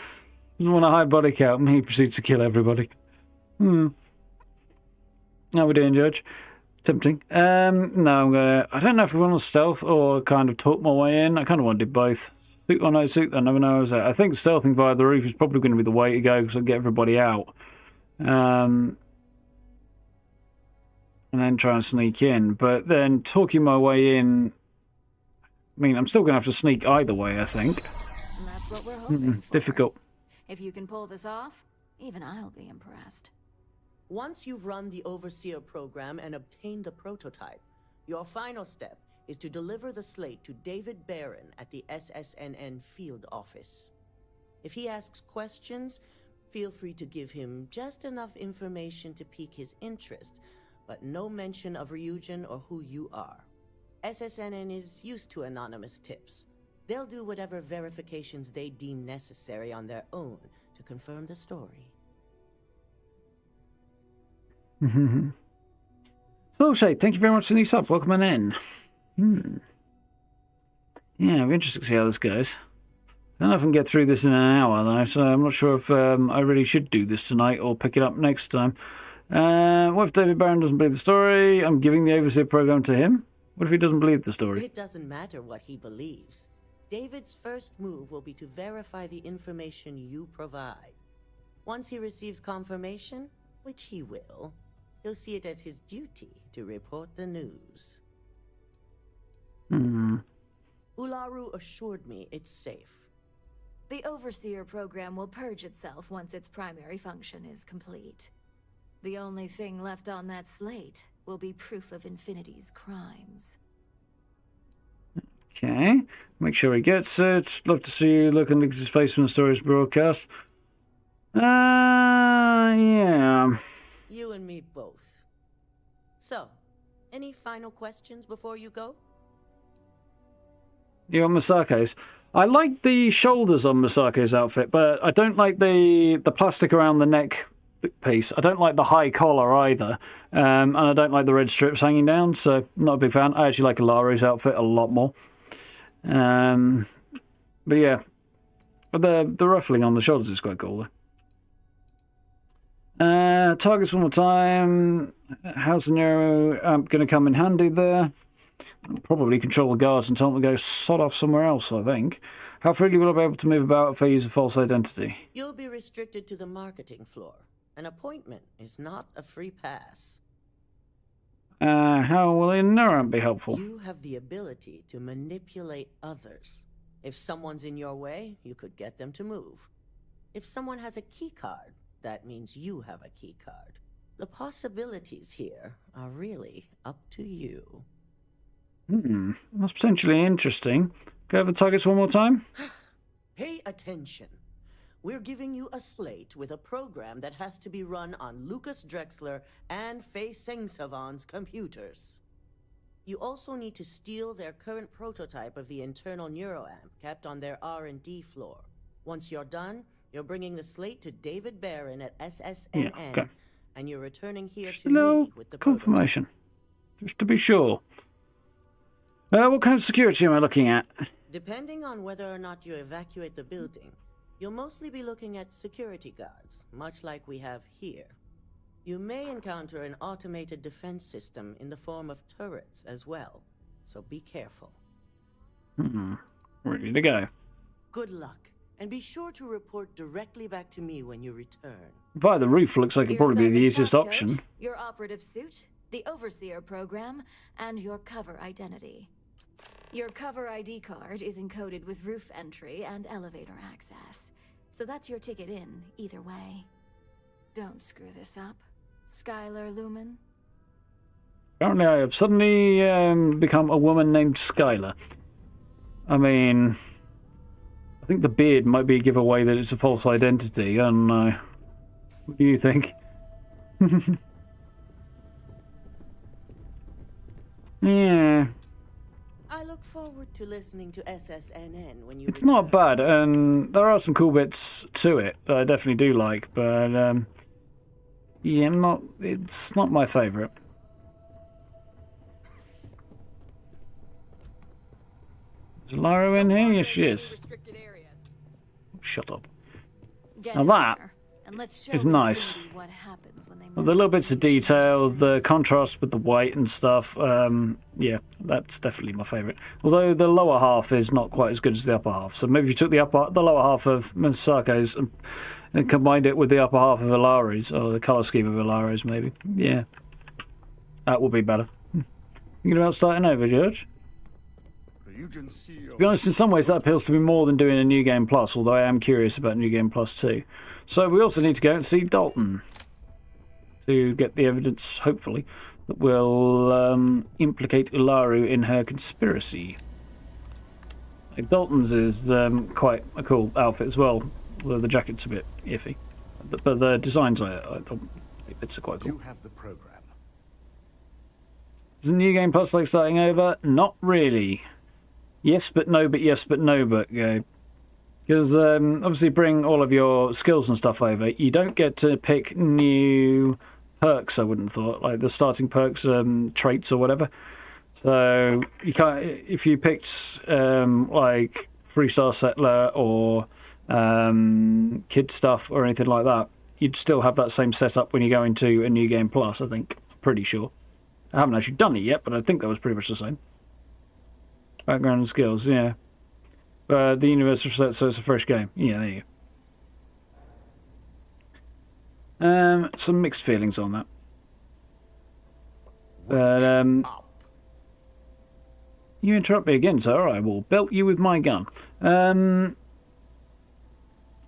want a high body count and he proceeds to kill everybody. How we doing, Judge? Tempting. No, I don't know if I want to stealth or kind of talk my way in. I kind of want to do both. Suit or no suit, I never know I was there. I think stealthing via the roof is probably going to be the way to go because I'll get everybody out. And then try and sneak in. But then talking my way in, I mean, I'm still going to have to sneak either way, I think. And that's what we're hoping for. Difficult. If you can pull this off, even I'll be impressed. Once you've run the Overseer program and obtained the prototype, your final step is to deliver the slate to David Barron at the SSNN field office. If he asks questions, feel free to give him just enough information to pique his interest, but no mention of Ryujin or who you are. SSNN is used to anonymous tips. They'll do whatever verifications they deem necessary on their own to confirm the story. So, Shade, thank you very much for the sub. Welcome on in. Yeah, it'll be interesting to see how this goes. I don't know if I can get through this in an hour, though, so I'm not sure if I really should do this tonight or pick it up next time. What if David Barron doesn't believe the story? I'm giving the Overseer program to him. What if he doesn't believe the story? It doesn't matter what he believes. David's first move will be to verify the information you provide. Once he receives confirmation, which he will, he'll see it as his duty to report the news. Ularu assured me it's safe. The Overseer program will purge itself once its primary function is complete. The only thing left on that slate will be proof of Infinity's crimes. Okay, make sure he gets it. Love to see you look on Lucas's face when the story is broadcast. Yeah. You and me both. So, any final questions before you go? You on Misako's? I like the shoulders on Misako's outfit, but I don't like the plastic around the neck piece. I don't like the high collar either, and I don't like the red strips hanging down, so not a big fan. I actually like Ilaru's outfit a lot more. But yeah, the ruffling on the shoulders is quite cool, though. Targets one more time. How's the Neuro amp going to come in handy there? I'll probably control the guards and tell them to go sod off somewhere else, I think. How freely will I be able to move about if I use a false identity? You'll be restricted to the marketing floor. An appointment is not a free pass. How will a Neuramp be helpful? You have the ability to manipulate others. If someone's in your way, you could get them to move. If someone has a key card, that means you have a key card. The possibilities here are really up to you. That's potentially interesting. Go over the targets one more time. Pay attention. We're giving you a slate with a program that has to be run on Lucas Drexler and Fei Sengsavan's computers. You also need to steal their current prototype of the internal neuroamp kept on their R&D floor. Once you're done, you're bringing the slate to David Barron at SSNN, okay. And you're returning here Just to a little me with the confirmation, just to be sure. What kind of security am I looking at? Depending on whether or not you evacuate the building, you'll mostly be looking at security guards, much like we have here. You may encounter an automated defense system in the form of turrets as well, so be careful. Ready to go. Good luck, and be sure to report directly back to me when you return. Via the roof looks like it'd probably be the easiest option. Your operative suit, the Overseer program, and your cover identity. Your cover ID card is encoded with roof entry and elevator access, so that's your ticket in, either way. Don't screw this up, Skylar Lumen. Apparently I have suddenly become a woman named Skylar. I mean, I think the beard might be a giveaway that it's a false identity, I don't know. What do you think? Yeah. I look forward to listening to SSNN when you It's not bad, and there are some cool bits to it that I definitely do like, but yeah, it's not my favourite. Is Lara in here? Yes, she is. Shut up. Now that is nice. What happens when they The little bits of detail, the contrast with the white and stuff, yeah, that's definitely my favourite. Although the lower half is not quite as good as the upper half. So maybe if you took the lower half of Misako's and combined it with the upper half of Ilari's, or the colour scheme of Ilari's, maybe. Yeah, that would be better. Thinking about starting over, George? To be honest, in some ways that appeals to me more than doing a New Game Plus, although I am curious about New Game Plus too. So we also need to go and see Dalton to get the evidence, hopefully, that will implicate Ilaru in her conspiracy. Dalton's is quite a cool outfit as well, although the jacket's a bit iffy. But the designs, I bits are quite cool. You have the program. Is the New Game Plus like starting over? Not really. Yes, but no, but yes, but no, but go. Because obviously bring all of your skills and stuff over. You don't get to pick new perks, I wouldn't have thought, like the starting perks, traits or whatever. So you can't, if you picked like 3-star settler or kid stuff or anything like that, you'd still have that same setup when you go into a New Game Plus, I think. Pretty sure. I haven't actually done it yet, but I think that was pretty much the same. Background and skills, yeah. The universe reset, so it's a fresh game. Yeah, there you go. Some mixed feelings on that. But, you interrupt me again, so alright, I will belt you with my gun. But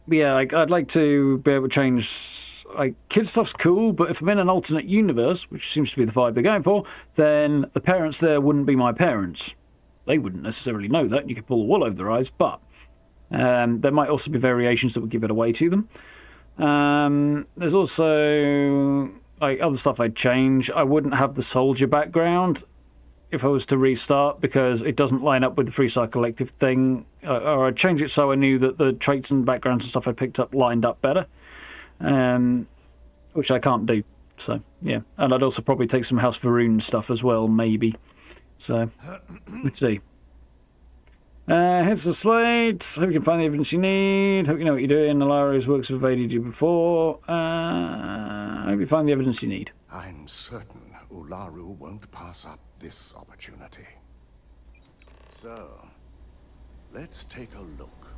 yeah, I'd like to be able to change... Like, kid stuff's cool, but if I'm in an alternate universe, which seems to be the vibe they're going for, then the parents there wouldn't be my parents. They wouldn't necessarily know that, and you could pull the wool over their eyes, but there might also be variations that would give it away to them. There's also like other stuff I'd change. I wouldn't have the soldier background if I was to restart because it doesn't line up with the Freestar Collective thing. Or I'd change it so I knew that the traits and backgrounds and stuff I picked up lined up better, which I can't do. So, yeah. And I'd also probably take some House Varun stuff as well, maybe. So, let's see. Here's the slate. Hope you can find the evidence you need. Hope you know what you're doing. Alari's works have evaded you before. Hope you find the evidence you need. I'm certain Ularu won't pass up this opportunity. So, let's take a look.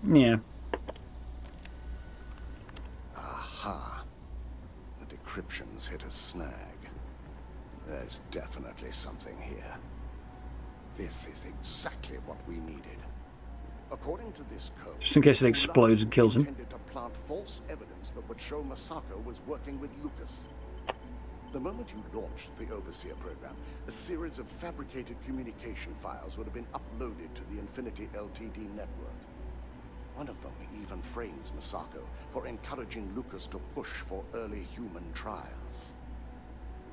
Yeah. Aha. The decryptions hit a snag. There's definitely something here. This is exactly what we needed. According to this code, Just in case it explodes and kills him. intended to plant false evidence that would show Masako was working with Lucas. The moment you launched the Overseer program, a series of fabricated communication files would have been uploaded to the Infinity LTD network. One of them even frames Masako for encouraging Lucas to push for early human trials.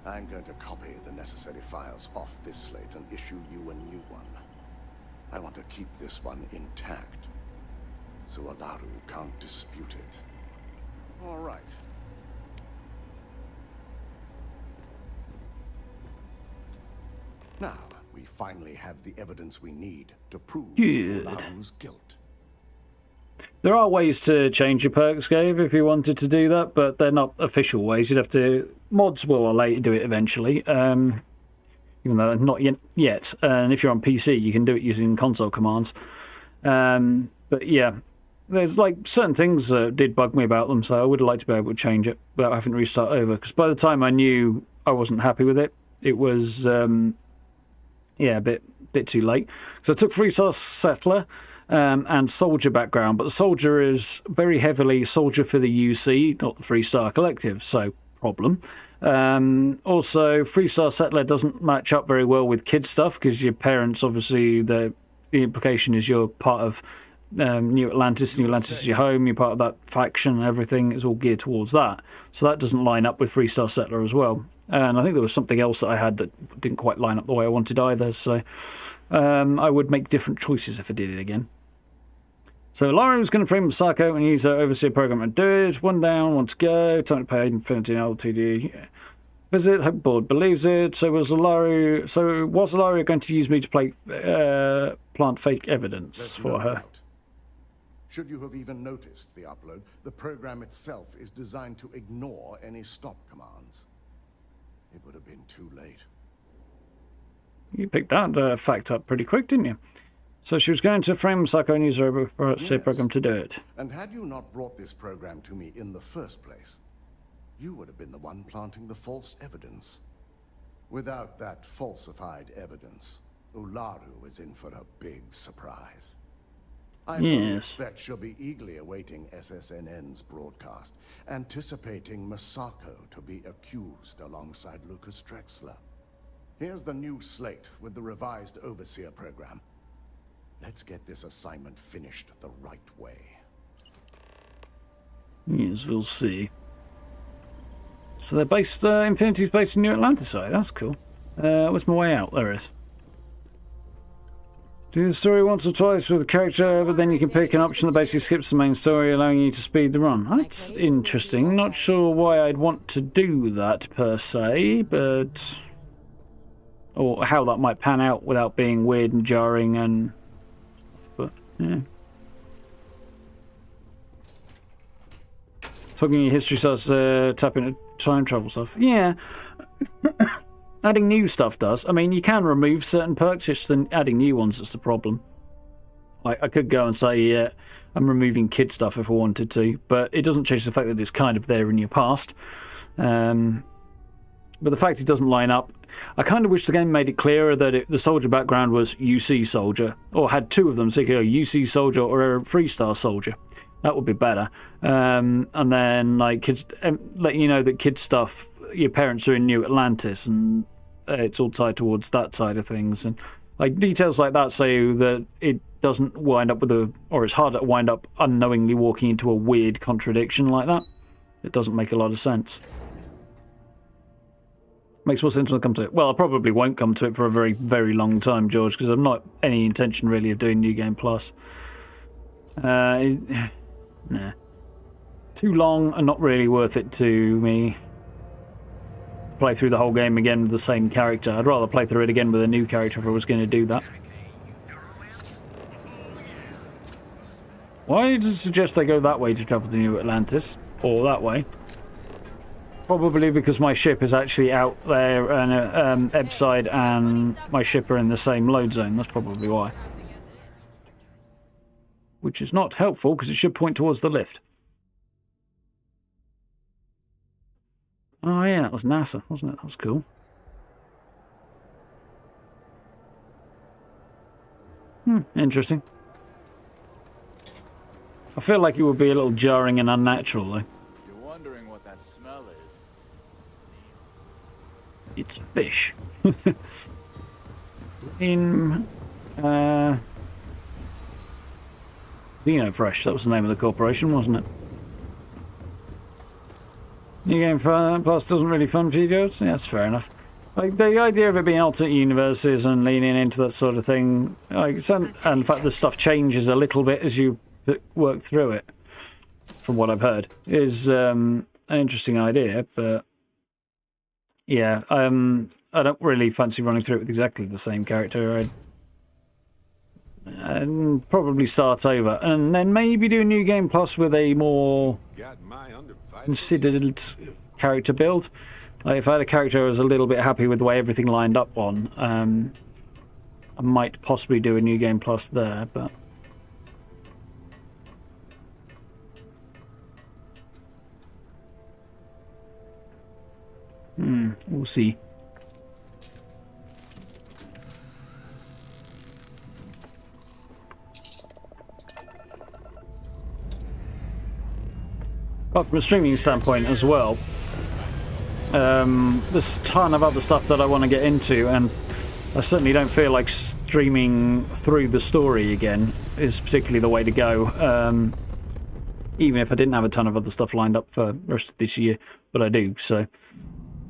I'm going to copy the necessary files off this slate and issue you a new one. I want to keep this one intact, so Alaru can't dispute it. All right. Now, we finally have the evidence we need to prove Good. Alaru's guilt. There are ways to change your perks, Gabe, if you wanted to do that, but they're not official ways. You'd have to... Mods will allow you to do it eventually, even though not yet. And if you're on PC, you can do it using console commands. But yeah, there's like certain things that did bug me about them, so I would have liked to be able to change it without having to restart over. Because by the time I knew I wasn't happy with it, it was, yeah, a bit too late. So I took Freestar Settler and Soldier background, but the Soldier is very heavily Soldier for the UC, not the Freestar Collective, so problem. Also, Freestar Settler doesn't match up very well with kid stuff because your parents, obviously, the implication is you're part of New Atlantis. New Atlantis is your home. You're part of that faction and everything is all geared towards that. So that doesn't line up with Freestar Settler as well. And I think there was something else that I had that didn't quite line up the way I wanted either. So I would make different choices if I did it again. So Lara was going to frame Masako and use her Overseer program to do it. One down, one to go. Time to pay Infinity LTD. Visit. Hope board believes it. So was Alaria going to use me to plant fake evidence for her? Should you have even noticed the upload, the program itself is designed to ignore any stop commands. It would have been too late. You picked that fact up pretty quick, didn't you? So she was going to frame Masako and use her Overseer program to do it. And had you not brought this program to me in the first place, you would have been the one planting the false evidence. Without that falsified evidence, Ularu is in for a big surprise. I fully expect she'll be eagerly awaiting SSNN's broadcast, anticipating Masako to be accused alongside Lucas Drexler. Here's the new slate with the revised Overseer program. Let's get this assignment finished the right way. Yes, we'll see. So they're based, Infinity's based in New Atlantis, that's cool. Where's my way out? There it is. Do the story once or twice with a character, but then you can pick an option that basically skips the main story, allowing you to speed the run. That's interesting. Not sure why I'd want to do that, per se, but... or how that might pan out without being weird and jarring and... but, yeah. Talking your history starts tapping into time travel stuff. Yeah. Adding new stuff does. I mean, you can remove certain perks, it's the adding new ones that's the problem. I could go and say, yeah, I'm removing kid stuff if I wanted to, but it doesn't change the fact that it's kind of there in your past. But the fact it doesn't line up, I kind of wish the game made it clearer that the soldier background was UC soldier, or had two of them, so you could go UC soldier or a Freestar soldier. That would be better. And then, like, kids, let you know that kid stuff, your parents are in New Atlantis, and it's all tied towards that side of things. And like details like that say that doesn't wind up with or it's harder to wind up unknowingly walking into a weird contradiction like that. It doesn't make a lot of sense. Makes more sense when I come to it. Well, I probably won't come to it for a very, very long time, George, because I've not any intention really of doing New Game Plus. Nah. Too long and not really worth it to me. Play through the whole game again with the same character. I'd rather play through it again with a new character if I was going to do that. Why does it suggest I go that way to travel to New Atlantis? Or that way? Probably because my ship is actually out there and Ebside and my ship are in the same load zone. That's probably why. Which is not helpful because it should point towards the lift. Oh yeah, that was NASA, wasn't it? That was cool. Interesting. I feel like it would be a little jarring and unnatural though. You're wondering what that smell is. It's fish. In Xenofresh, that was the name of the corporation, wasn't it? New Game Plus doesn't really fun for you, George? Yeah, that's fair enough. Like, the idea of it being alternate universes and leaning into that sort of thing, like, and the fact that stuff changes a little bit as you work through it, from what I've heard, is an interesting idea, but yeah, I don't really fancy running through it with exactly the same character. I'd probably start over, and then maybe do a New Game Plus with a more considered character build. Like if I had a character I was a little bit happy with the way everything lined up on, I might possibly do a New Game Plus there, but we'll see. But from a streaming standpoint as well, there's a ton of other stuff that I want to get into, and I certainly don't feel like streaming through the story again is particularly the way to go, even if I didn't have a ton of other stuff lined up for the rest of this year, but I do, so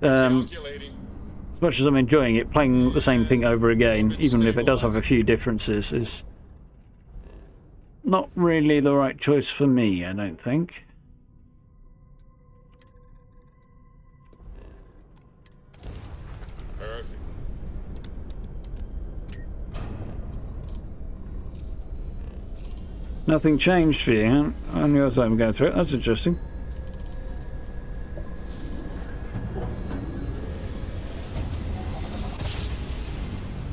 as much as I'm enjoying it, playing the same thing over again, even if it does have a few differences, is not really the right choice for me, I don't think. Nothing changed for you, huh? On the other side I'm going through it. That's interesting.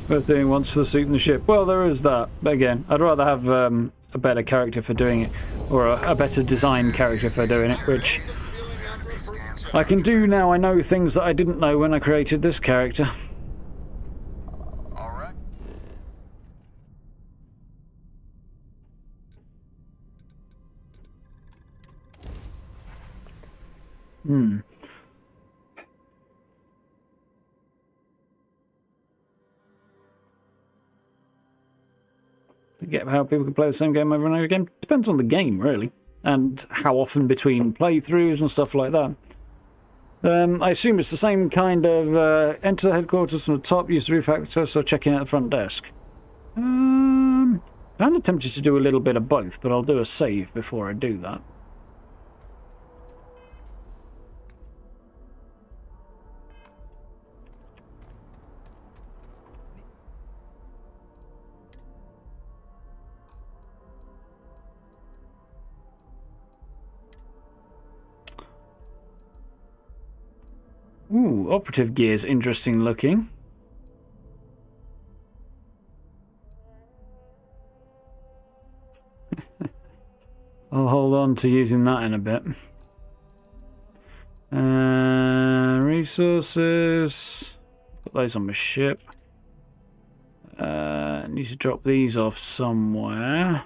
Worth doing once for the suit and the ship. Well, there is that. But again, I'd rather have a better character for doing it, or a better designed character for doing it, which I can do now. I know things that I didn't know when I created this character. I get how people can play the same game over and over again. Depends on the game, really, and how often between playthroughs and stuff like that. I assume it's the same kind of enter the headquarters from the top, use the roof access, or check in at the front desk. I'm tempted to do a little bit of both, but I'll do a save before I do that. Ooh, operative gear's interesting looking. I'll hold on to using that in a bit. Resources. Put those on my ship. Need to drop these off somewhere.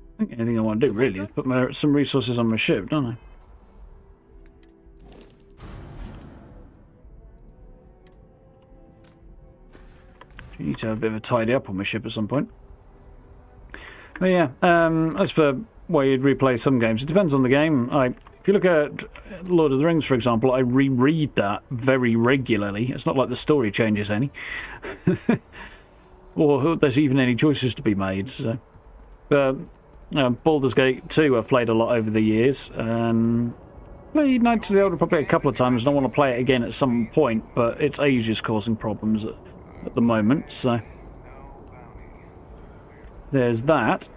I think anything I want to do really is put some resources on my ship, don't I? need to have a bit of a tidy up on my ship at some point. But yeah, as for where you'd replay some games, it depends on the game. If you look at Lord of the Rings, for example, I reread that very regularly. It's not like the story changes any. Or there's even any choices to be made. So. Baldur's Gate 2 I've played a lot over the years. Played Knights of the Old Republic a couple of times, and I want to play it again at some point, but its age is causing problems at the moment, so... There's that.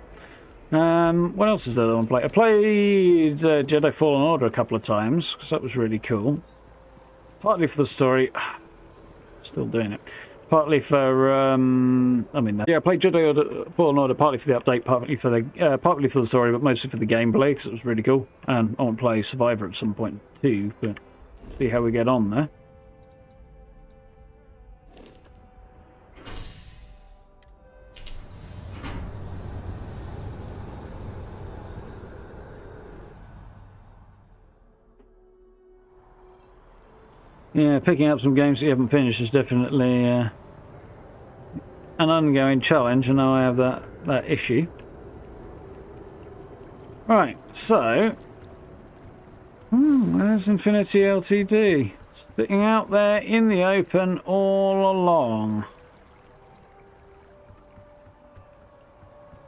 What else is there that I want to play? I played Jedi Fallen Order a couple of times, because that was really cool. Partly for the story. Still doing it. Partly for, I played Jedi Fallen Order partly for the update, partly for the story, but mostly for the gameplay, because it was really cool. And I want to play Survivor at some point too, but see how we get on there. Yeah, picking up some games that you haven't finished is definitely an ongoing challenge, and now I have that issue. Right, so... where's Infinity LTD? Sitting out there in the open all along.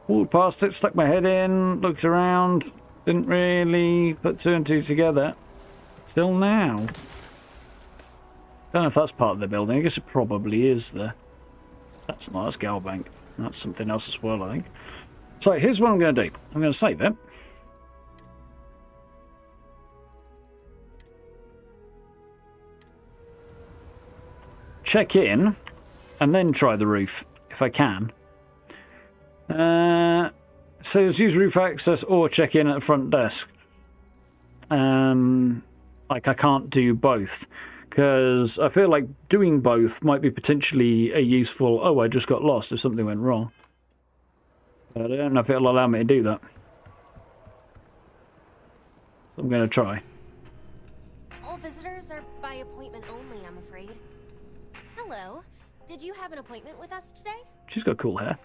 Walked past it, stuck my head in, looked around, didn't really put two and two together. Till now. Don't know if that's part of the building. I guess it probably is there. That's not a scale bank. That's something else as well, I think. So here's what I'm going to do. I'm going to save it. Check in, and then try the roof, if I can. It says use roof access or check in at the front desk. I can't do both. Because I feel like doing both might be potentially a useful, oh, I just got lost if something went wrong. But I don't know if it'll allow me to do that. So I'm going to try. All visitors are by appointment only, I'm afraid. Hello. Did you have an appointment with us today? She's got cool hair.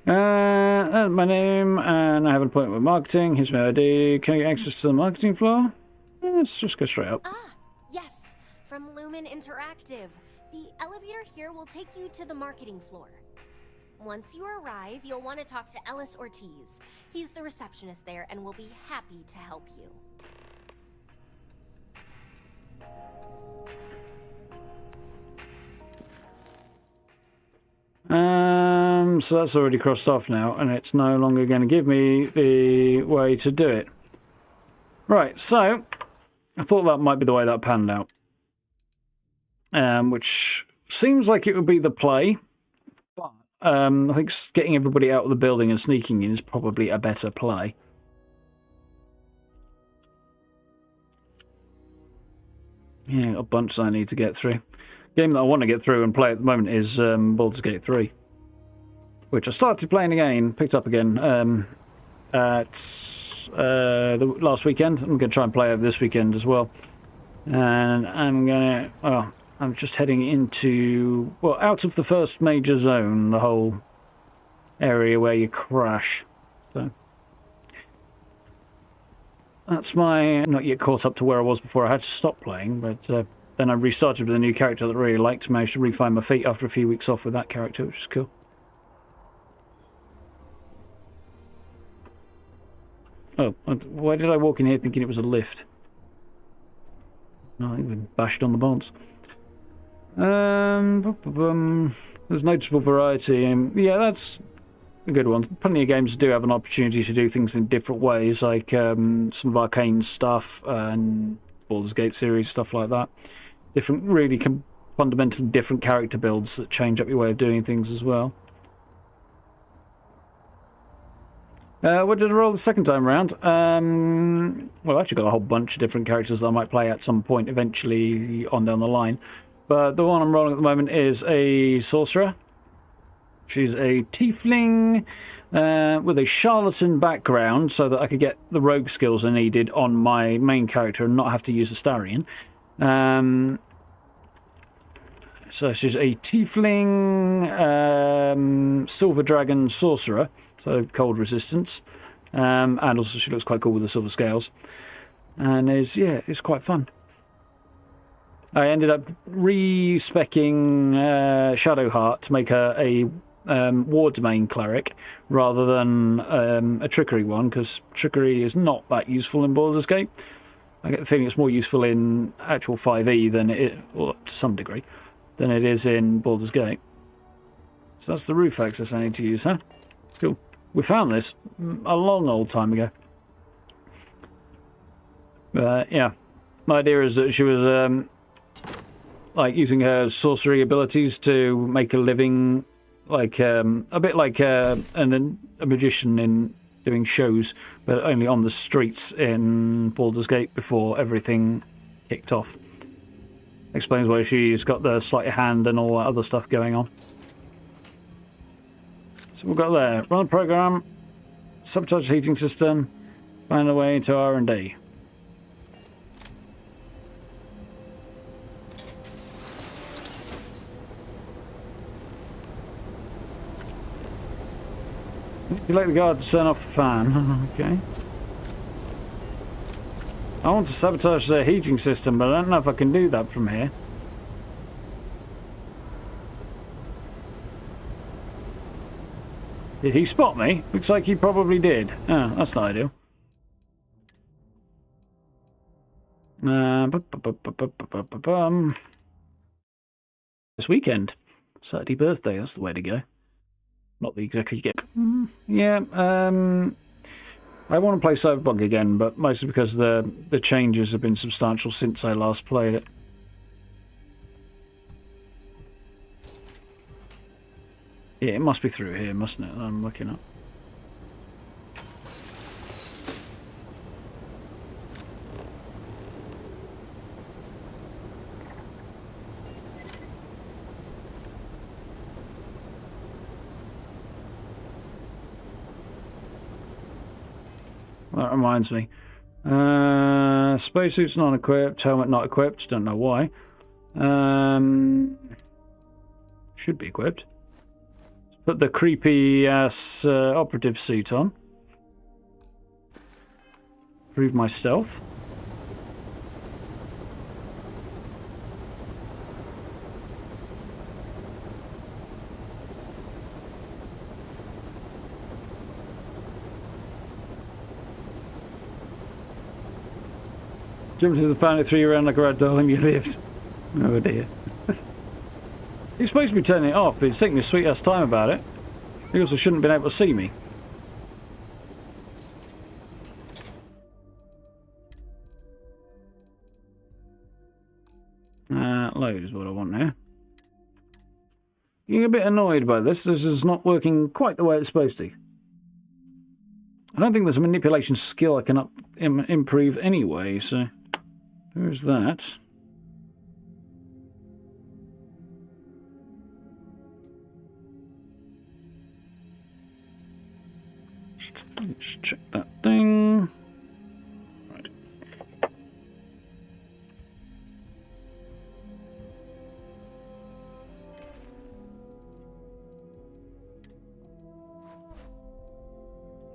That's my name, and I have an appointment with marketing. Here's my ID. Can I get access to the marketing floor? Let's just go straight up. Yes, from Lumen Interactive. The elevator here will take you to the marketing floor. Once you arrive, you'll want to talk to Ellis Ortiz. He's the receptionist there and will be happy to help you. So that's already crossed off now, and it's no longer going to give me the way to do it. Right, so I thought that might be the way that panned out. Which seems like it would be the play, but I think getting everybody out of the building and sneaking in is probably a better play. Yeah, a bunch that I need to get through. Game that I want to get through and play at the moment is Baldur's Gate 3, which I started playing again, picked up again at the last weekend. I'm going to try and play over this weekend as well. And I'm just heading into, well, out of the first major zone, the whole area where you crash. So that's my, not yet caught up to where I was before I had to stop playing, but then I restarted with a new character that I really liked, managed to re-find my feet after a few weeks off with that character, which is cool. Oh, why did I walk in here thinking it was a lift? No, I think we bashed on the bonds. There's noticeable variety. Yeah, that's a good one. Plenty of games do have an opportunity to do things in different ways, like some of Arcane's stuff and Baldur's Gate series, stuff like that. Different, really fundamentally different character builds that change up your way of doing things as well. What did I roll the second time around? Well, I actually got a whole bunch of different characters that I might play at some point eventually on down the line. But the one I'm rolling at the moment is a sorcerer. She's a tiefling with a charlatan background so that I could get the rogue skills I needed on my main character and not have to use Astarion. So she's a tiefling silver dragon sorcerer, so cold resistance. And also she looks quite cool with the silver scales. And it's quite fun. I ended up re-speccing Shadowheart to make her a war domain cleric rather than a trickery one, because trickery is not that useful in Baldur's Gate. I get the feeling it's more useful in actual 5e than or to some degree, than it is in Baldur's Gate. So that's the roof access I need to use, huh? Cool. We found this a long old time ago. Yeah. My idea is that she was like using her sorcery abilities to make a living, like a bit like a magician in doing shows, but only on the streets in Baldur's Gate before everything kicked off. Explains why she's got the sleight of hand and all that other stuff going on. So we've got there, run the program, sabotage the heating system, find a way to R&D. You like the guard to turn off the fan. Okay. I want to sabotage their heating system, but I don't know if I can do that from here. Did he spot me? Looks like he probably did. Oh, that's not ideal. This weekend. Saturday birthday, that's the way to go. Not the exactly get. Yeah, I want to play Cyberpunk again, but mostly because the changes have been substantial since I last played it. Yeah, it must be through here, mustn't it? I'm looking up. That reminds me. Spacesuit's not equipped, helmet not equipped, don't know why. Should be equipped. Let's put the creepy ass operative suit on. Improve my stealth. Jumped into the fan, it threw you around like a rat doll and you lived. Oh dear. He's supposed to be turning it off, but he's taking his sweet ass time about it. He also shouldn't have been able to see me. Load is what I want now. Getting a bit annoyed by this. This is not working quite the way it's supposed to. I don't think there's a manipulation skill I can improve anyway, so... Where's that? Just check that thing. Right.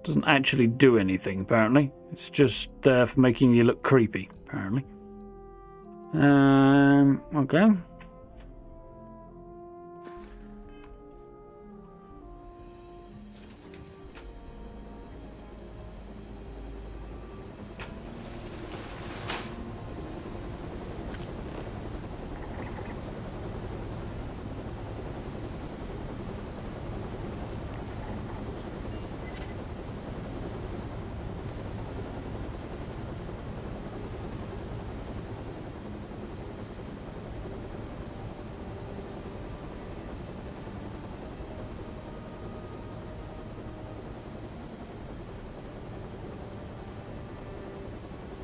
Doesn't actually do anything, apparently. It's just there for making you look creepy, apparently. Okay.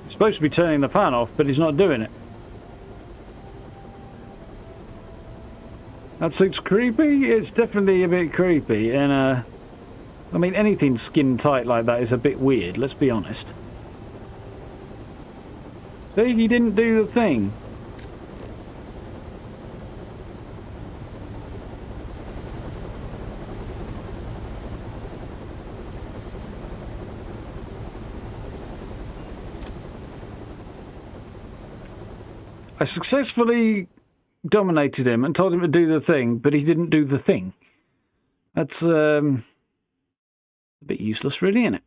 Supposed to be turning the fan off, but he's not doing it. That suit's creepy. It's definitely a bit creepy, and I mean, anything skin tight like that is a bit weird. Let's be honest. See, he didn't do the thing. I successfully dominated him and told him to do the thing, but he didn't do the thing. That's a bit useless, really, isn't it?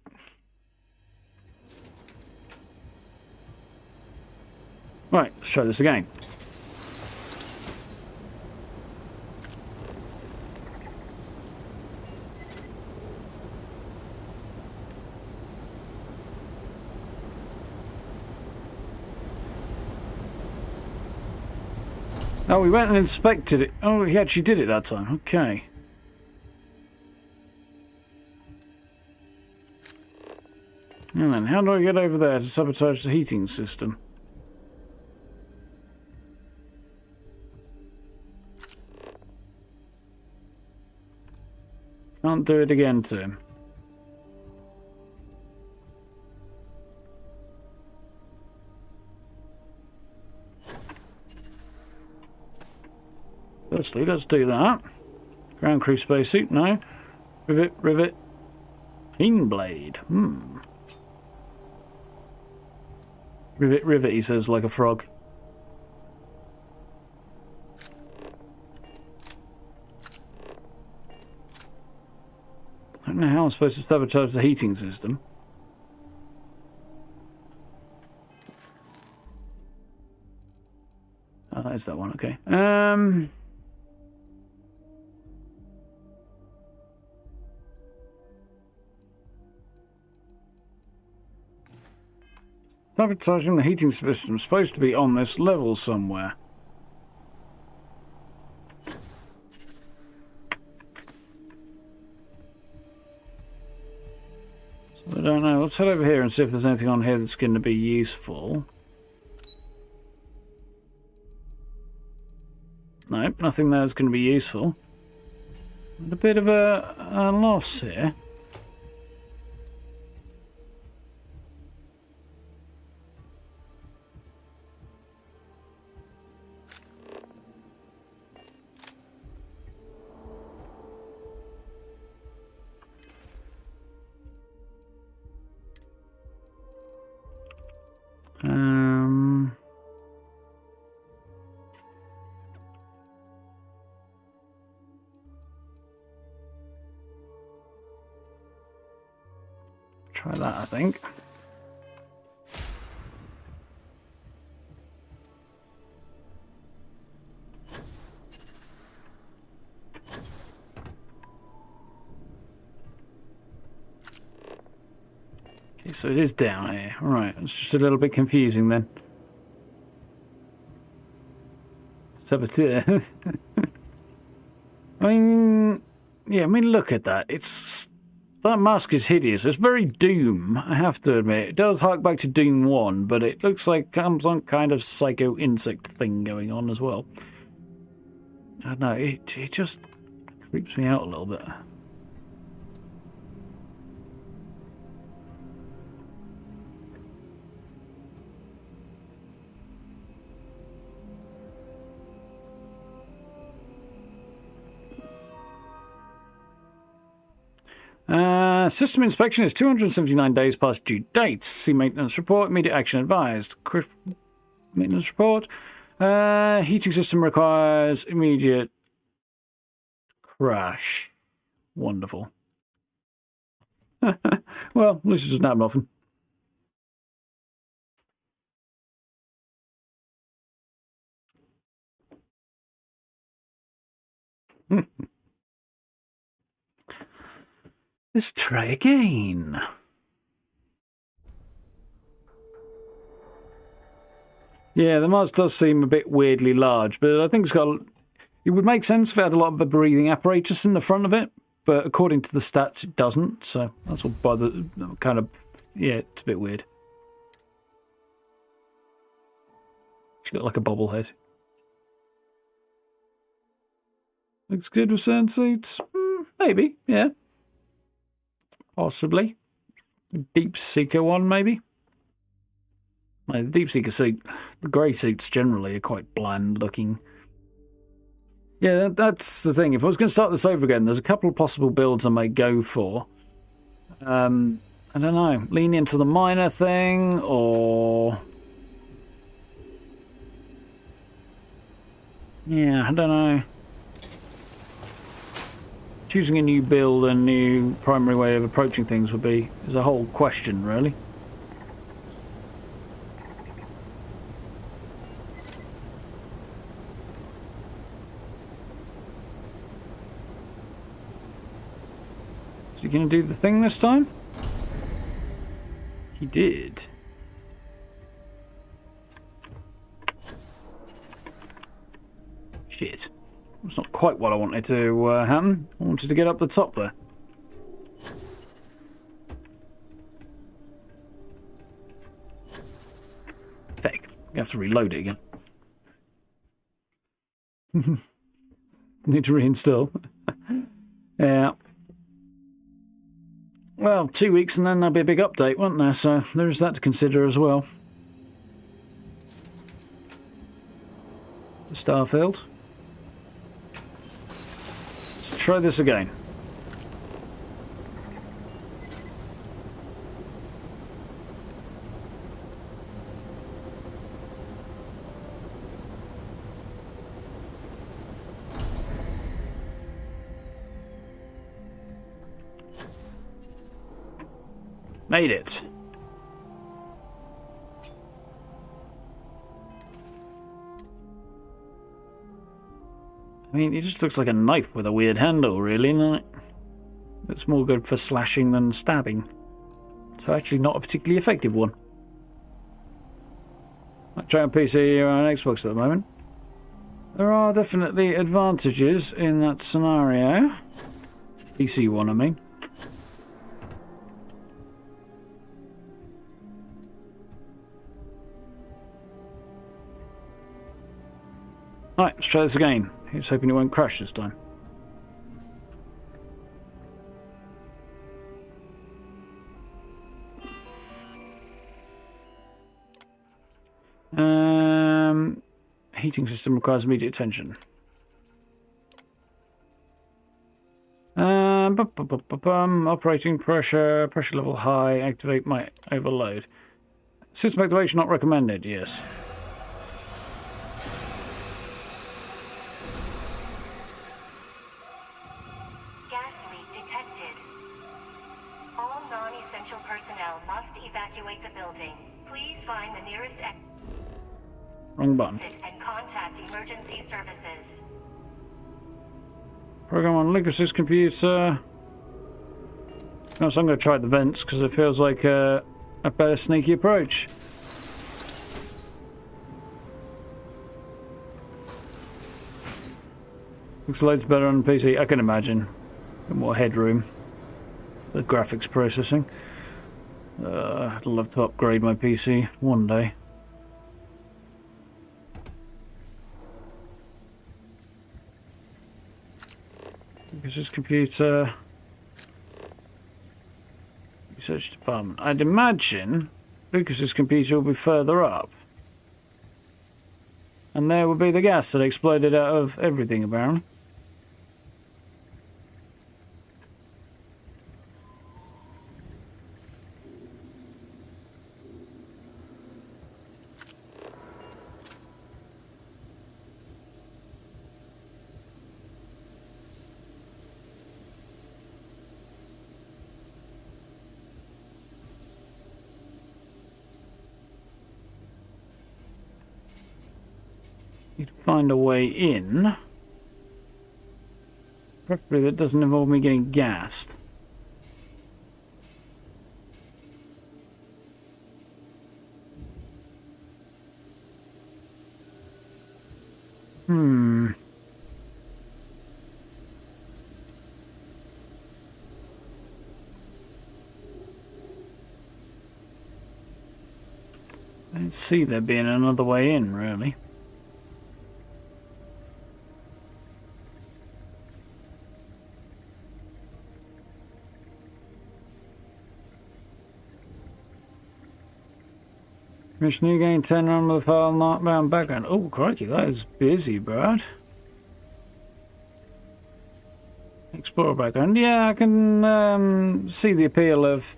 Right, let's try this again. Oh, we went and inspected it. Oh, he actually did it that time. Okay. And then, how do I get over there to sabotage the heating system? Can't do it again to him. Firstly, let's do that. Ground crew spacesuit, no. Rivet, rivet. Keen blade. Rivet, rivet, he says, like a frog. I don't know how I'm supposed to sabotage the heating system. There's that one, okay. Sabotaging the heating system is supposed to be on this level somewhere. So I don't know. Let's head over here and see if there's anything on here that's going to be useful. Nope, nothing there's going to be useful. A bit of a loss here. Try that, I think. Okay, so it is down here. Right, it's just a little bit confusing then. Saboteur. I mean, yeah, I mean, look at that. That mask is hideous. It's very Doom, I have to admit. It does hark back to Doom 1, but it looks like some kind of psycho insect thing going on as well. I don't know, it just creeps me out a little bit. System inspection is 279 days past due date. See maintenance report. Immediate action advised. Maintenance report. Heating system requires immediate crash. Wonderful. Well, at least it doesn't happen often. Let's try again. Yeah, the mask does seem a bit weirdly large, but I think it's got... It would make sense if it had a lot of the breathing apparatus in the front of it, but according to the stats, it doesn't, so that's what bother... kind of... Yeah, it's a bit weird. It's got like a bobblehead. Looks good with sand seats? Maybe, yeah. Possibly. Deep Seeker one, maybe? The Deep Seeker suit, the grey suits generally are quite bland looking. Yeah, that's the thing. If I was going to start this over again, there's a couple of possible builds I may go for. I don't know. Lean into the miner thing, or... Yeah, I don't know. Choosing a new build and new primary way of approaching things is a whole question, really. Is he going to do the thing this time? He did. Shit. That's not quite what I wanted to happen. I wanted to get up the top there. Fake. You have to reload it again. Need to reinstall. Yeah. Well, 2 weeks and then there'll be a big update, won't there? So there is that to consider as well. Starfield. Let's try this again. Made it. I mean, it just looks like a knife with a weird handle, really, doesn't it? It's more good for slashing than stabbing. So actually not a particularly effective one. Might try on PC or on Xbox at the moment. There are definitely advantages in that scenario. PC one, I mean. Alright, let's try this again. He's hoping it won't crash this time. Heating system requires immediate attention. Operating pressure level high. Activate might overload. System activation not recommended. Yes. Gas leak detected. All non-essential personnel must evacuate the building. Please find the nearest exit. Wrong button. And contact emergency services. Program on Lucas's computer. No, so I'm going to try the vents because it feels like a better sneaky approach. Looks loads better on the PC, I can imagine. More headroom. The graphics processing. I'd love to upgrade my PC one day. Lucas's computer. Research department. I'd imagine Lucas's computer will be further up. And there will be the gas that exploded out of everything, apparently. Need to find a way in. Preferably that doesn't involve me getting gassed. I don't see there being another way in, really. Mission new game, turn on with the file, not bound background. Oh, crikey, that is busy, Brad. Explorer background. Yeah, I can see the appeal of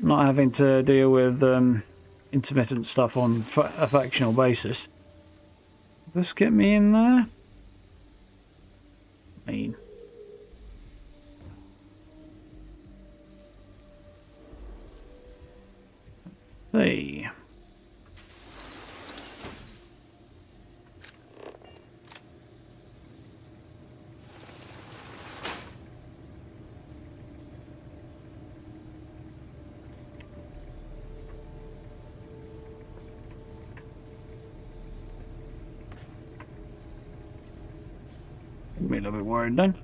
not having to deal with intermittent stuff on a factional basis. This get me in there? I mean... Let's see... Me a little bit worried then.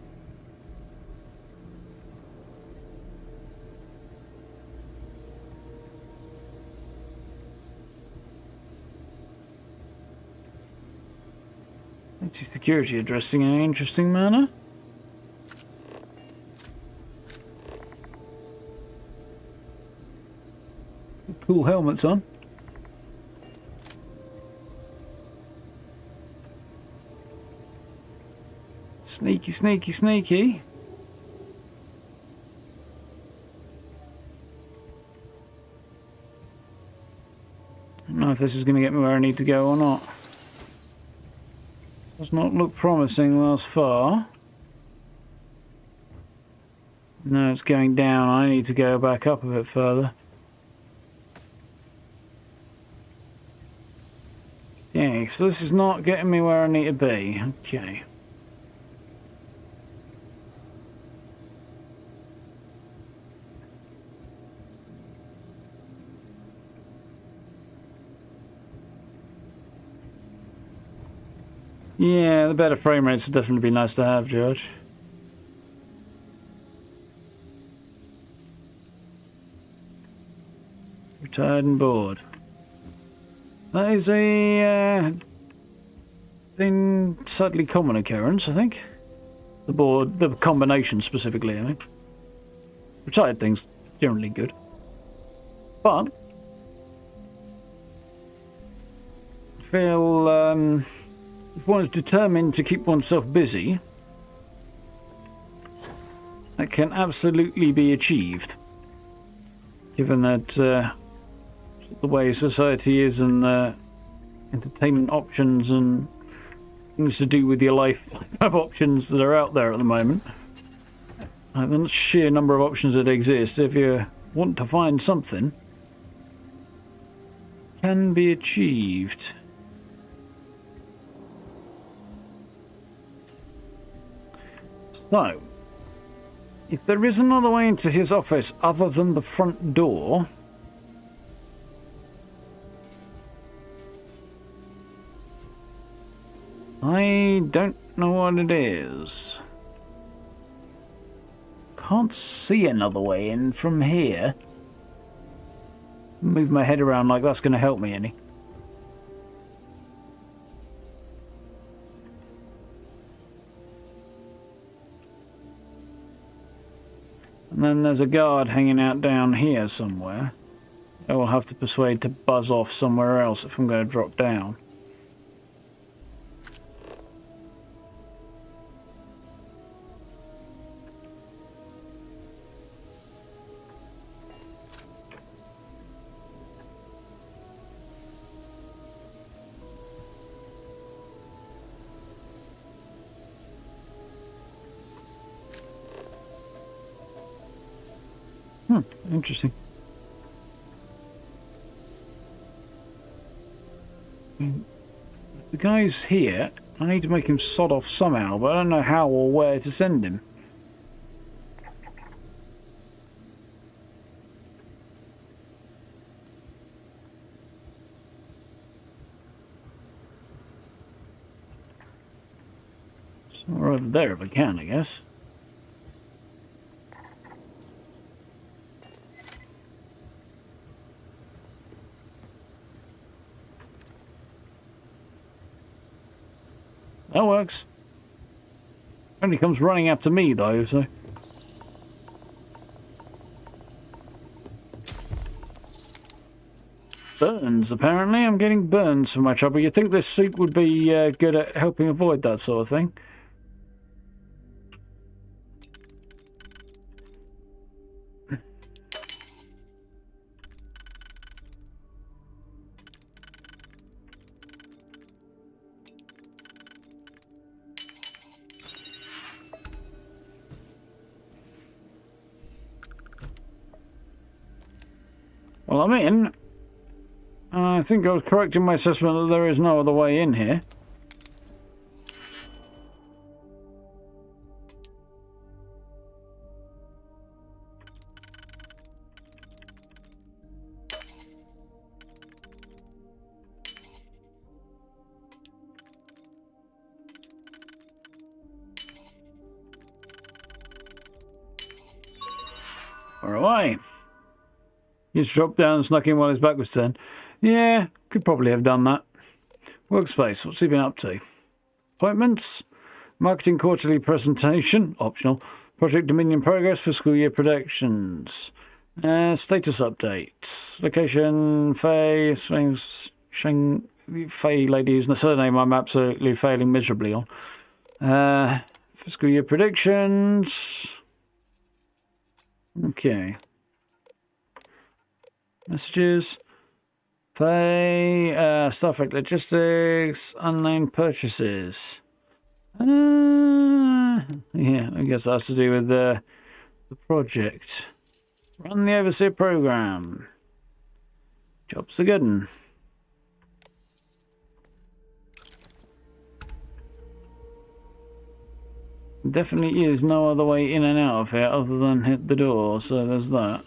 Anti-security addressing in an interesting manner. Cool helmets on. Sneaky, sneaky, sneaky. I don't know if this is going to get me where I need to go or not. Does not look promising thus far. No, it's going down. I need to go back up a bit further. Yeah, so this is not getting me where I need to be. Okay. Yeah, the better frame rates would definitely be nice to have, George. Retired and bored. That is a thing, sadly common occurrence, I think. The board, the combination specifically, I mean. Retired things generally good, but I feel if one is determined to keep oneself busy, that can absolutely be achieved. Given that the way society is and entertainment options and things to do with your life have options that are out there at the moment. The sheer number of options that exist, if you want to find something, can be achieved. So, if there is another way into his office other than the front door, I don't know what it is. Can't see another way in from here. Move my head around like that's going to help me any. And then there's a guard hanging out down here somewhere. I will have to persuade to buzz off somewhere else if I'm going to drop down. Interesting. The guy's here. I need to make him sod off somehow, but I don't know how or where to send him. Somewhere over there if I can, I guess. That works. Only comes running after me though, so. Burns, apparently. I'm getting burns for my trouble. You'd think this suit would be good at helping avoid that sort of thing. Well, I'm in. I think I was correct in my assessment that there is no other way in here. Far away. He's dropped down and snuck in while his back was turned. Yeah, could probably have done that. Workspace, what's he been up to? Appointments? Marketing quarterly presentation, optional. Project Dominion progress, fiscal year predictions. Status update. Location, Faye, Faye lady whose surname I'm absolutely failing miserably on. Fiscal year predictions. Okay. Messages. Faye, Starfield logistics, unnamed purchases. Yeah, I guess that has to do with the project. Run the overseer program. Job's a good one. Definitely is no other way in and out of here other than hit the door, so there's that.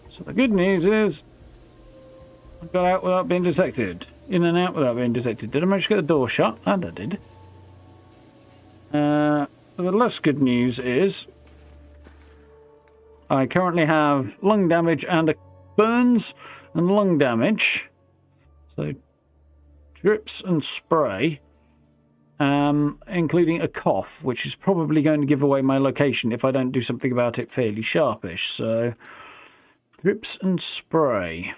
So the good news is I got out without being detected. In and out without being detected. Did I manage to get the door shut? And I did. The less good news is I currently have lung damage and burns and lung damage. So drips and spray. Including a cough, which is probably going to give away my location if I don't do something about it fairly sharpish. So drips and spray.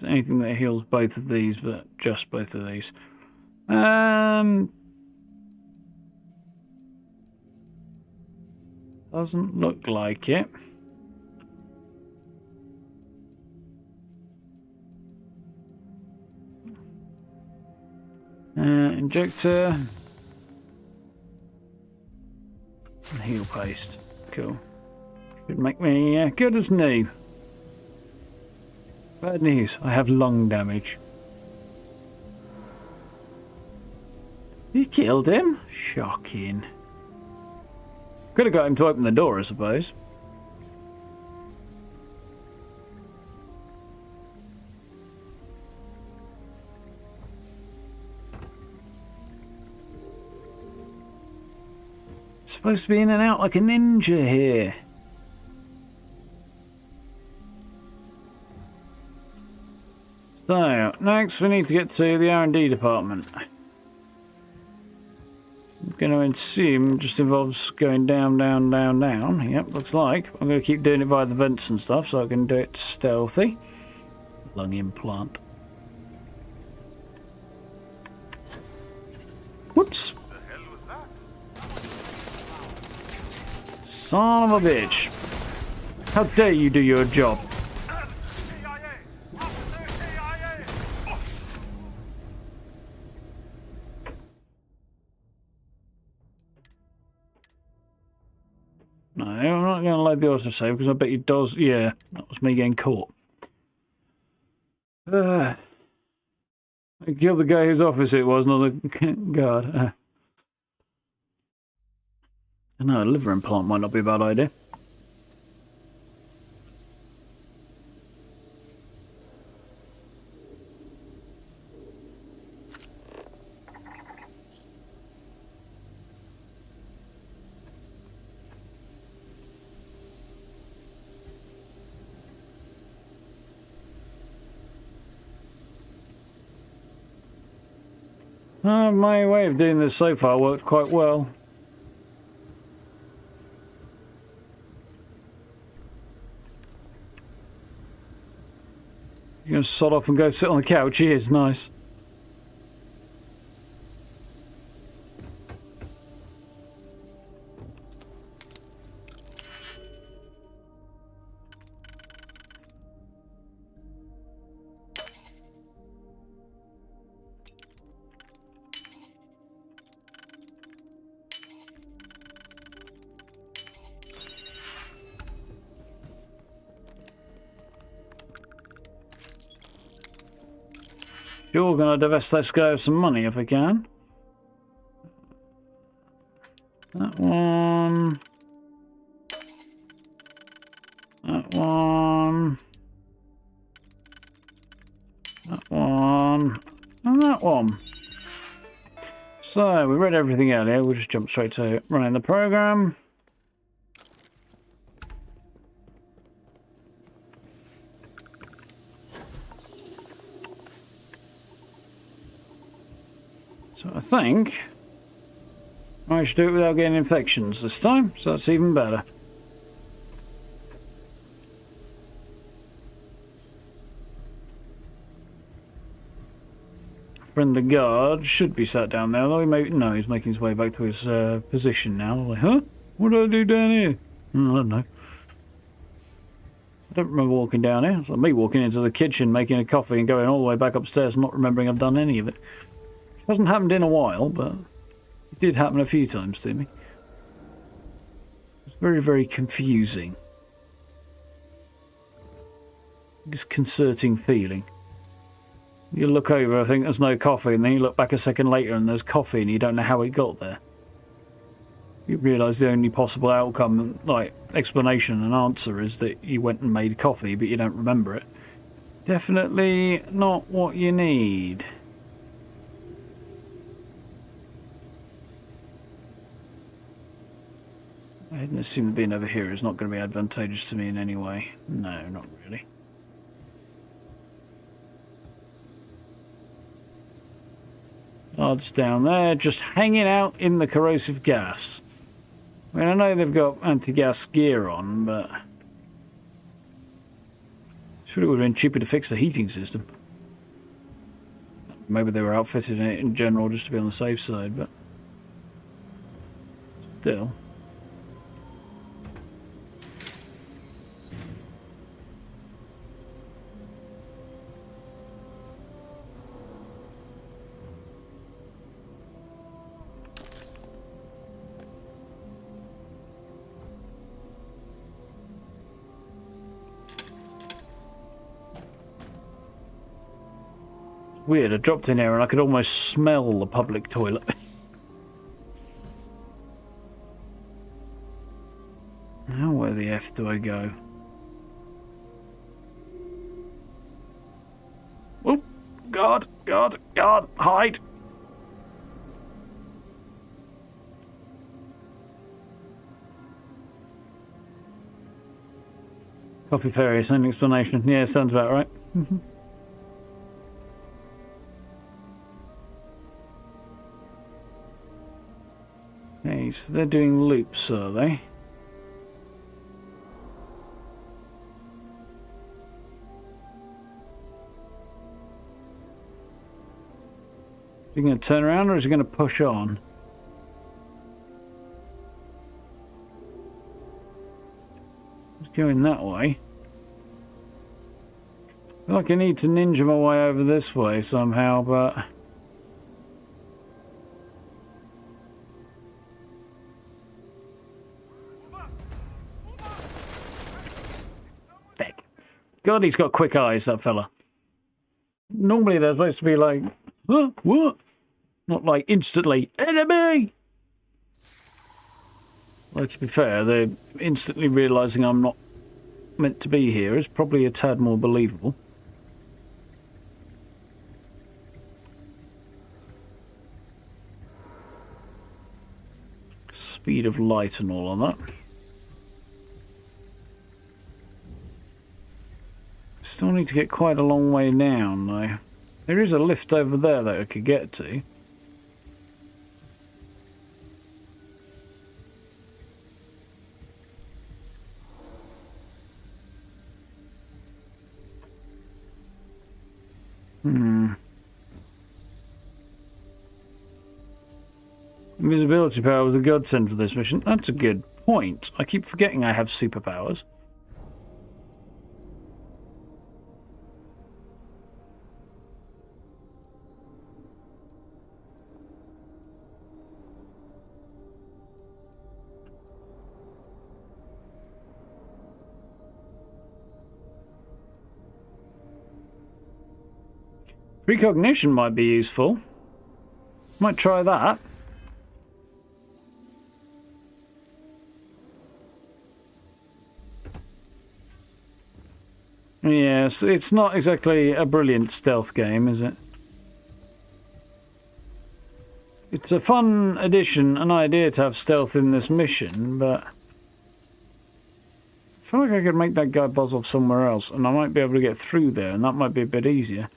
Anything that heals both of these, but just both of these. Doesn't look like it. Injector. And heal paste. Cool. Should make me good as new. Bad news, I have lung damage. You killed him? Shocking. Could have got him to open the door, I suppose. Supposed to be in and out like a ninja here. So, next we need to get to the R&D department. I'm going to assume just involves going down, down, down, down. Yep, looks like. I'm going to keep doing it via the vents and stuff so I can do it stealthy. Lung implant. Whoops. Son of a bitch. How dare you do your job? No, I'm not going to load the autosave because I bet he does. Yeah, that was me getting caught. I killed the guy whose office it was, not the guard. I know, a liver implant might not be a bad idea. My way of doing this so far worked quite well. You're going to sod off and go sit on the couch? He is nice. Sure, gonna divest this guy of some money if I can. That one. That one. That one. And that one. So, we read everything earlier. We'll just jump straight to running the program. So I think I should do it without getting infections this time, so that's even better. Friend the guard should be sat down there, though no, he's making his way back to his position now. Like, huh? What did I do down here? I don't know. I don't remember walking down here. It's like me walking into the kitchen, making a coffee and going all the way back upstairs and not remembering I've done any of it. Hasn't happened in a while, but it did happen a few times to me. It's very, very confusing. Disconcerting feeling. You look over, I think there's no coffee, and then you look back a second later and there's coffee and you don't know how it got there. You realise the only possible outcome, like explanation and answer, is that you went and made coffee, but you don't remember it. Definitely not what you need. I didn't assume being over here is not going to be advantageous to me in any way. No, not really. Odds down there, just hanging out in the corrosive gas. I mean, I know they've got anti-gas gear on, but sure it would have been cheaper to fix the heating system. Maybe they were outfitted in it in general just to be on the safe side, but still. Weird, I dropped in here and I could almost smell the public toilet. Now where the F do I go? Oh, God, God, God, hide! Coffee fairy, same explanation. Yeah, sounds about right. Okay, so they're doing loops, are they? Is he going to turn around or is he going to push on? He's going that way. I feel like I need to ninja my way over this way somehow, but God, he's got quick eyes, that fella. Normally they're supposed to be like, huh? What? Not like instantly, enemy! Well, to be fair, they're instantly realising I'm not meant to be here is probably a tad more believable. Speed of light and all on that. Still need to get quite a long way down, though. There is a lift over there that I could get to. Invisibility power was a godsend for this mission. That's a good point. I keep forgetting I have superpowers. Precognition might be useful. Might try that. Yes, it's not exactly a brilliant stealth game, is it? It's a fun addition, an idea to have stealth in this mission, but I feel like I could make that guy buzz off somewhere else, and I might be able to get through there, and that might be a bit easier.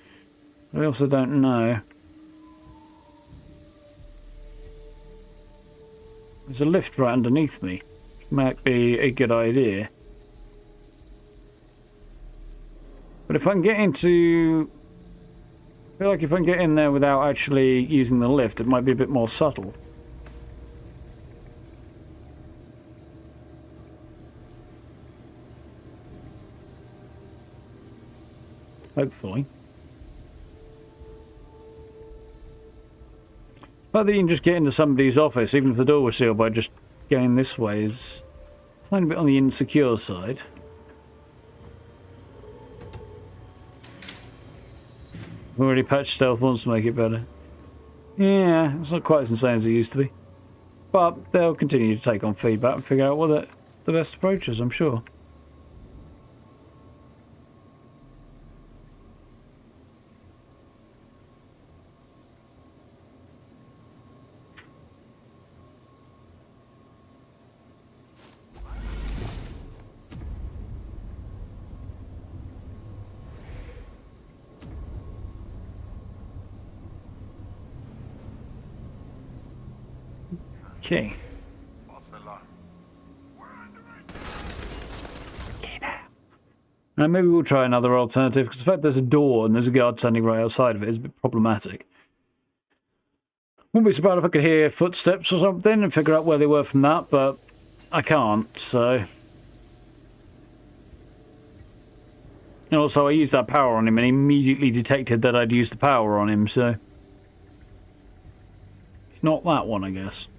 I also don't know. There's a lift right underneath me. Might be a good idea. But if I can get into... I feel like if I can get in there without actually using the lift, it might be a bit more subtle. Hopefully. But that you can just get into somebody's office, even if the door was sealed, by just going this way is a tiny bit on the insecure side. I've already patched stealth once to make it better. Yeah, it's not quite as insane as it used to be. But they'll continue to take on feedback and figure out what the best approach is, I'm sure. Okay. Now maybe we'll try another alternative, because the fact there's a door and there's a guard standing right outside of it is a bit problematic. Wouldn't be surprised if I could hear footsteps or something and figure out where they were from that, but I can't, so... And also I used that power on him and he immediately detected that I'd used the power on him, so... Not that one, I guess.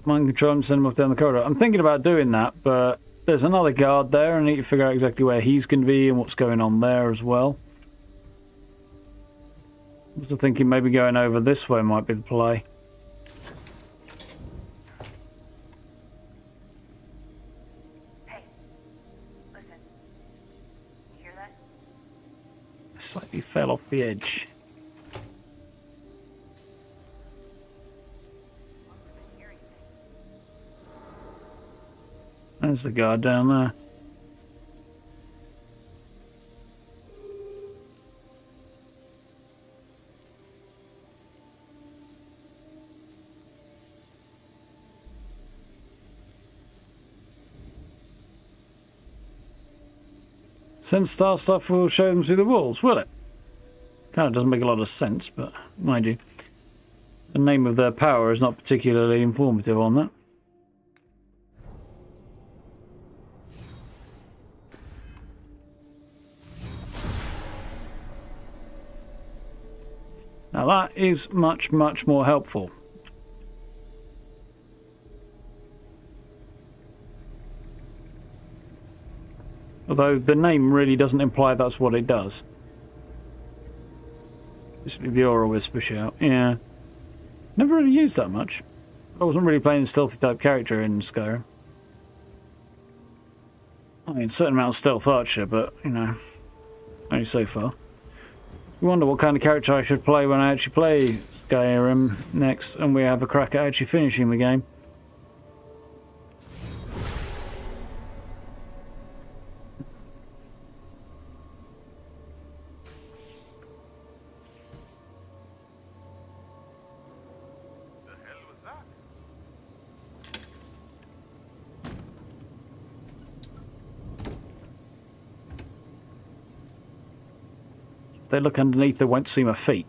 Mind control and send him off down the corridor. I'm thinking about doing that, but there's another guard there. I need to figure out exactly where he's going to be and what's going on there as well. I was thinking maybe going over this way might be the play. Hey, listen. You hear that? I slightly fell off the edge. There's the guard down there. Send star stuff will show them through the walls, will it? Kind of doesn't make a lot of sense, but mind you, the name of their power is not particularly informative on that. Now that is much, much more helpful. Although the name really doesn't imply that's what it does. Basically the aura whisper shout. Yeah. Never really used that much. I wasn't really playing a stealthy type character in Skyrim. I mean, a certain amount of stealth archer, but, you know, only so far. I wonder what kind of character I should play when I actually play Skyrim next and we have a crack at actually finishing the game. If they look underneath, they won't see my feet.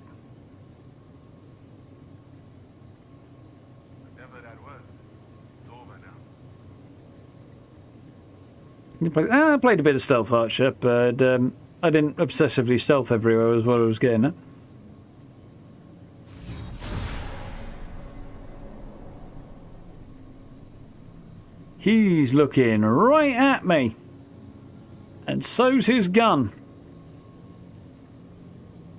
I played a bit of Stealth Archer, but I didn't obsessively stealth everywhere was what I was getting at. He's looking right at me. And so's his gun.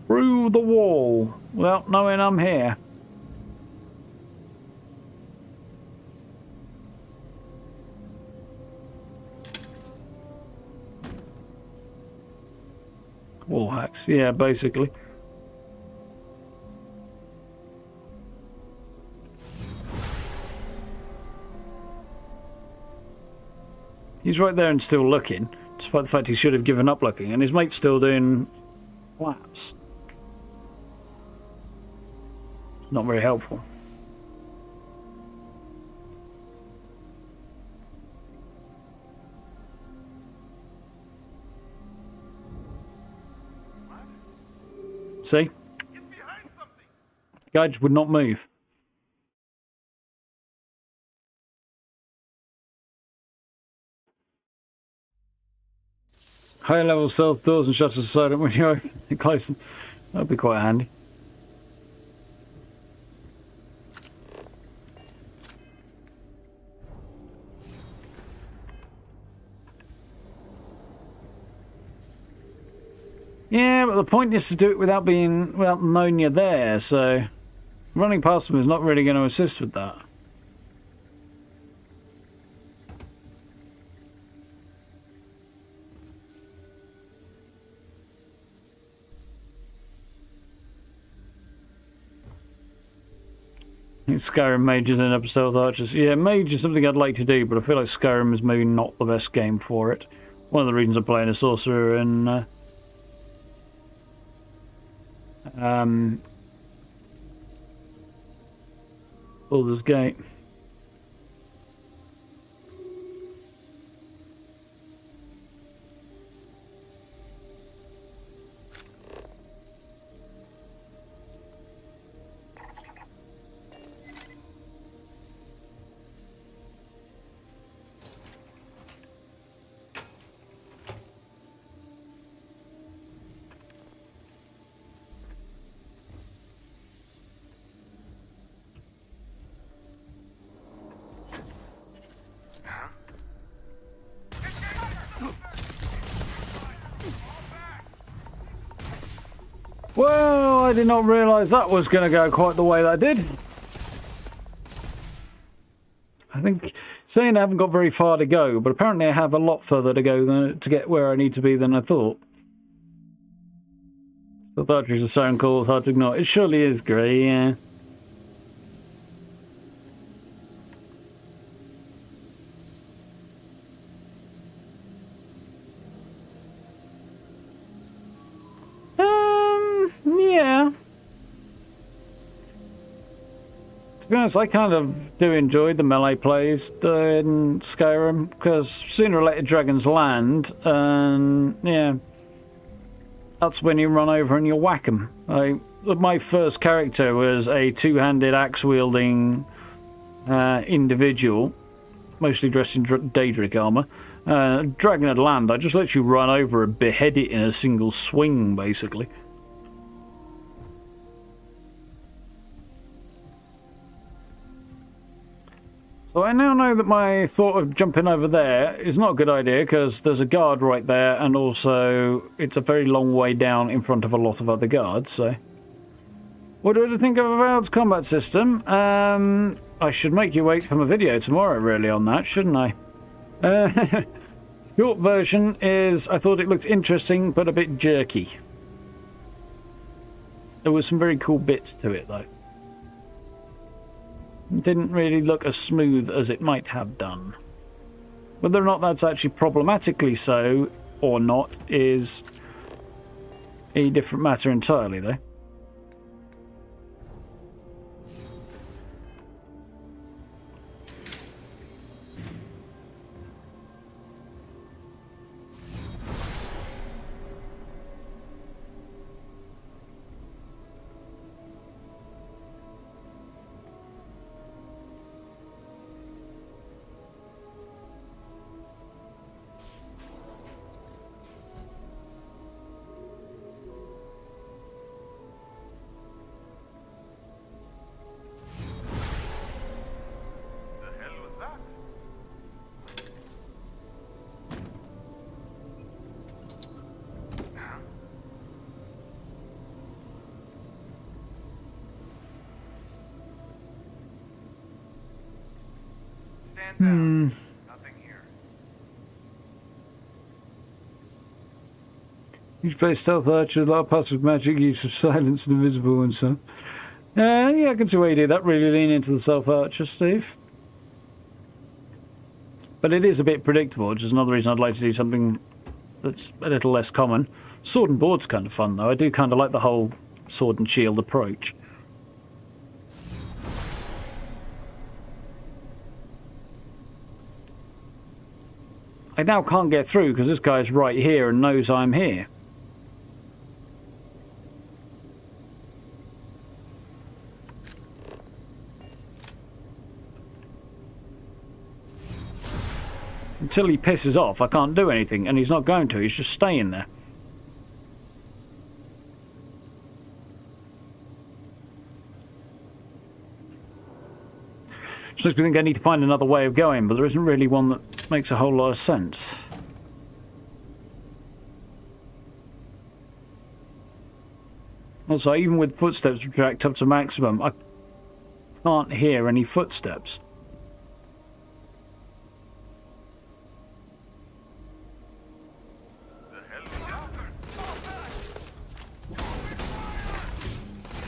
Through the wall. Well, knowing I'm here. Wall hacks, yeah, basically. He's right there and still looking, despite the fact he should have given up looking, and his mate's still doing laps. It's not very helpful. See? The guy just would not move. Higher level stealth doors and shutters are silent when you close them. That'd be quite handy. Yeah, but the point is to do it without knowing you're there, so running past them is not really going to assist with that. I think Skyrim mages end up stealth archers. Yeah, mage is something I'd like to do, but I feel like Skyrim is maybe not the best game for it. One of the reasons I'm playing a sorcerer in Baldur's Gate. Well, I did not realise that was going to go quite the way that did. I think saying I haven't got very far to go, but apparently I have a lot further to go to get where I need to be than I thought. The thought was a sound call, hard to ignore. It surely is grey, yeah. Yeah. To be honest, I kind of do enjoy the melee plays in Skyrim, because sooner or later dragons land, and yeah, that's when you run over and you whack them. My first character was a two-handed axe-wielding individual, mostly dressed in Daedric armour. Dragon had land, I just let you run over and behead it in a single swing, basically. So I now know that my thought of jumping over there is not a good idea, because there's a guard right there, and also it's a very long way down in front of a lot of other guards, so... What do I think of Avowed's combat system? I should make you wait for my video tomorrow, really, on that, shouldn't I? Short version is, I thought it looked interesting, but a bit jerky. There was some very cool bits to it, though. It didn't really look as smooth as it might have done. Whether or not that's actually problematically so, or not, is a different matter entirely, though. You play stealth archer, a lot of parts of magic, use of silence and invisible and so. Yeah, I can see why you do that. Really lean into the stealth archer, Steve. But it is a bit predictable, which is another reason I'd like to do something that's a little less common. Sword and board's kind of fun, though. I do kind of like the whole sword and shield approach. I now can't get through because this guy's right here and knows I'm here. Until he pisses off, I can't do anything, and he's not going to. He's just staying there. Which makes me think I need to find another way of going, but there isn't really one that makes a whole lot of sense. Also, even with footsteps jacked up to maximum, I can't hear any footsteps.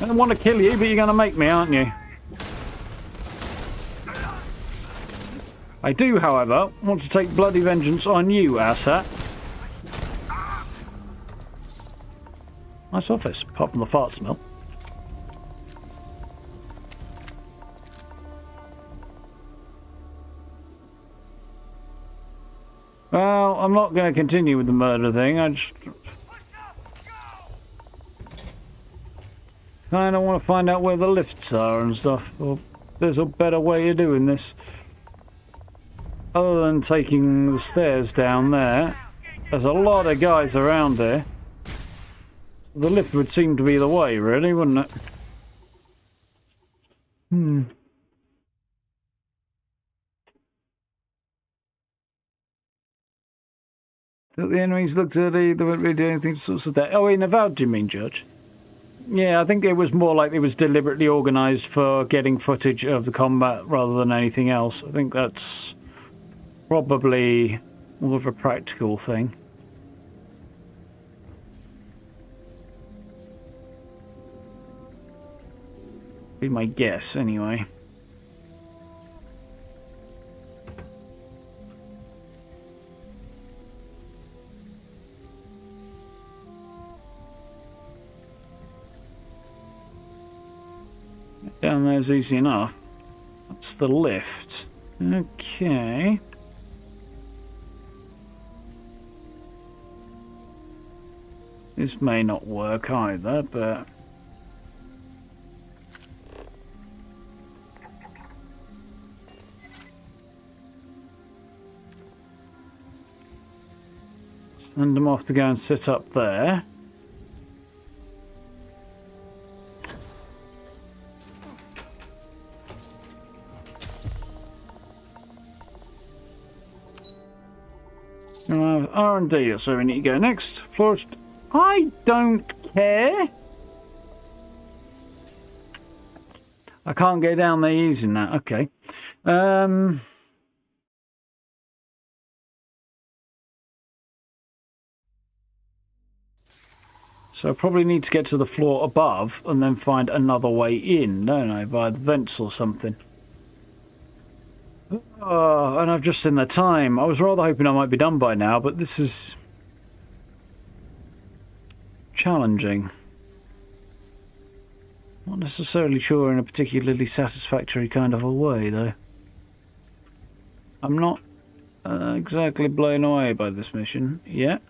I don't want to kill you, but you're going to make me, aren't you? I do, however, want to take bloody vengeance on you, asshat. Nice office, apart from the fart smell. Well, I'm not going to continue with the murder thing. I just kind of want to find out where the lifts are and stuff. Or there's a better way of doing this. Other than taking the stairs down there. There's a lot of guys around here. The lift would seem to be the way, really, wouldn't it? That the enemies looked at it, they wouldn't really do anything to that. Oh, in Avowed, do you mean, Judge? Yeah, I think it was more like it was deliberately organised for getting footage of the combat rather than anything else. I think that's probably more of a practical thing. Be my guess, anyway. Down there's easy enough. That's the lift. Okay. This may not work either, but... send them off to go and sit up there. R&D, that's where we need to go next. Florist. I don't care. I can't get down there using that. Okay. So I probably need to get to the floor above and then find another way in, don't I? Via the vents or something. Oh, and I've just seen the time. I was rather hoping I might be done by now, but this is challenging. Not necessarily sure in a particularly satisfactory kind of a way, though. I'm not exactly blown away by this mission yet.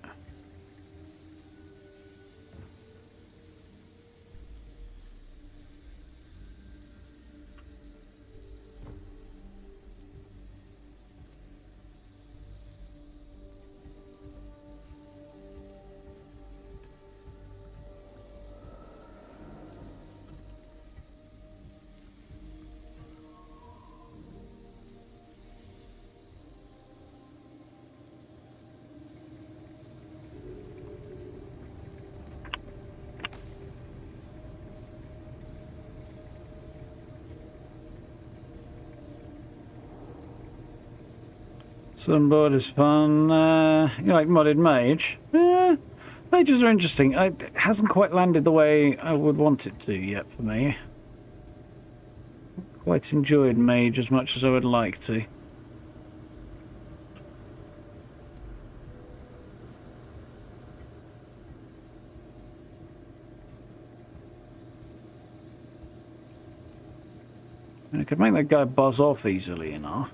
Sunboard is fun. You like modded mage? Mages are interesting. It hasn't quite landed the way I would want it to yet for me. Quite enjoyed mage as much as I would like to. And I could make that guy buzz off easily enough.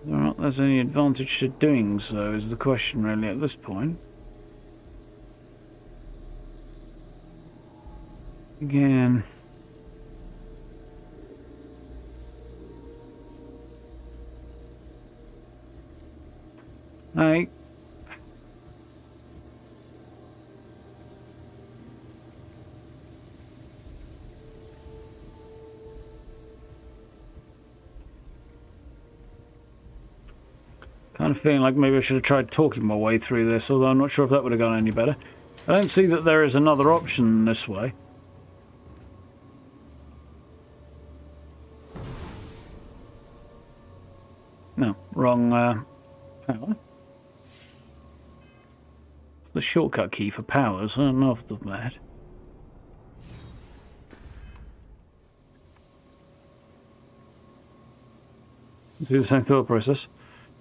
Whether or not there's any advantage to doing so is the question really at this point. Again. I kind of feeling like maybe I should have tried talking my way through this, although I'm not sure if that would have gone any better. I don't see that there is another option this way. No, wrong power. The shortcut key for powers, I don't know off the top of my head. Do the same thought process.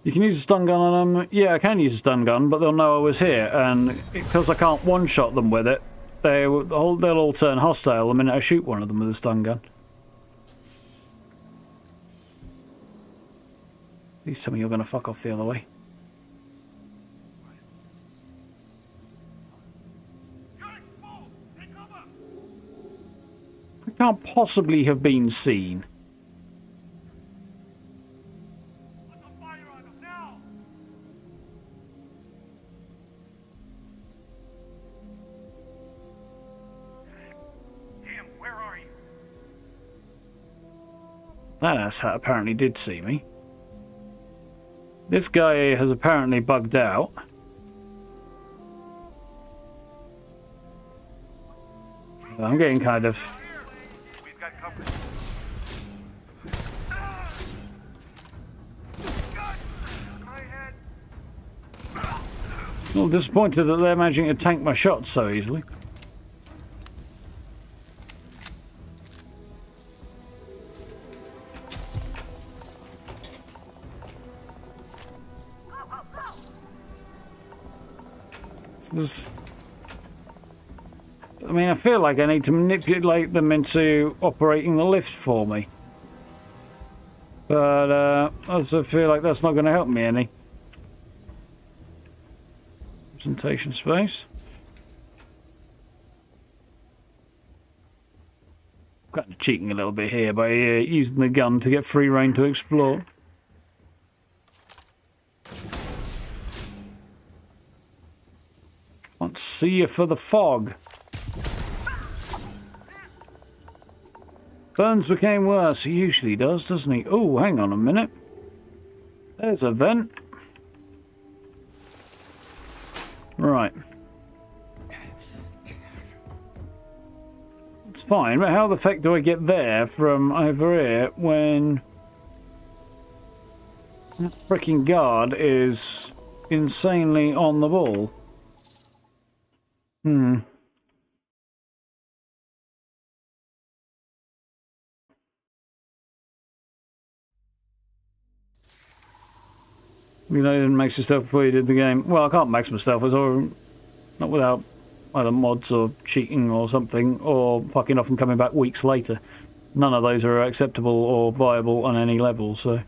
You can use a stun gun on them. Yeah, I can use a stun gun, but they'll know I was here, and because I can't one-shot them with it, they'll all turn hostile the minute I shoot one of them with a stun gun. Please tell me you're going to fuck off the other way. I can't possibly have been seen. That asshat apparently did see me. This guy has apparently bugged out. I'm getting kind of... a little disappointed that they're managing to tank my shots so easily. I mean, I feel like I need to manipulate them into operating the lift for me. But I also feel like that's not going to help me any. Presentation space. Kind of cheating a little bit here by using the gun to get free rein to explore. Can't see you for the fog. Burns became worse. He usually does, doesn't he? Oh, hang on a minute. There's a vent. Right. It's fine, but how the fuck do I get there from over here when that freaking guard is insanely on the ball? Hmm. You know, you didn't max your stealth before you did the game. Well, I can't max my stealth, not without either mods or cheating or something, or fucking off and coming back weeks later. None of those are acceptable or viable on any level, so...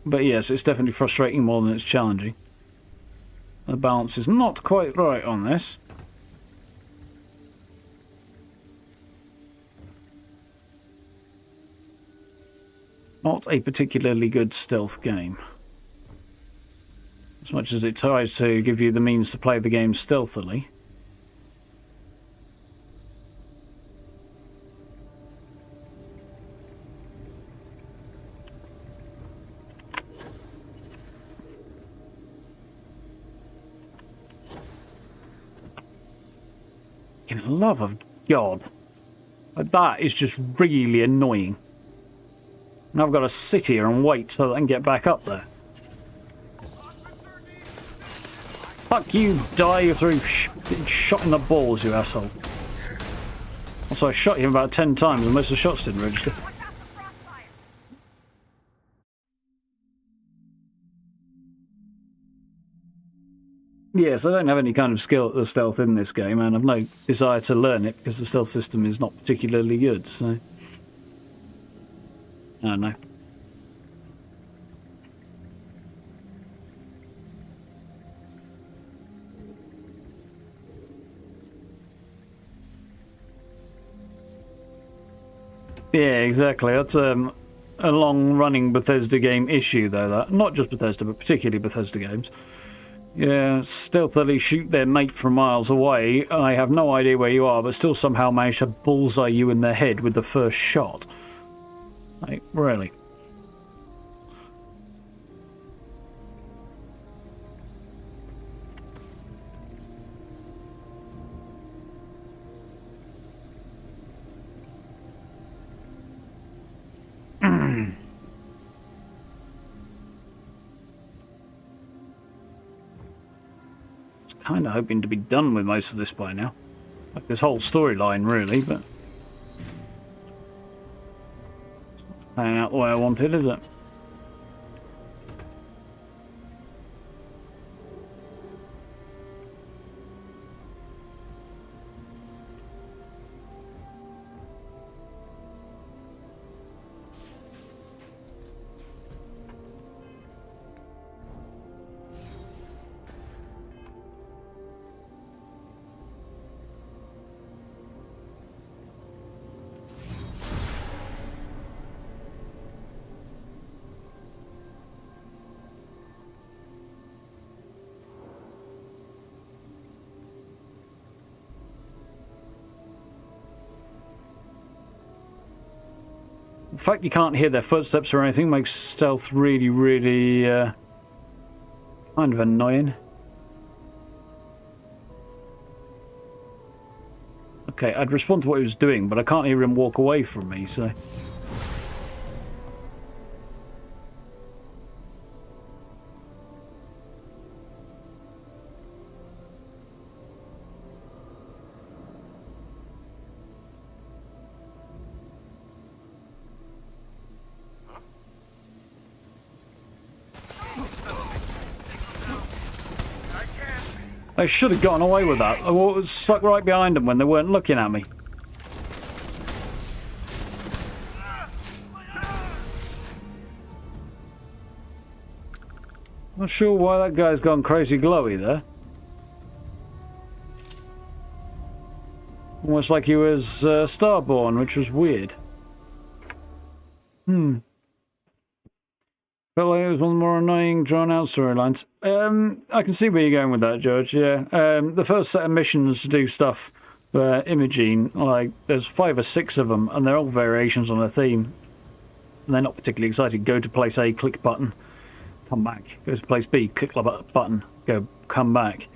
But yes, it's definitely frustrating more than it's challenging. The balance is not quite right on this. Not a particularly good stealth game. As much as it tries to give you the means to play the game stealthily. For the love of God. That is just really annoying. Now I've got to sit here and wait so that I can get back up there. Fuck you, die through getting shot in the balls, you asshole. Also, I shot him about 10 times and most of the shots didn't register. Yes, I don't have any kind of skill at the stealth in this game, and I've no desire to learn it because the stealth system is not particularly good, so... I don't know. Yeah, exactly. That's a long-running Bethesda game issue, though. That not just Bethesda, but particularly Bethesda games. Yeah, stealthily shoot their mate from miles away. I have no idea where you are, but still somehow manage to bullseye you in the head with the first shot. Like, really? Kind of hoping to be done with most of this by now. Like this whole storyline, really, but... playing out the way I wanted, is it? The fact you can't hear their footsteps or anything makes stealth really, really kind of annoying. Okay, I'd respond to what he was doing, but I can't hear him walk away from me, so... I should have gotten away with that. I was stuck right behind them when they weren't looking at me. Not sure why that guy's gone crazy glowy there. Almost like he was Starborn, which was weird. Felt like it was one of the more annoying, drawn-out storylines. I can see where you're going with that, George, yeah. The first set of missions do stuff for Imogene. Like, there's 5 or 6 of them, and they're all variations on a theme. And they're not particularly exciting. Go to place A, click button, come back. Go to place B, click button, go, come back.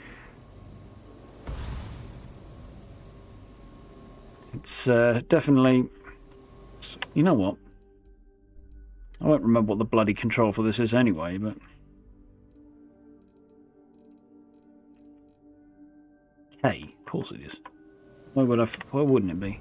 It's definitely... You know what? I won't remember what the bloody control for this is anyway, but... K, of course it is. Why wouldn't it be?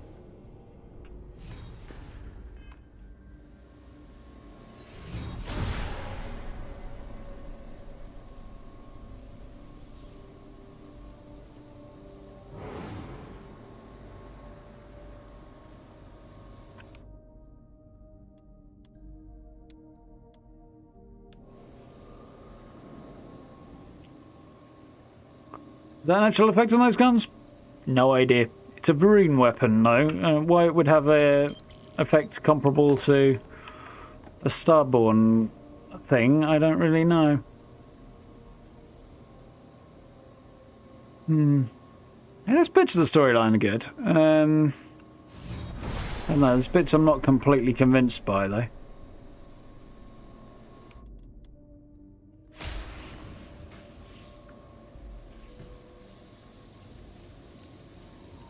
Is that an actual effect on those guns? No idea. It's a Varun weapon, though. Why it would have a effect comparable to a Starborn thing, I don't really know. Yeah, there's bits of the storyline are good. I don't know, there's bits I'm not completely convinced by, though.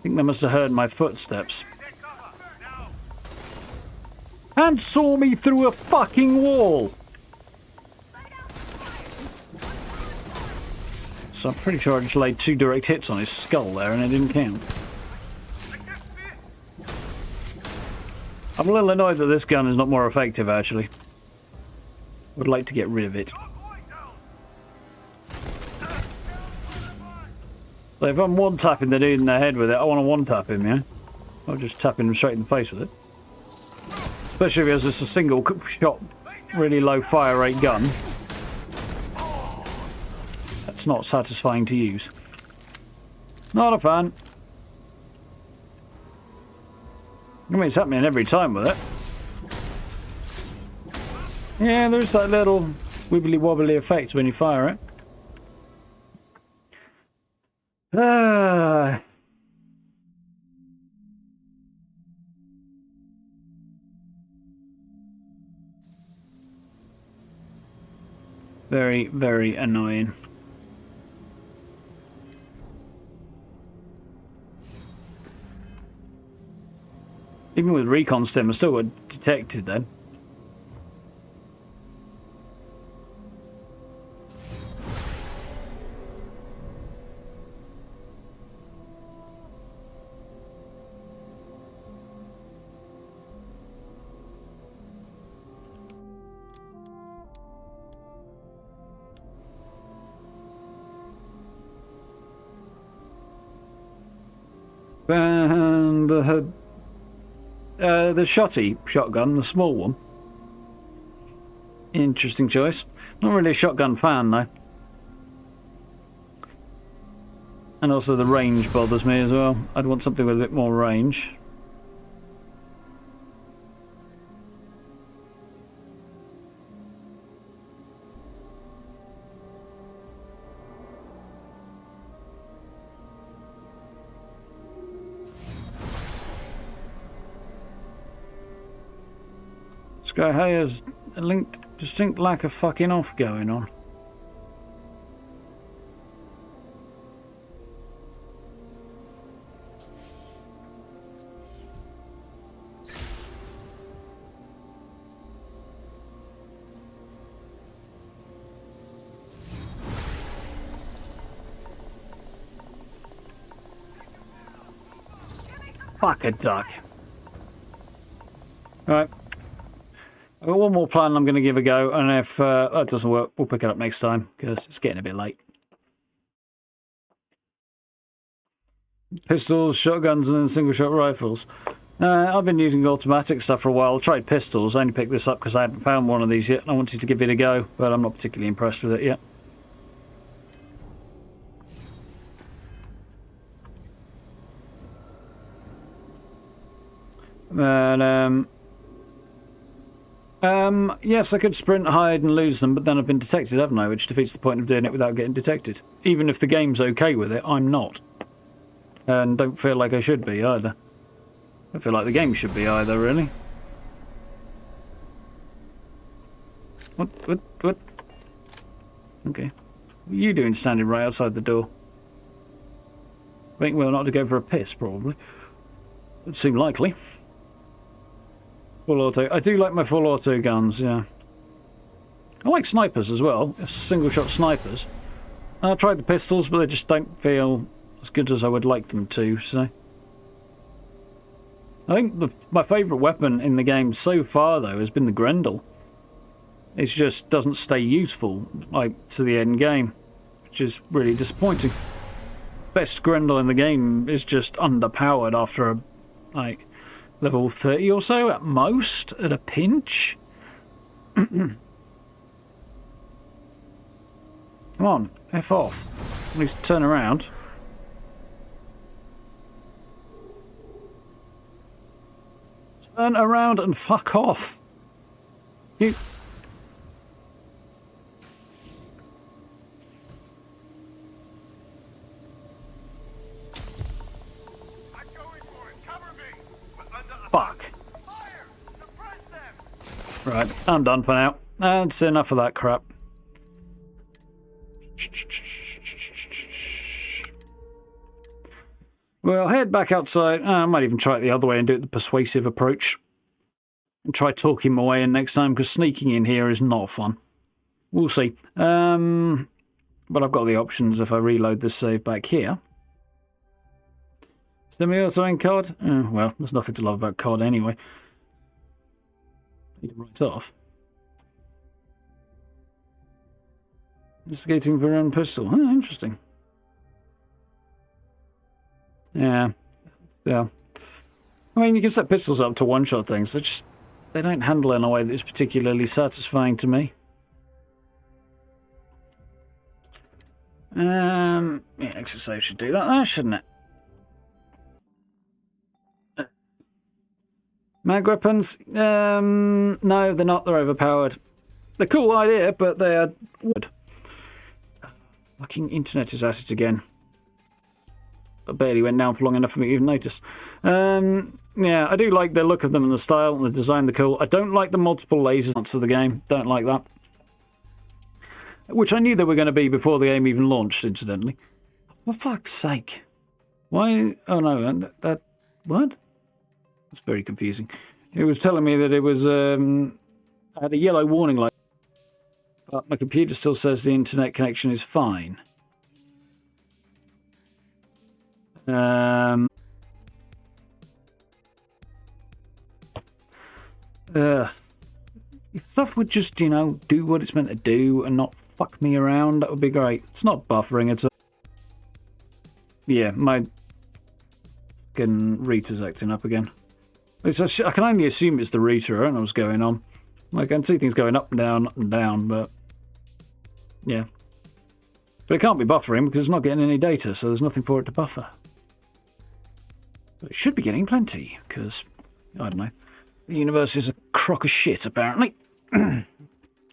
think they must have heard my footsteps. And saw me through a fucking wall! So I'm pretty sure I just laid 2 direct hits on his skull there and it didn't count. I'm a little annoyed that this gun is not more effective, actually. Would like to get rid of it. So if I'm one-tapping the dude in the head with it, I want to one-tap him, yeah? I'll just tap him straight in the face with it. Especially if it's just a single shot, really low fire rate gun. That's not satisfying to use. Not a fan. I mean, it's happening every time with it. Yeah, there's that little wibbly-wobbly effect when you fire it. Very, very annoying. Even with recon stim, I still got detected then. And the shotty shotgun, the small one. Interesting choice. Not really a shotgun fan, though. And also the range bothers me as well. I'd want something with a bit more range. Sky High has a distinct lack of fucking off going on. Fuck a duck. Alright. I've got one more plan I'm going to give a go, and if that doesn't work, we'll pick it up next time, because it's getting a bit late. Pistols, shotguns, and single-shot rifles. I've been using automatic stuff for a while. I tried pistols. I only picked this up because I hadn't found one of these yet, and I wanted to give it a go, but I'm not particularly impressed with it yet. And, yes, I could sprint, hide, and lose them, but then I've been detected, haven't I? Which defeats the point of doing it without getting detected. Even if the game's okay with it, I'm not. And don't feel like I should be, either. I don't feel like the game should be, either, really. What? Okay. What are you doing standing right outside the door? I think we'll not to go for a piss, probably. Would seem likely. Full auto. I do like my full auto guns, yeah. I like snipers as well, single shot snipers. I tried the pistols, but they just don't feel as good as I would like them to, so. I think my favourite weapon in the game so far, though, has been the Grendel. It just doesn't stay useful, like, to the end game, which is really disappointing. Best Grendel in the game is just underpowered after a, like, level 30 or so at most, at a pinch. Come on, F off. At least turn around. Turn around and fuck off. You... Fuck. Right, I'm done for now. That's enough of that crap. We'll head back outside. I might even try it the other way and do it the persuasive approach. And try talking my way in next time, because sneaking in here is not fun. We'll see. But I've got the options if I reload this save back here. Semi-auto in COD? Well, there's nothing to love about COD anyway. Need to write off. Investigating for own pistol. Oh, interesting. Yeah. I mean, you can set pistols up to one-shot things. They don't handle it in a way that's particularly satisfying to me. Yeah, exit save should do that, shouldn't it? Mag weapons? No, they're not. They're overpowered. They're a cool idea, but they are wood. Fucking internet is at it again. I barely went down for long enough for me to even notice. Yeah, I do like the look of them and the style and the design. They're cool. I don't like the multiple lasers of the game. Don't like that. Which I knew they were going to be before the game even launched, incidentally. For fuck's sake. Why? Oh no, that what? That's very confusing. It was telling me that it was had a yellow warning light. But my computer still says the internet connection is fine. If stuff would just, do what it's meant to do and not fuck me around, that would be great. It's not buffering at all. Yeah, my fucking router's acting up again. I can only assume it's the router. I don't know what's going on. I can see things going up and down, but yeah. But it can't be buffering because it's not getting any data, so there's nothing for it to buffer. But it should be getting plenty, because, I don't know, the universe is a crock of shit, apparently.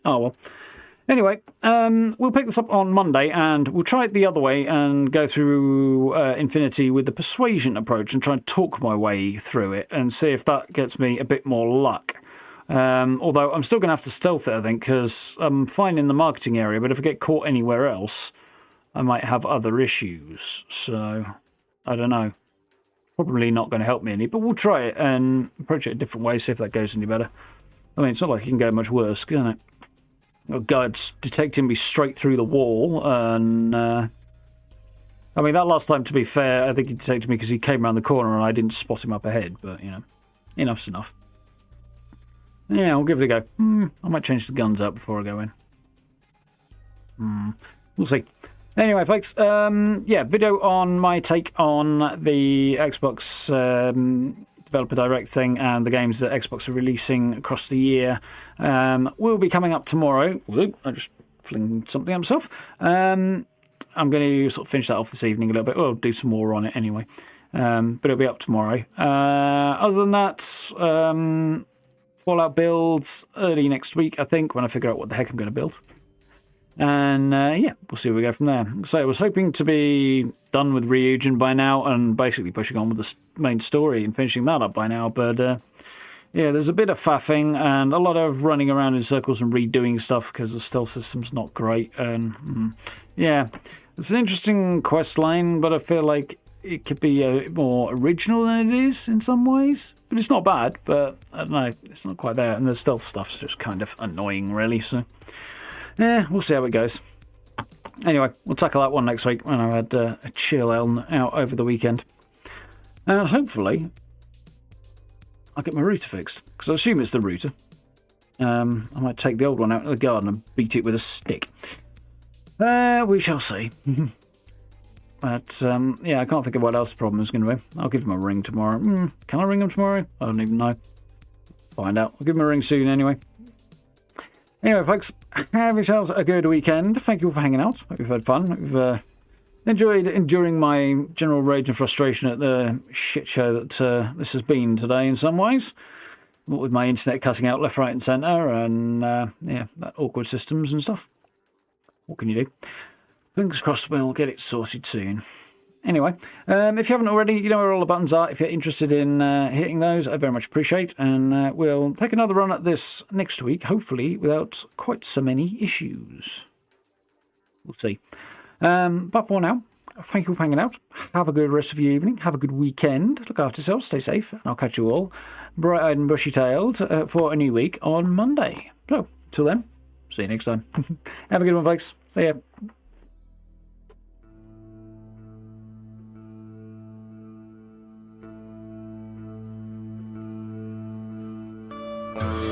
Oh, well. Anyway, we'll pick this up on Monday, and we'll try it the other way and go through Infinity with the persuasion approach and try and talk my way through it and see if that gets me a bit more luck. Although I'm still going to have to stealth it, I think, because I'm fine in the marketing area, but if I get caught anywhere else, I might have other issues. So, I don't know. Probably not going to help me any, but we'll try it and approach it a different way, see if that goes any better. I mean, it's not like it can go much worse, can it? A guy's detecting me straight through the wall, and I mean, that last time, to be fair, I think he detected me because he came around the corner and I didn't spot him up ahead, but, enough's enough. Yeah, I'll give it a go. I might change the guns out before I go in. We'll see. Anyway, folks, yeah, video on my take on the Xbox Developer Direct thing and the games that Xbox are releasing across the year will be coming up tomorrow. I just flinged something at myself. I'm going to sort of finish that off this evening a little bit. We'll do some more on it anyway. But it'll be up tomorrow. Other than that, Fallout builds early next week, I think, when I figure out what the heck I'm going to build. And yeah, we'll see where we go from there. So I was hoping to be done with Ryujin by now and basically pushing on with the main story and finishing that up by now. But yeah, there's a bit of faffing and a lot of running around in circles and redoing stuff because the stealth system's not great. And yeah, it's an interesting quest line, but I feel like it could be more original than it is in some ways. But it's not bad, but I don't know, it's not quite there. And the stealth stuff's just kind of annoying, really. So yeah, we'll see how it goes. Anyway, we'll tackle that one next week when I've had a chill out over the weekend. And hopefully, I'll get my router fixed. Because I assume it's the router. I might take the old one out in the garden and beat it with a stick. We shall see. But, yeah, I can't think of what else the problem is going to be. I'll give him a ring tomorrow. Can I ring him tomorrow? I don't even know. Find out. I'll give him a ring soon anyway. Anyway, folks, have yourselves a good weekend. Thank you for hanging out. Hope you've had fun. Hope you've enjoyed enduring my general rage and frustration at the shit show that this has been today in some ways. With my internet cutting out left, right and centre and, yeah, that awkward systems and stuff. What can you do? Fingers crossed we'll get it sorted soon. Anyway, if you haven't already, you know where all the buttons are. If you're interested in hitting those, I very much appreciate. And we'll take another run at this next week, hopefully without quite so many issues. We'll see. But for now, thank you for hanging out. Have a good rest of your evening. Have a good weekend. Look after yourselves. Stay safe. And I'll catch you all bright-eyed and bushy-tailed for a new week on Monday. So, till then, see you next time. Have a good one, folks. See ya. Thank you.